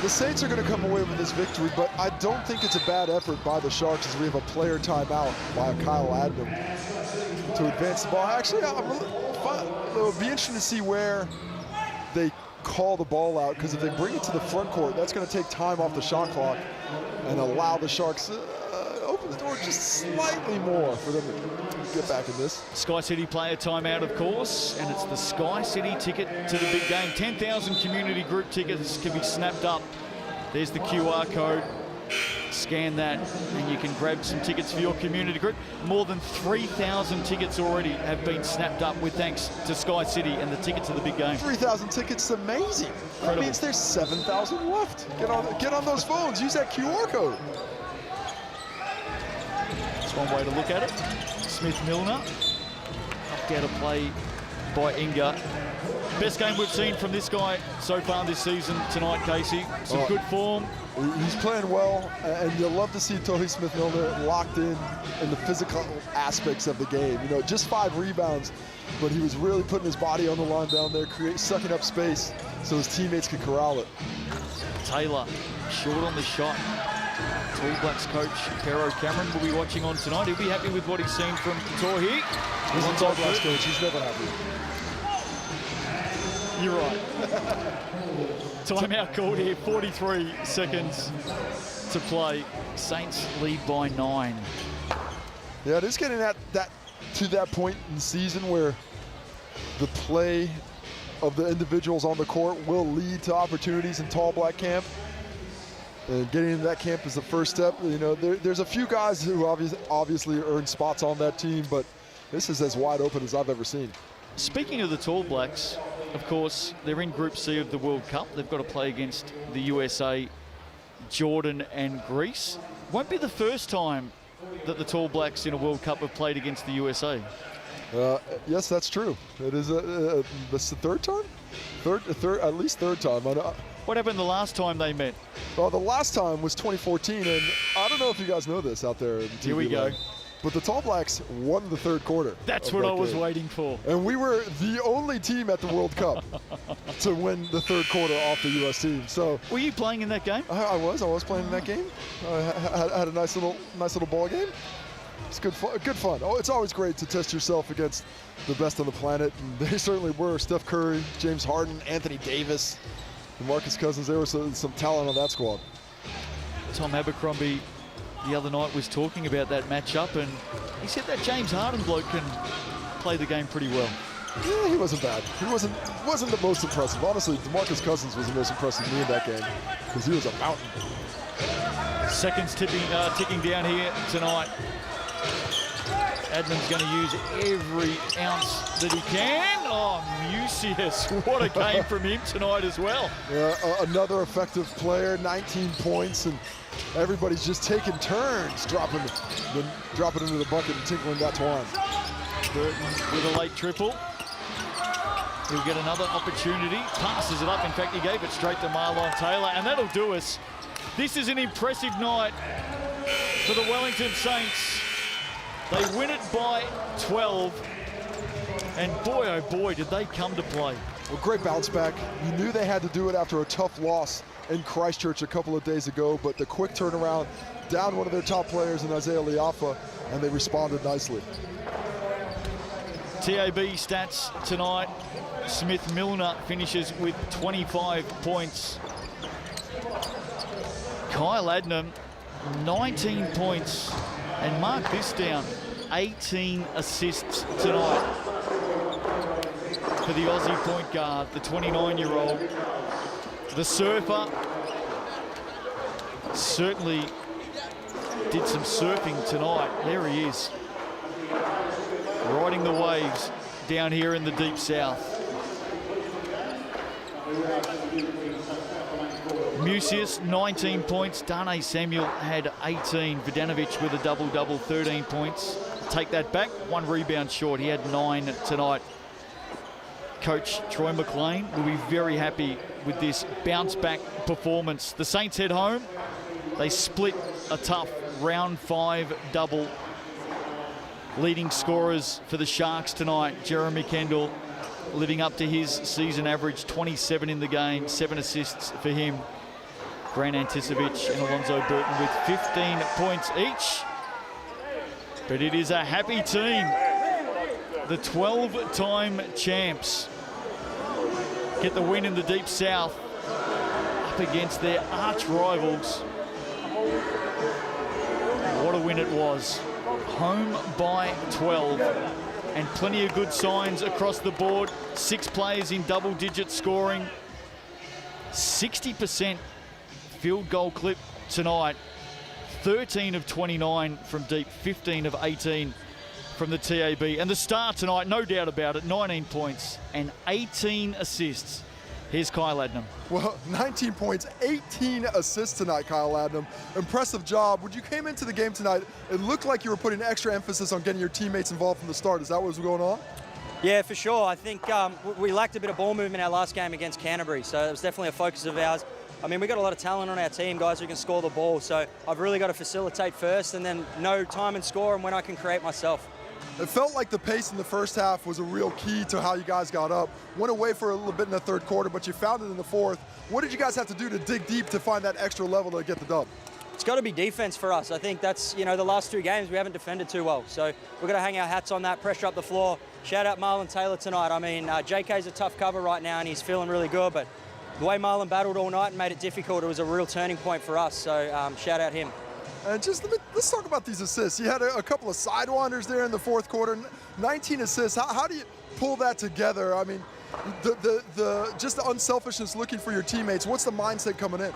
[SPEAKER 2] The Saints are going to come away with this victory, but I don't think it's a bad effort by the Sharks as we have a player timeout by Kyle Adnam to advance the ball. Actually, it'll be interesting to see where they call the ball out, because if they bring it to the front court, that's going to take time off the shot clock and allow the Sharks open the door just slightly more for them to get back in this.
[SPEAKER 1] Sky City player timeout, of course, and it's the Sky City ticket to the big game. 10,000 community group tickets can be snapped up. There's the QR code. Scan that and you can grab some tickets for your community group. More than 3,000 tickets already have been snapped up with thanks to Sky City and the ticket to the big game.
[SPEAKER 2] 3,000 tickets, amazing.
[SPEAKER 1] Incredible.
[SPEAKER 2] That means there's 7,000 left. Get on those phones, use that QR code.
[SPEAKER 1] That's one way to look at it. Smith Milner, knocked out a play by Inga. Best game we've seen from this guy so far this season tonight, Casey. Some good form.
[SPEAKER 2] He's playing well, and you'll love to see Tohi Smith Milner locked in the physical aspects of the game. You know, just 5 rebounds, but he was really putting his body on the line down there, sucking up space so his teammates could corral it.
[SPEAKER 1] Taylor, short on the shot. Tall Blacks coach Pero Cameron will be watching on tonight. He'll be happy with what he's seen from Tohi.
[SPEAKER 2] He's a Tall Blacks coach. He's never happy.
[SPEAKER 1] You're right. Timeout called here, 43 seconds to play. Saints lead by 9.
[SPEAKER 2] Yeah, it is getting to that point in the season where the play of the individuals on the court will lead to opportunities in Tall Black camp. And getting into that camp is the first step. You know, there's a few guys who obviously earn spots on that team, but this is as wide open as I've ever seen.
[SPEAKER 1] Speaking of the Tall Blacks, of course, they're in Group C of the World Cup. They've got to play against the USA, Jordan and Greece. Won't be the first time that the Tall Blacks in a World Cup have played against the USA?
[SPEAKER 2] Yes, that's true. It is this the third time? At least third time.
[SPEAKER 1] What happened the last time they met?
[SPEAKER 2] Well, the last time was 2014, and I don't know if you guys know this out there in TV
[SPEAKER 1] Here we go.
[SPEAKER 2] land, but the Tall Blacks won the third quarter.
[SPEAKER 1] That's what I was waiting for.
[SPEAKER 2] And we were the only team at the World Cup to win the third quarter off the U.S. team. So
[SPEAKER 1] Were you playing in that game?
[SPEAKER 2] I was playing in that game. I had a nice little ball game. It's good fun. Oh, it's always great to test yourself against the best on the planet, and they certainly were. Steph Curry, James Harden, Anthony Davis, and Marcus Cousins. There was some talent on that squad.
[SPEAKER 1] Tom Abercrombie the other night was talking about that matchup, and he said that James Harden bloke can play the game pretty well.
[SPEAKER 2] Yeah, he wasn't bad. He wasn't the most impressive. Honestly, DeMarcus Cousins was the most impressive to me in that game because he was a mountain.
[SPEAKER 1] Seconds ticking down here tonight. Adnam's going to use every ounce that he can. Oh, Mucius, what a game from him tonight as well.
[SPEAKER 2] Yeah, another effective player, 19 points, and everybody's just taking turns dropping into the bucket and tinkling that twine.
[SPEAKER 1] Burton with a late triple. He'll get another opportunity. Passes it up. In fact, he gave it straight to Marlon Taylor, and that'll do us. This is an impressive night for the Wellington Saints. They win it by 12, and boy, oh boy, did they come to play.
[SPEAKER 2] Well, great bounce back. You knew they had to do it after a tough loss in Christchurch a couple of days ago, but the quick turnaround, down one of their top players in Isaiah Liafa, and they responded nicely.
[SPEAKER 1] TAB stats tonight. Smith Milner finishes with 25 points. Kyle Adnam, 19 points. And mark this down, 18 assists tonight for the Aussie point guard, the 29-year-old. The surfer certainly did some surfing tonight. There he is, riding the waves down here in the deep south. Mucius, 19 points. Darnay Samuel had 18. Vidanovic with a double-double, 13 points. Take that back, one rebound short. He had 9 tonight. Coach Troy McLean will be very happy with this bounce-back performance. The Saints head home. They split a tough round 5 double. Leading scorers for the Sharks tonight, Jeremy Kendall, living up to his season average, 27 in the game, 7 assists for him. Grant Anticevic and Alonzo Burton with 15 points each. But it is a happy team. The 12-time champs get the win in the Deep South up against their arch rivals. What a win it was. Home by 12. And plenty of good signs across the board. 6 players in double-digit scoring. 60% field goal clip tonight. 13 of 29 from deep, 15 of 18 from the TAB. And the star tonight, no doubt about it, 19 points and 18 assists. Here's Kyle Adnam.
[SPEAKER 2] Well, 19 points, 18 assists tonight, Kyle Adnam. Impressive job. When you came into the game tonight, it looked like you were putting extra emphasis on getting your teammates involved from the start. Is that what was going on?
[SPEAKER 7] Yeah, for sure. I think we lacked a bit of ball movement in our last game against Canterbury, so it was definitely a focus of ours. I mean, we've got a lot of talent on our team, guys who can score the ball, so I've really got to facilitate first and then know time and score and when I can create myself.
[SPEAKER 2] It felt like the pace in the first half was a real key to how you guys got up. Went away for a little bit in the third quarter, but you found it in the fourth. What did you guys have to do to dig deep to find that extra level to get the dub?
[SPEAKER 7] It's got to be defense for us. I think that's, the last 2 games we haven't defended too well. So we've got to hang our hats on that, pressure up the floor. Shout out Marlon Taylor tonight. I mean, JK's a tough cover right now and he's feeling really good, but the way Marlon battled all night and made it difficult, it was a real turning point for us. So shout out him.
[SPEAKER 2] And let's talk about these assists. You had a couple of sidewinders there in the fourth quarter, 19 assists. How do you pull that together? I mean, just the unselfishness looking for your teammates. What's the mindset coming in?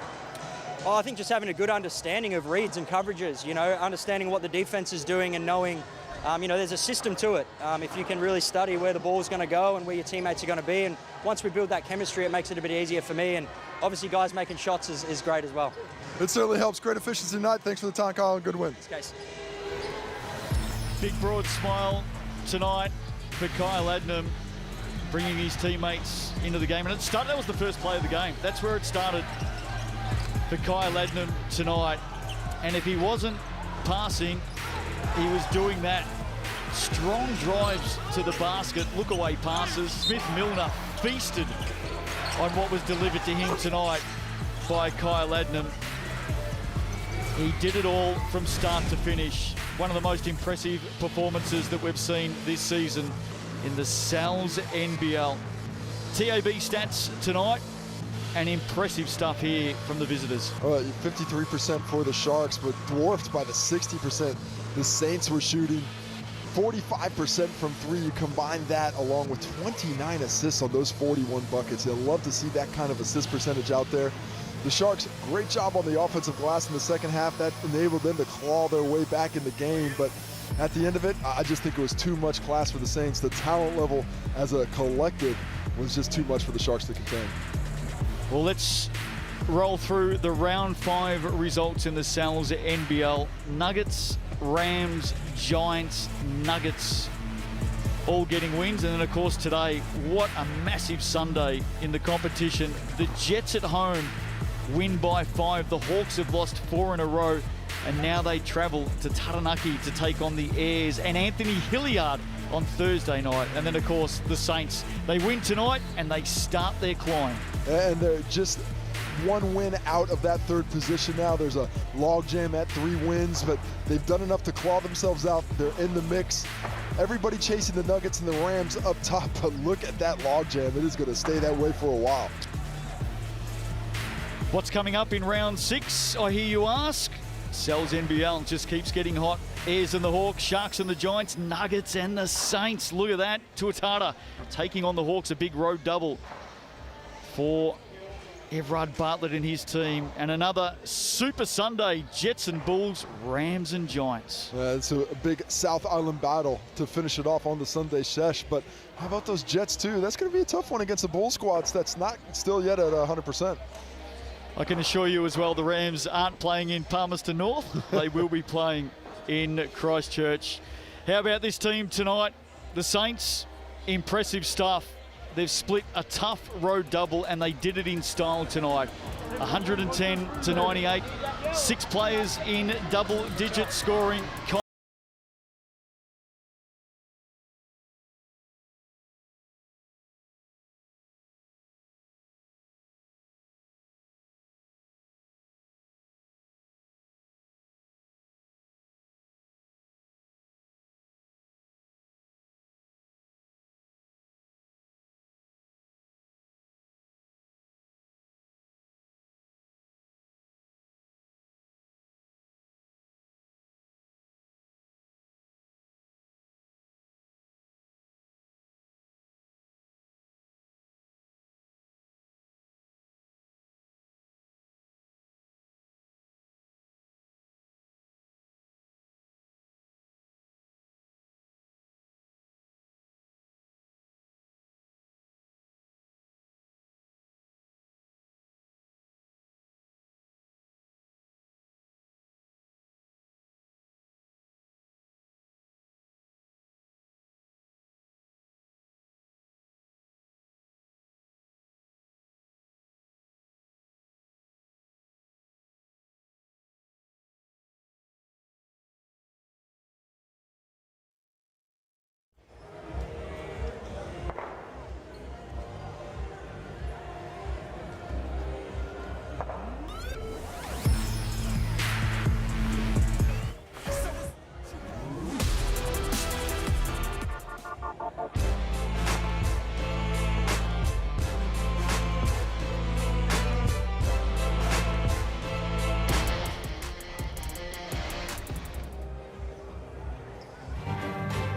[SPEAKER 7] Oh, I think just having a good understanding of reads and coverages, understanding what the defense is doing and knowing, there's a system to it. If you can really study where the ball's going to go and where your teammates are going to be, and once we build that chemistry, it makes it a bit easier for me. And obviously, guys making shots is great as well.
[SPEAKER 2] It certainly helps. Great efficiency tonight. Thanks for the time, Kyle, and good win.
[SPEAKER 7] Thanks, guys.
[SPEAKER 1] Big broad smile tonight for Kyle Adnam, bringing his teammates into the game. And that was the first play of the game. That's where it started for Kyle Adnam tonight. And if he wasn't passing, he was doing that. Strong drives to the basket, look-away passes. Smith-Milner feasted on what was delivered to him tonight by Kyle Adnam. He did it all from start to finish. One of the most impressive performances that we've seen this season in the Sal's NBL. TAB stats tonight, and impressive stuff here from the visitors.
[SPEAKER 2] 53% for the Sharks, but dwarfed by the 60% the Saints were shooting. 45% from three. You combine that along with 29 assists on those 41 buckets. You'll love to see that kind of assist percentage out there. The Sharks, great job on the offensive glass in the second half. That enabled them to claw their way back in the game. But at the end of it, I just think it was too much class for the Saints. The talent level as a collective was just too much for the Sharks to contain.
[SPEAKER 1] Well, let's roll through the round 5 results in the Sal's NBL. Nuggets, Rams, Giants, Nuggets, all getting wins. And then, of course, today, what a massive Sunday in the competition. The Jets at home win by 5. The Hawks have lost 4 in a row, and now they travel to Taranaki to take on the Airs and Anthony Hilliard on Thursday night. And then, of course, the Saints. They win tonight, and they start their climb.
[SPEAKER 2] And they're just one win out of that third position now. There's a logjam at 3 wins, but they've done enough to claw themselves out. They're in the mix. Everybody chasing the Nuggets and the Rams up top, but look at that logjam. It is going to stay that way for a while.
[SPEAKER 1] What's coming up in round 6, I hear you ask? Sal's NBL just keeps getting hot. Airs and the Hawks, Sharks and the Giants, Nuggets and the Saints. Look at that. Tuatara taking on the Hawks, a big road double for Everard Bartlett and his team. And another Super Sunday, Jets and Bulls, Rams and Giants.
[SPEAKER 2] It's a big South Island battle to finish it off on the Sunday sesh. But how about those Jets too? That's going to be a tough one against the Bull squads that's not still yet at 100%.
[SPEAKER 1] I can assure you as well, the Rams aren't playing in Palmerston North. They will be playing in Christchurch. How about this team tonight? The Saints, impressive stuff. They've split a tough road double, and they did it in style tonight. 110 to 98. 6 players in double-digit scoring.